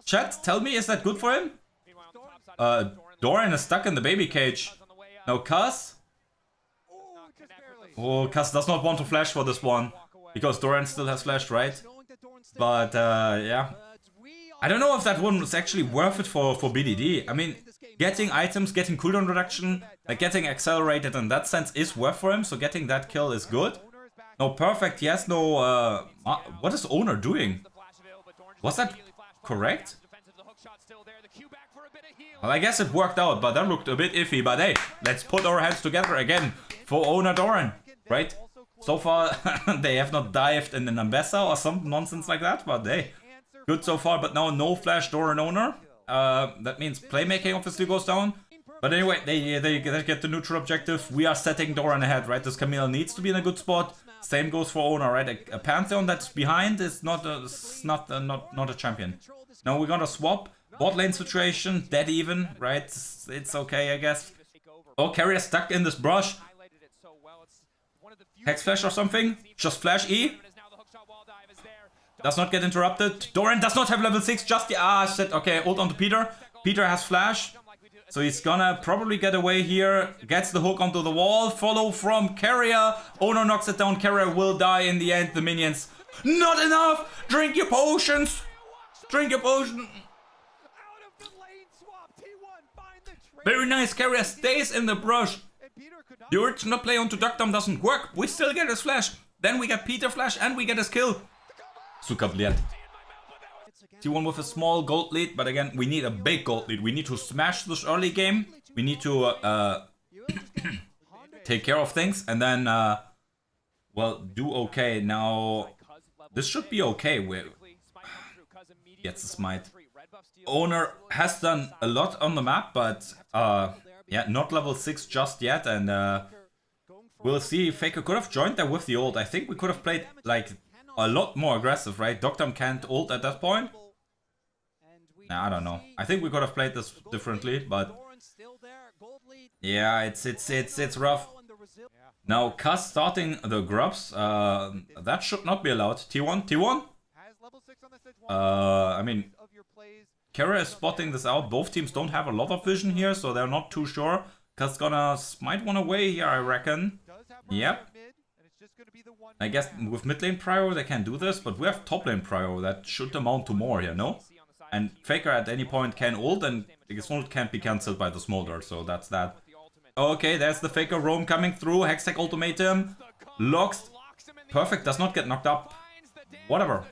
Chat, tell me, is that good for him? Doran is stuck in the baby cage. Now Cuzz. Oh, Cuzz does not want to flash for this one, because Doran still has flashed, right? But yeah. I don't know if that one was actually worth it for Bdd. I mean, getting items, getting cooldown reduction, like getting accelerated in that sense is worth for him, so getting that kill is good. No, perfect, yes, no, what is Owner doing? Was that correct? Well, I guess it worked out, but that looked a bit iffy. But hey, let's put our heads together again for Owner Doran, right? So far, they have not dived in an Ambessa or some nonsense like that, but hey, good so far. But now no flash Doran Owner. That means playmaking obviously goes down. But anyway, they get the neutral objective. We are setting Doran ahead, right? This Camille needs to be in a good spot. Same goes for Owner, right? A Pantheon that's behind is not a champion. Now we're gonna swap. Bot lane situation, dead even, right? It's okay, I guess. Oh, carrier stuck in this brush. Hex flash or something? Just flash E. Does not get interrupted. Doran does not have level 6, just the... Ah, shit. Okay, ult onto Peter. Peter has flash. So he's gonna probably get away here. Gets the hook onto the wall. Follow from carrier. Owner knocks it down. Carrier will die in the end. The minions. Not enough! Drink your potions! Drink your potion! Very nice. Carrier stays in the brush. The original play onto deokdam doesn't work. We still get his flash. Then we get Peter flash and we get his kill. Super brilliant. T1 with a small gold lead, but again, we need a big gold lead. We need to smash this early game. We need to take care of things and then, well, do okay. Now, this should be okay. Gets the smite. Owner has done a lot on the map, but yeah, not level 6 just yet, and we'll see. Faker could have joined there with the ult. I think we could have played like a lot more aggressive, right? deokdam can't ult at that point. Nah, I don't know. I think we could have played this differently, but yeah, it's rough. Now, Cuzz starting the grubs. That should not be allowed. T1. I mean, Kara is spotting this out. Both teams don't have a lot of vision here, so they're not too sure. Cuzz gonna smite one away here, I reckon. Yep. I guess with mid lane prio they can do this, but we have top lane prio. That should amount to more here, no? And Faker at any point can ult, and his ult can't be cancelled by the smolder, so that's that. Okay, there's the Faker roam coming through. Hextech ultimatum. Locks. Perfect, does not get knocked up. Whatever.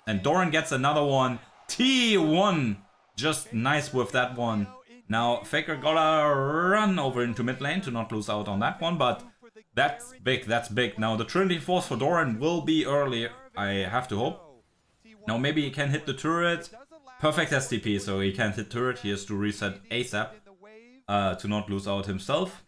And Doran gets another one. T1. Just nice with that one. Now, Faker gotta run over into mid lane to not lose out on that one, but that's big, that's big. Now, the Trinity Force for Doran will be early, I have to hope. Now, maybe he can hit the turret. Perfect STP, so he can't hit turret. He has to reset ASAP to not lose out himself.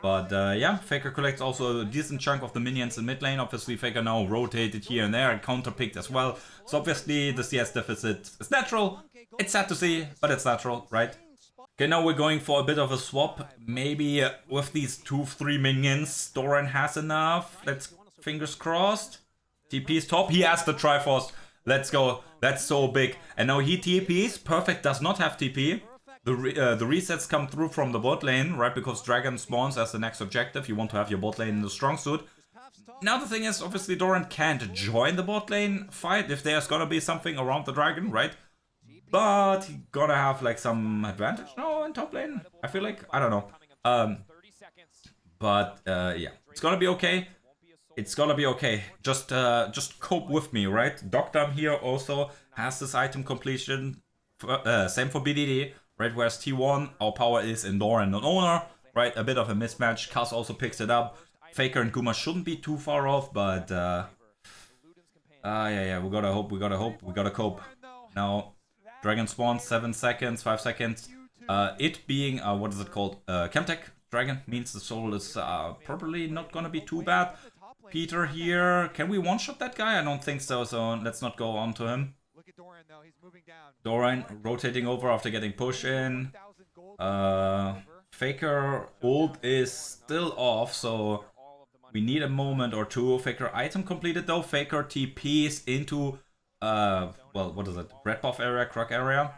But yeah, Faker collects also a decent chunk of the minions in mid lane. Obviously, Faker now rotated here and there and counterpicked as well. So obviously, the CS deficit is natural. It's sad to see, but it's natural, right? Okay, now we're going for a bit of a swap. Maybe with these 2-3 minions, Doran has enough. Let's fingers crossed. TP's top. He has the Triforce. Let's go. That's so big. And now he TPs. Perfect does not have TP. The resets come through from the bot lane, right? Because Dragon spawns as the next objective. You want to have your bot lane in the strong suit. Now the thing is, obviously Doran can't join the bot lane fight if there's gonna be something around the Dragon, right? But he gonna have like some advantage now in top lane. I feel like, I don't know. But yeah, it's gonna be okay. It's gonna be okay. Just cope with me, right? deokdam here also has this item completion. Same for Bdd, right? Whereas T1, our power is in Doran and Owner, right? A bit of a mismatch. Cuzz also picks it up. Faker and Guma shouldn't be too far off, but yeah, we gotta hope, we gotta cope. Now, Dragon spawns 7 seconds, 5 seconds. It being what is it called? Chemtech Dragon means the soul is probably not gonna be too bad. Peter here. Can we one-shot that guy? I don't think so, so let's not go on to him. Doran rotating over after getting push in. Faker ult is still off, so we need a moment or two. Faker item completed though. Faker TPs into, well, what is it? Red buff area, Croc area.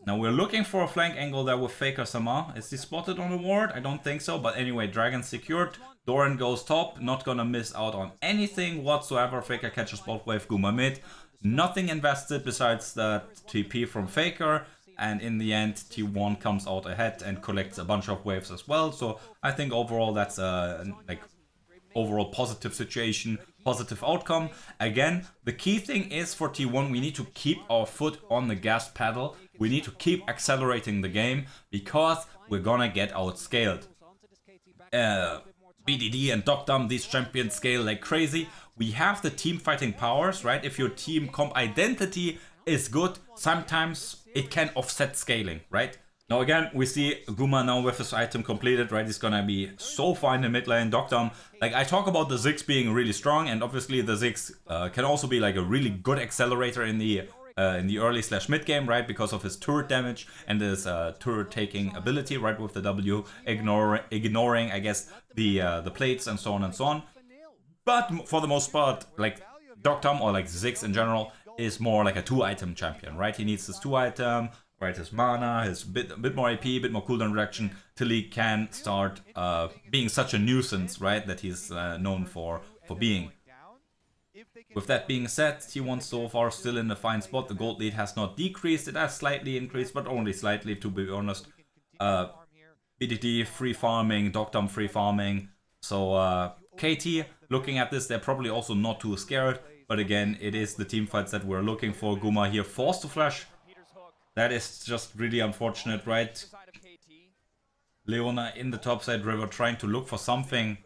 Now we're looking for a flank angle there with Faker Sama. Is he spotted on the ward? I don't think so, but anyway, Dragon secured. Doran goes top, not gonna miss out on anything whatsoever. Faker catches bot wave, Guma mid. Nothing invested besides the TP from Faker. And in the end, T1 comes out ahead and collects a bunch of waves as well. So I think overall that's a like overall positive situation, positive outcome. Again, the key thing is for T1, we need to keep our foot on the gas pedal. We need to keep accelerating the game because we're gonna get outscaled. Bdd and deokdam, these champions scale like crazy. We have the team fighting powers, right? If your team comp identity is good, sometimes it can offset scaling, right? Now again, we see Guma now with his item completed, right? He's gonna be so fine in mid lane. Deokdam, like I talk about the Ziggs being really strong, and obviously the Ziggs can also be like a really good accelerator in the early / mid game, right? Because of his turret damage and his turret taking ability, right? With the W, ignoring I guess the plates and so on and so on. But for the most part, like Deokdam or like Ziggs in general is more like a 2-item champion, right? He needs his 2-item. Right, his mana, his bit more AP, bit more cooldown reduction, till he can start being such a nuisance, right, that he's known for being. With that being said, T1 so far still in a fine spot. The gold lead has not decreased, it has slightly increased, but only slightly, to be honest. Bdd free farming, Deokdam free farming. So KT, looking at this, they're probably also not too scared. But again, it is the team fights that we're looking for. Guma here forced to flash. That is just really unfortunate, right? Leona in the top side river trying to look for something,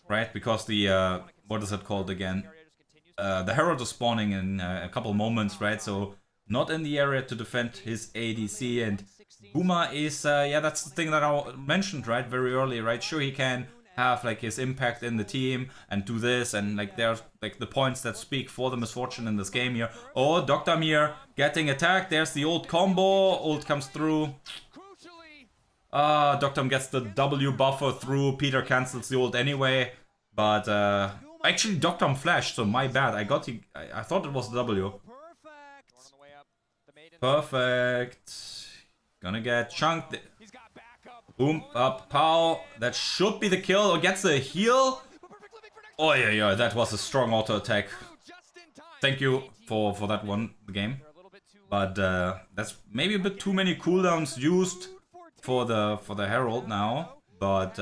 right? Because the, what is it called again? The Herald is spawning in a couple moments, right? So not in the area to defend his ADC. And Guma is, yeah, that's the thing that I mentioned, right? Very early, right? Sure, he can have like his impact in the team and do this, and like there's like the points that speak for the misfortune in this game here. Oh, Deokdam here getting attacked. There's the ult combo. Ult comes through. Deokdam gets the W buffer through. Peter cancels the ult anyway. But actually Deokdam flashed, so my bad. I thought it was W. Perfect. Gonna get chunked. Boom, up, pow. That should be the kill. Or gets a heal. Oh, yeah, that was a strong auto attack. Thank you for that one, the game. But that's maybe a bit too many cooldowns used for the Herald now. But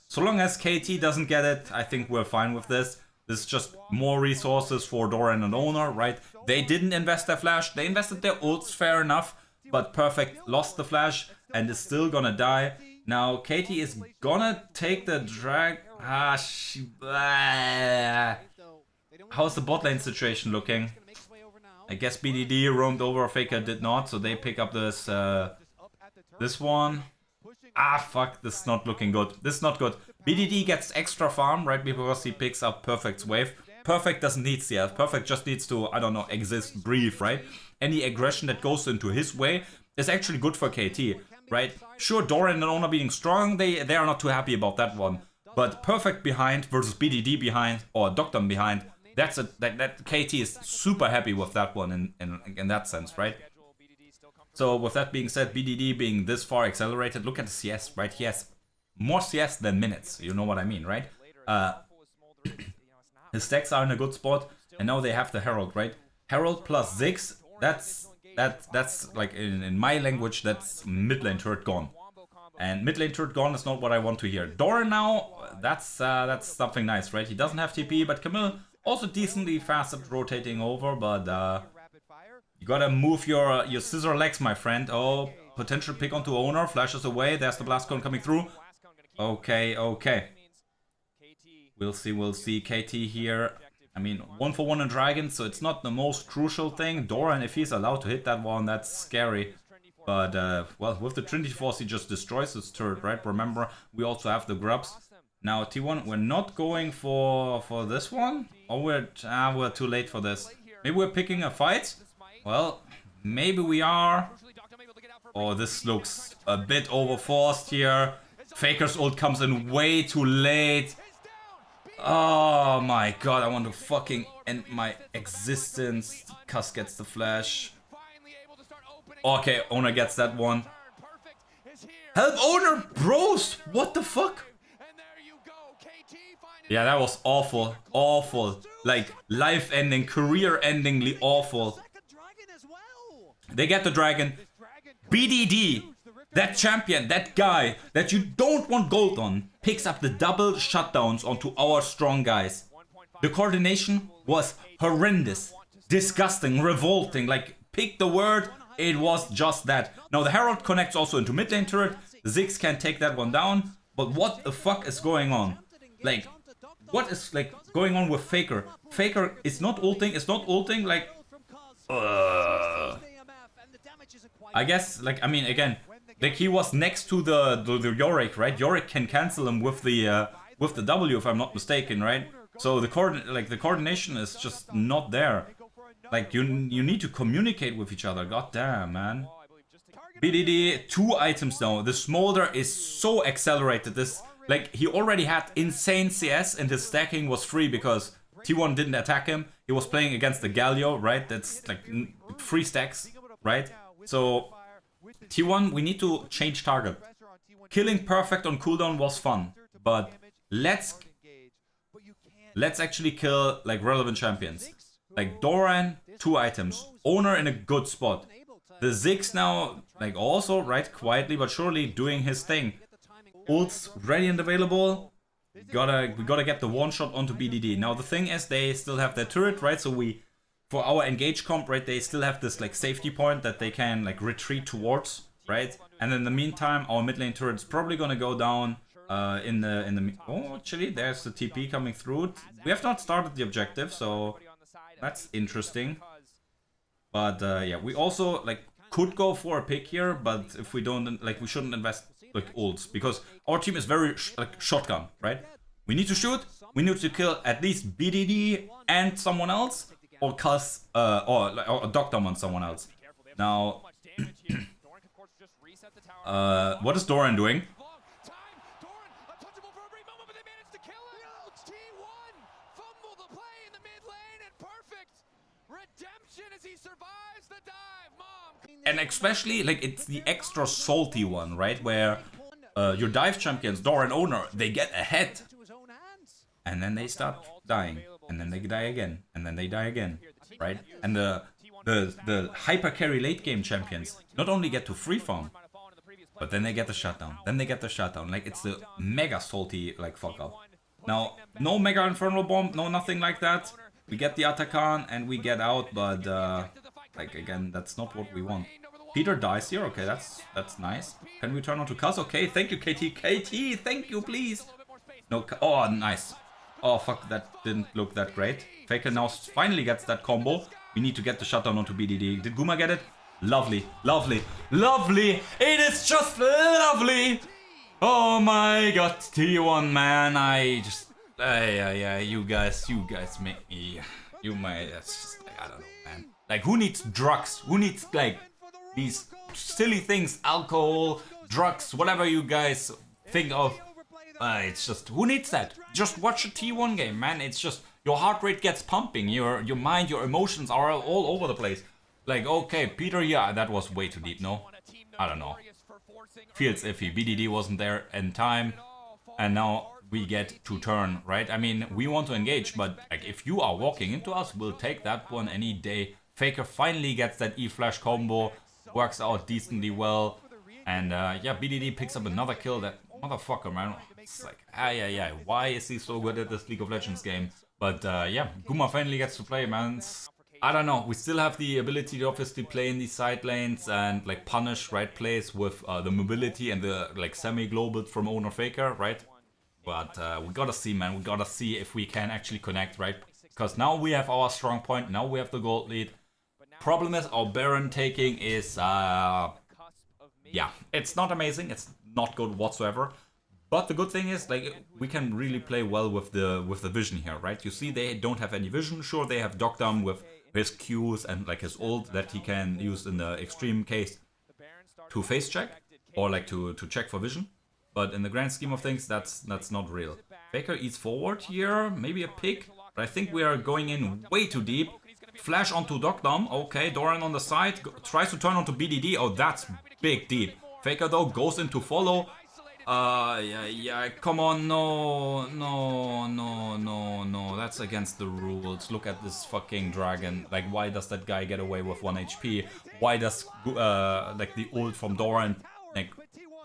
so long as KT doesn't get it, I think we're fine with this. This is just more resources for Doran and Owner, right? They didn't invest their flash. They invested their ults, fair enough. But Perfect lost the flash and is still gonna die. Now, KT is gonna take the drag. How's the bot lane situation looking? I guess Bdd roamed over, Faker did not, so they pick up this this one. Fuck, this is not looking good. This is not good. Bdd gets extra farm, right, because he picks up Perfect's wave. Perfect doesn't need CS. Perfect just needs to, I don't know, exist, breathe, right? Any aggression that goes into his way is actually good for KT. Right? Sure, Doran and Owner being strong, they are not too happy about that one. But Perfect behind versus Bdd behind, or Deokdam behind, that KT is super happy with that one in that sense, right? So with that being said, Bdd being this far accelerated, look at the CS, right? He has more CS than minutes, you know what I mean, right? His stacks are in a good spot, and now they have the Herald, right? Herald plus Ziggs, that's like in my language, that's mid lane turret gone. And mid lane turret gone is not what I want to hear. Doran now, that's something nice, right? He doesn't have TP, but Camille also decently fast at rotating over, but you gotta move your scissor legs, my friend. Oh, potential pick onto Owner, flashes away. There's the blast cone coming through. Okay. We'll see. KT here. I mean, 1-for-1 in Dragon, so it's not the most crucial thing. Doran, if he's allowed to hit that one, that's scary. But, well, with the Trinity Force, he just destroys his turret, right? Remember, we also have the grubs. Now, T1, we're not going for this one? Or we're too late for this. Maybe we're picking a fight? Well, maybe we are. Oh, this looks a bit overforced here. Faker's ult comes in way too late. Oh my god, I want to fucking end my existence. Cuzz gets the flash. Okay, Owner gets that one. Help Owner, bros! What the fuck? Yeah, that was awful. Awful. Like, life-ending, career-endingly awful. They get the dragon. Bdd, that champion, that guy that you don't want gold on, picks up the double shutdowns onto our strong guys. The coordination was horrendous, disgusting, revolting. Like, pick the word, it was just that. Now the Herald connects also into mid lane turret. Ziggs can take that one down. But what the fuck is going on? Like, what is like going on with Faker? Faker is not ulting, like... I guess, like, I mean, again, like he was next to the Yorick, right? Yorick can cancel him with the W if I'm not mistaken, right? So the coordination is just not there. Like you need to communicate with each other. God damn, man. Bdd 2 items now. The Smolder is so accelerated. This, like, he already had insane CS and his stacking was free because T1 didn't attack him. He was playing against the Galio, right? That's like 3 stacks, right? So T1, we need to change target. Killing perfect on cooldown was fun, but let's actually kill like relevant champions. Like Doran, 2 items. Owner in a good spot. The Ziggs now, like also, right, quietly but surely doing his thing. Ults ready and available. We gotta get the one shot onto Bdd. Now the thing is, they still have their turret, right? So for our engage comp, right, they still have this like safety point that they can like retreat towards, right? And in the meantime, our mid lane turret's probably gonna go down. Oh, actually, there's the TP coming through. We have not started the objective, so that's interesting. But yeah, we also like could go for a pick here, but if we don't, like, we shouldn't invest like ults because our team is very like shotgun, right? We need to shoot. We need to kill at least Bdd and someone else, or Cuzz, or deokdam on someone else. Now, what is Doran doing? And especially, like, it's the extra salty one, right? Where your dive champions, Doran Owner, they get ahead. And then they start dying. And then they die again. And then they die again. Right? And the hyper carry late game champions not only get to free farm, but then they get the shutdown. Then they get the shutdown. Like, it's the mega salty, like, fuck up. Now, no mega infernal bomb, no nothing like that. We get the Atakan and we get out, but like, again, that's not what we want. Peter dies here. Okay, that's nice. Can we turn on to Cuzz? Okay, thank you, KT. KT, thank you, please. No, oh, nice. Oh, fuck, that didn't look that great. Faker now finally gets that combo. We need to get the shutdown onto Bdd. Did Guma get it? Lovely, lovely, lovely. It is just lovely. Oh my god, T1, man. I just, yeah, you guys make me, that's just, like, I don't know, man. Like, who needs drugs? Who needs, like, these silly things, alcohol, drugs, whatever you guys think of. It's just, who needs that? Just watch a T1 game, man. It's just, your heart rate gets pumping, your mind, your emotions are all over the place. Like, okay, Peter, yeah, that was way too deep, no? I don't know. Feels iffy. Bdd wasn't there in time, and now we get to turn, right? I mean, we want to engage, but like, if you are walking into us, we'll take that one any day. Faker finally gets that E-Flash combo, works out decently well, and yeah, Bdd picks up another kill. That motherfucker, man. It's like, yeah, why is he so good at this League of Legends game? But yeah, Guma finally gets to play, man. I don't know, we still have the ability to obviously play in these side lanes and like punish right plays with the mobility and the like semi-globals from Owner Faker, right? But we gotta see, man, we gotta see if we can actually connect, right? Because now we have our strong point, now we have the gold lead. Problem is, our Baron taking is, yeah, it's not amazing, it's not good whatsoever. But the good thing is, like, we can really play well with the vision here, right? You see, they don't have any vision. Sure, they have deokdam with his Qs and like his ult that he can use in the extreme case to face check or like to check for vision. But in the grand scheme of things, that's not real. Faker eats forward here, maybe a pick, but I think we are going in way too deep. Flash onto deokdam. Okay, Doran on the side tries to turn onto Bdd. Oh, that's big deep. Faker though goes into follow. Yeah, come on, no, that's against the rules. Look at this fucking dragon. Like, why does that guy get away with 1 HP? Why does, like, the ult from Doran, like,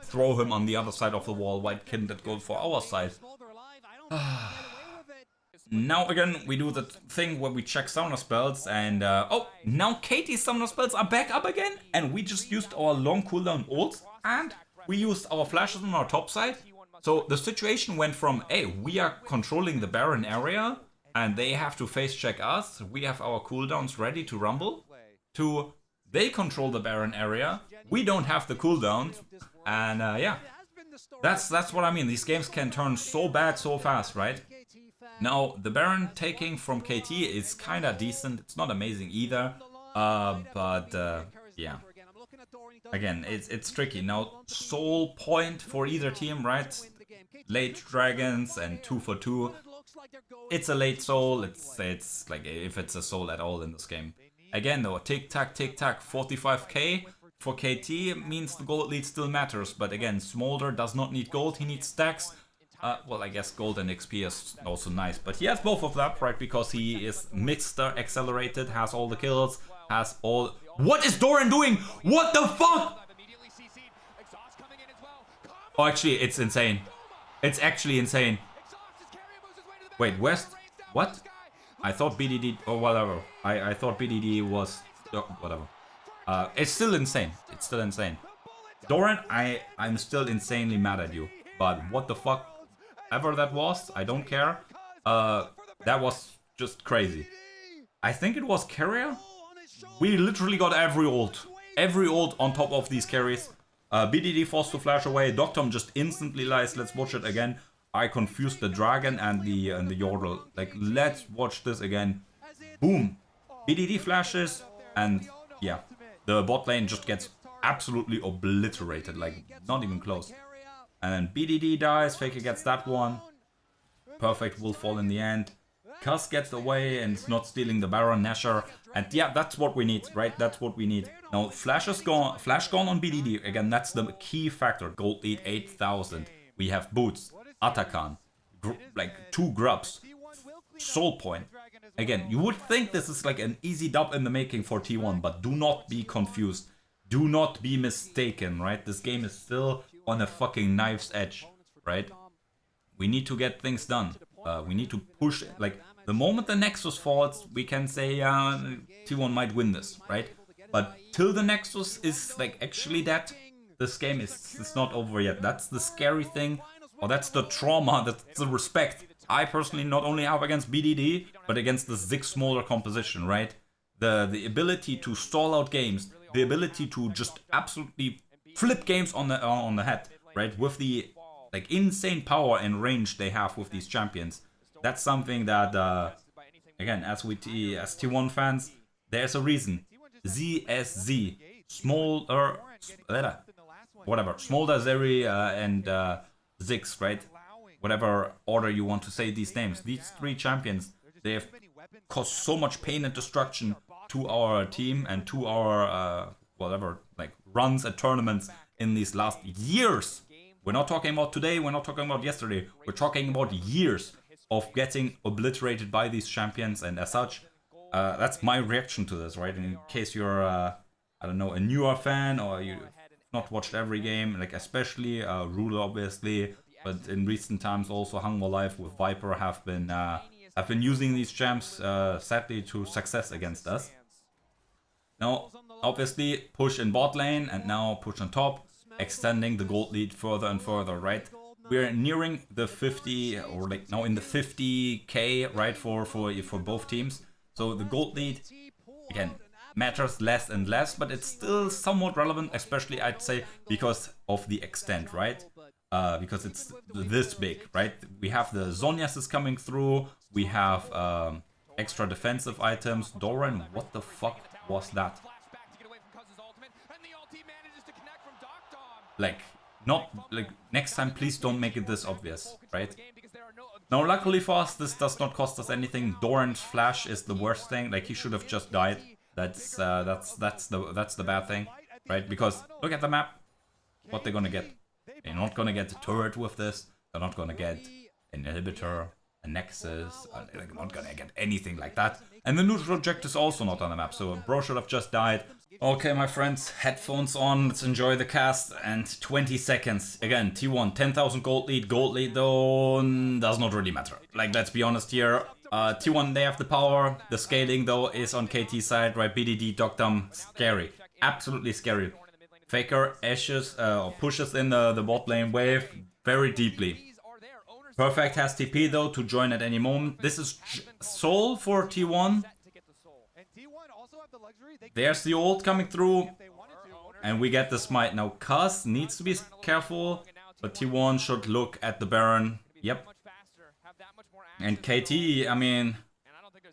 throw him on the other side of the wall? Why can't it go for our side? Now again, we do the thing where we check summoner spells, and oh, now KT's summoner spells are back up again, and we just used our long cooldown ults, and we used our flashes on our top side. So the situation went from, hey, we are controlling the Baron area and they have to face check us, we have our cooldowns ready to rumble, to They control the Baron area. We don't have the cooldowns. And yeah, that's what I mean. These games can turn so bad so fast, right? Now, the Baron taking from KT is kind of decent. It's not amazing either. But yeah. Again, it's tricky. Now, soul point for either team, right? Late dragons and 2 for 2. It's a late soul. It's like if it's a soul at all in this game. Again though, tick tack, 45k for KT means the gold lead still matters. But again, Smolder does not need gold, he needs stacks. Well, I guess gold and XP is also nice. But he has both of that, right? Because he is Mr. Accelerated, has all the kills, has all... What is Doran doing? What the fuck? Oh, actually, it's insane. It's actually insane. Wait, West? What? I thought BDD... or whatever. I thought BDD was... whatever. It's still insane. It's still insane. Doran, I'm still insanely mad at you. But what the fuck ever that was, I don't care. That was just crazy. I think it was carrier. We literally got every ult. Every ult on top of these carries. BDD forced to flash away. deokdam just instantly lies. Let's watch it again. I confused the dragon and the yordle. Like, let's watch this again. Boom. BDD flashes, and yeah, the bot lane just gets absolutely obliterated. Like, not even close. And then BDD dies. Faker gets that one. Perfect will fall in the end. Cuzz gets away and is not stealing the Baron Nashor. And yeah, that's what we need, right? That's what we need. Now, Flash gone on BDD. Again, that's the key factor. Gold lead 8,000. We have boots. Atakan, like 2 grubs, soul point. Again, you would think this is like an easy dub in the making for T1, but do not be confused. Do not be mistaken, right? This game is still on a fucking knife's edge, right? We need to get things done. We need to push, like, the moment the Nexus falls, we can say T1 might win this, right? But till the Nexus is like actually dead, this game is not over yet. That's the scary thing. Or that's the trauma, that's the respect I personally not only have against BDD, but against the Zig Smolder composition, right? The ability to stall out games, the ability to just absolutely flip games on the head, right? With the like insane power and range they have with these champions. That's something that, again, as T1 fans, there's a reason. ZSZ, Smolder, whatever, Smolder, Zeri, and Ziggs, right? Whatever order you want to say these names. These 3 champions, they have caused so much pain and destruction to our team and to our, whatever, like, runs at tournaments in these last years. We're not talking about today, we're not talking about yesterday. We're talking about years of getting obliterated by these champions, and as such, that's my reaction to this, right? In case you're, I don't know, a newer fan, or you not watched every game, like especially Ruler obviously, but in recent times also Hungmo Life with Viper have been using these champs sadly to success against us. Now obviously push in bot lane and now push on top, extending the gold lead further and further, right? We're nearing the 50, or like now in the 50k, right, for both teams. So the gold lead, again, matters less and less, but it's still somewhat relevant, especially I'd say because of the extent, right? Because it's this big, right? We have the Zhonya's coming through, we have extra defensive items. Doran, what the fuck was that? Like, not, like, next time please don't make it this obvious, right? Now luckily for us, this does not cost us anything. Doran's flash is the worst thing, like he should have just died. That's the bad thing, right? Because look at the map, what they're gonna get. They're not gonna get a turret with this. They're not gonna get an inhibitor, a nexus. They're not gonna get anything like that. And the neutral object is also not on the map, so bro should have just died. Okay, my friends, headphones on. Let's enjoy the cast. And 20 seconds. Again, T1, 10,000 gold lead. Gold lead though does not really matter. Like, let's be honest here. T1, they have the power. The scaling, though, is on KT side, right? BDD, deokdam, scary. Absolutely scary. Faker pushes in the bot lane wave very deeply. Perfect has TP, though, to join at any moment. This is soul for T1. There's the ult coming through. And we get the smite. Now Cuzz needs to be careful. But T1 should look at the Baron. Yep. And KT, I mean...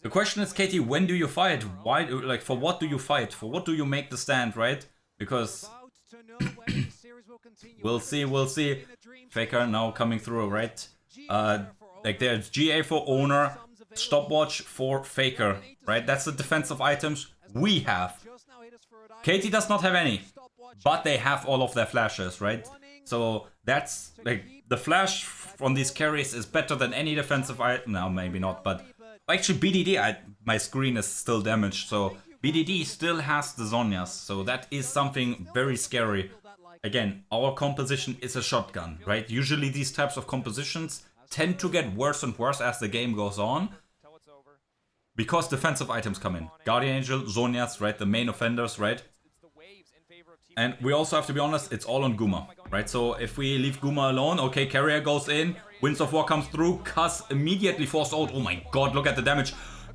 The question is, KT, when do you fight? Why, like, for what do you fight? For what do you make the stand, right? Because... we'll see. Faker now coming through, right? Like, there's GA for Owner, Stopwatch for Faker, right? That's the defensive items we have. KT does not have any, but they have all of their flashes, right? So that's like the flash from these carries is better than any defensive item. No, maybe not, but actually BDD, my screen is still damaged, so BDD still has the Zhonya's, so that is something very scary. Again, our composition is a shotgun, right? Usually these types of compositions tend to get worse and worse as the game goes on, because defensive items come in. Guardian Angel, Zhonya's, right? The main offenders, right? And we also have to be honest, it's all on Guma, right? So if we leave Guma alone, okay, Carrier goes in, Winds of War comes through, Cuzz immediately forced out. Oh my god, look at the damage.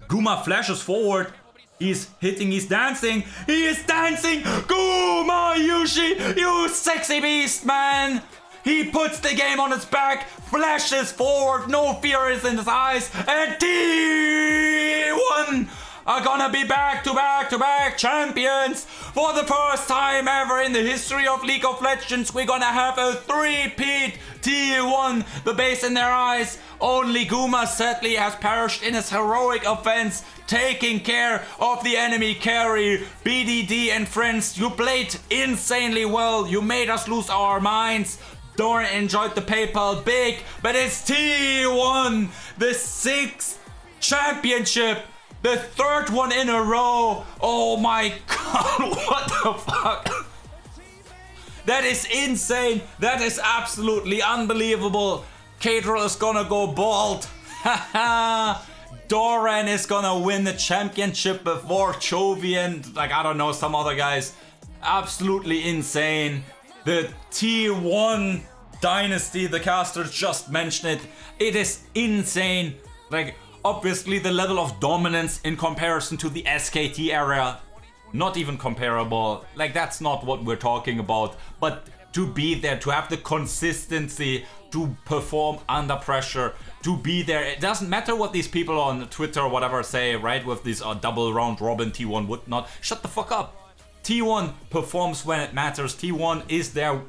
Guma flashes forward. He's hitting, he's dancing. He is dancing! Guma Yushi, you sexy beast, man! He puts the game on its back, flashes forward, no fear is in his eyes, and T1 are gonna be back-to-back champions. For the first time ever in the history of League of Legends, we're gonna have a three-peat. T1, the base in their eyes. Only Guma sadly has perished in his heroic offense, taking care of the enemy carry. BDD and friends, you played insanely well. You made us lose our minds. Doran enjoyed the PayPal big, but it's T1, the 6th championship, the 3rd one in a row. Oh my god, what the fuck? That is insane. That is absolutely unbelievable. KT is gonna go bald. Haha. Doran is gonna win the championship before Chovy and, like, I don't know, some other guys. Absolutely insane. The T1 dynasty, the caster just mentioned it. It is insane. Like, obviously the level of dominance in comparison to the SKT era, not even comparable. Like, that's not what we're talking about. But to be there, to have the consistency, to perform under pressure, to be there. It doesn't matter what these people on Twitter or whatever say, right? With this double round robin, T1 would not. Shut the fuck up. T1 performs when it matters. T1 is there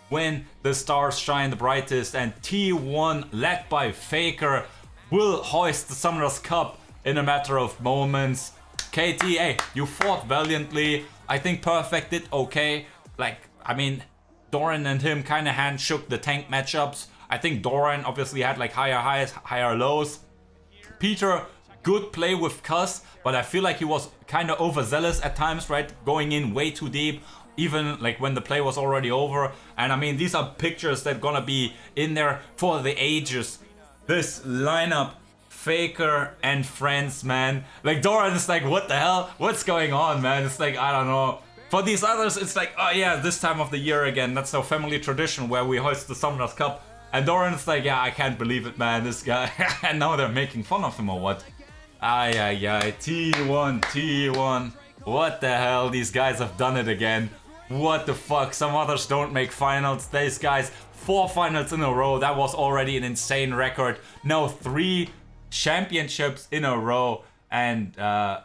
when the stars shine the brightest. And T1, led by Faker, will hoist the Summoners Cup in a matter of moments. KT, hey, you fought valiantly. I think Perfect did okay. Like, I mean, Doran and him kind of handshook the tank matchups. I think Doran obviously had like higher highs, higher lows. Peter, good play with Cuzz, but I feel like he was kind of overzealous at times, right? Going in way too deep, even like when the play was already over. And I mean, these are pictures that gonna be in there for the ages. This lineup, Faker and friends, man. Like, Doran is like, what the hell? What's going on, man? It's like, I don't know. For these others, it's like, oh yeah, this time of the year again. That's our family tradition where we hoist the Summoners Cup. And Doran's like, yeah, I can't believe it, man, this guy. And now they're making fun of him or what? Ay, T1. What the hell? These guys have done it again. What the fuck? Some others don't make finals. These guys, 4 finals in a row. That was already an insane record. Now 3 championships in a row. And they're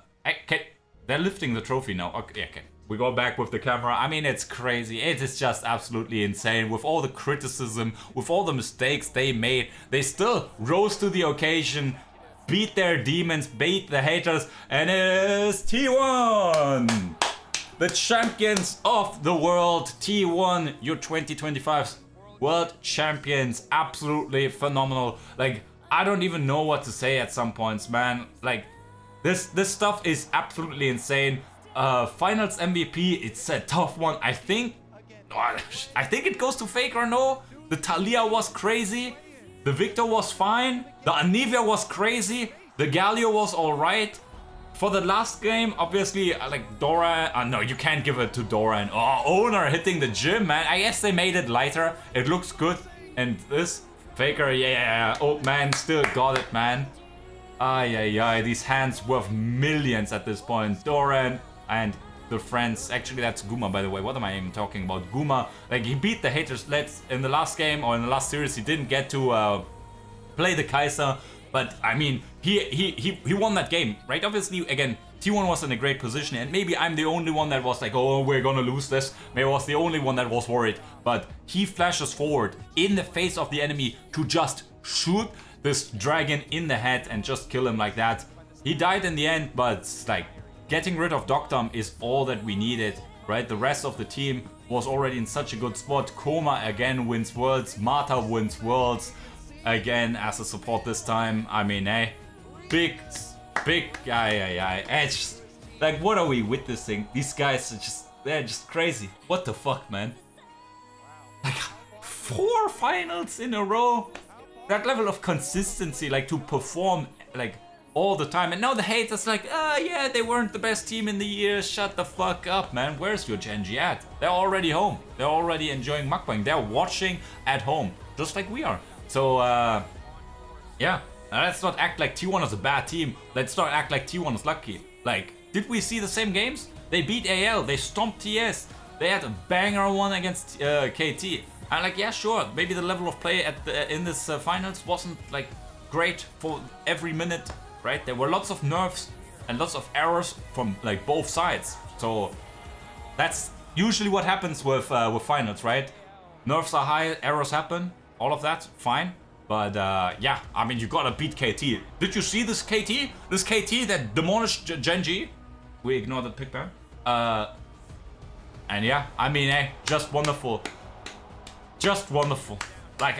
lifting the trophy now. Okay. We go back with the camera. I mean, it's crazy. It is just absolutely insane. With all the criticism, with all the mistakes they made, they still rose to the occasion, beat their demons, beat the haters, and it is T1! The champions of the world. T1, your 2025 world champions. Absolutely phenomenal. Like, I don't even know what to say at some points, man. Like, this stuff is absolutely insane. Finals MVP, it's a tough one. I think it goes to Faker, no? The Talia was crazy. The Victor was fine. The Anivia was crazy. The Galio was alright. For the last game, obviously, like Doran. No, you can't give it to Doran. Oh, Owner hitting the gym, man. I guess they made it lighter. It looks good. And this Faker, yeah. Old man still got it, man. These hands worth millions at this point. Doran, and the friends. Actually, that's Guma, by the way. What am I even talking about? Guma, like, he beat the haters. In the last game, or in the last series, he didn't get to play the Kaiser, but I mean, he won that game, right? Obviously, again, T1 was in a great position, and maybe I'm the only one that was like, oh, we're gonna lose this. Maybe I was the only one that was worried, but he flashes forward in the face of the enemy to just shoot this dragon in the head and just kill him like that. He died in the end, but like, getting rid of deokdam is all that we needed, right? The rest of the team was already in such a good spot. Koma again wins Worlds, Marta wins Worlds again as a support this time. I mean, hey, big, it's just, like, what are we witnessing? These guys are they're just crazy. What the fuck, man? Like, 4 finals in a row. That level of consistency, like, to perform, like, all the time. And now the haters like, yeah, they weren't the best team in the year. Shut the fuck up, man. Where's your Genji at? They're already home. They're already enjoying mukbang. They're watching at home, just like we are. So, yeah. Now let's not act like T1 is a bad team. Let's not act like T1 is lucky. Like, did we see the same games? They beat AL. They stomped TS. They had a banger one against KT. And like, yeah, sure. Maybe the level of play in this finals wasn't like great for every minute, right? There were lots of nerfs and lots of errors from like both sides. So that's usually what happens with finals, right? Nerfs are high, errors happen, all of that, fine. But yeah, I mean, you gotta beat KT. Did you see this KT? This KT that demolished Genji? We ignore the pick ban. And yeah, I mean, hey, just wonderful. Just wonderful. Like,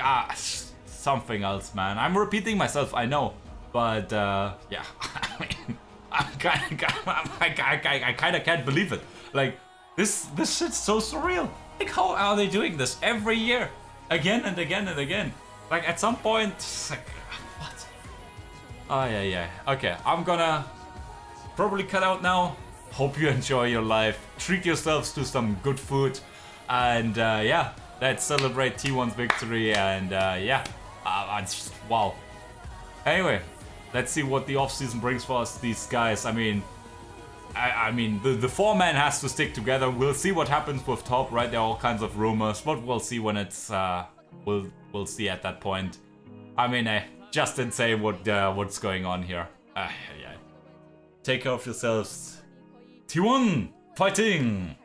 something else, man. I'm repeating myself, I know. But yeah, I mean, I kind of can't believe it. Like, this shit's so surreal. Like, how are they doing this every year? Again and again and again. Like, at some point, it's like, what? Oh, yeah. Okay, I'm gonna probably cut out now. Hope you enjoy your life. Treat yourselves to some good food. And yeah, let's celebrate T1's victory. And yeah, it's just, wow. Anyway, let's see what the offseason brings for us, these guys. I mean, the 4-man has to stick together. We'll see what happens with top, right? There are all kinds of rumors, but we'll see when it's we'll see at that point. I mean, just insane what's going on here. Yeah. Take care of yourselves. T1 fighting.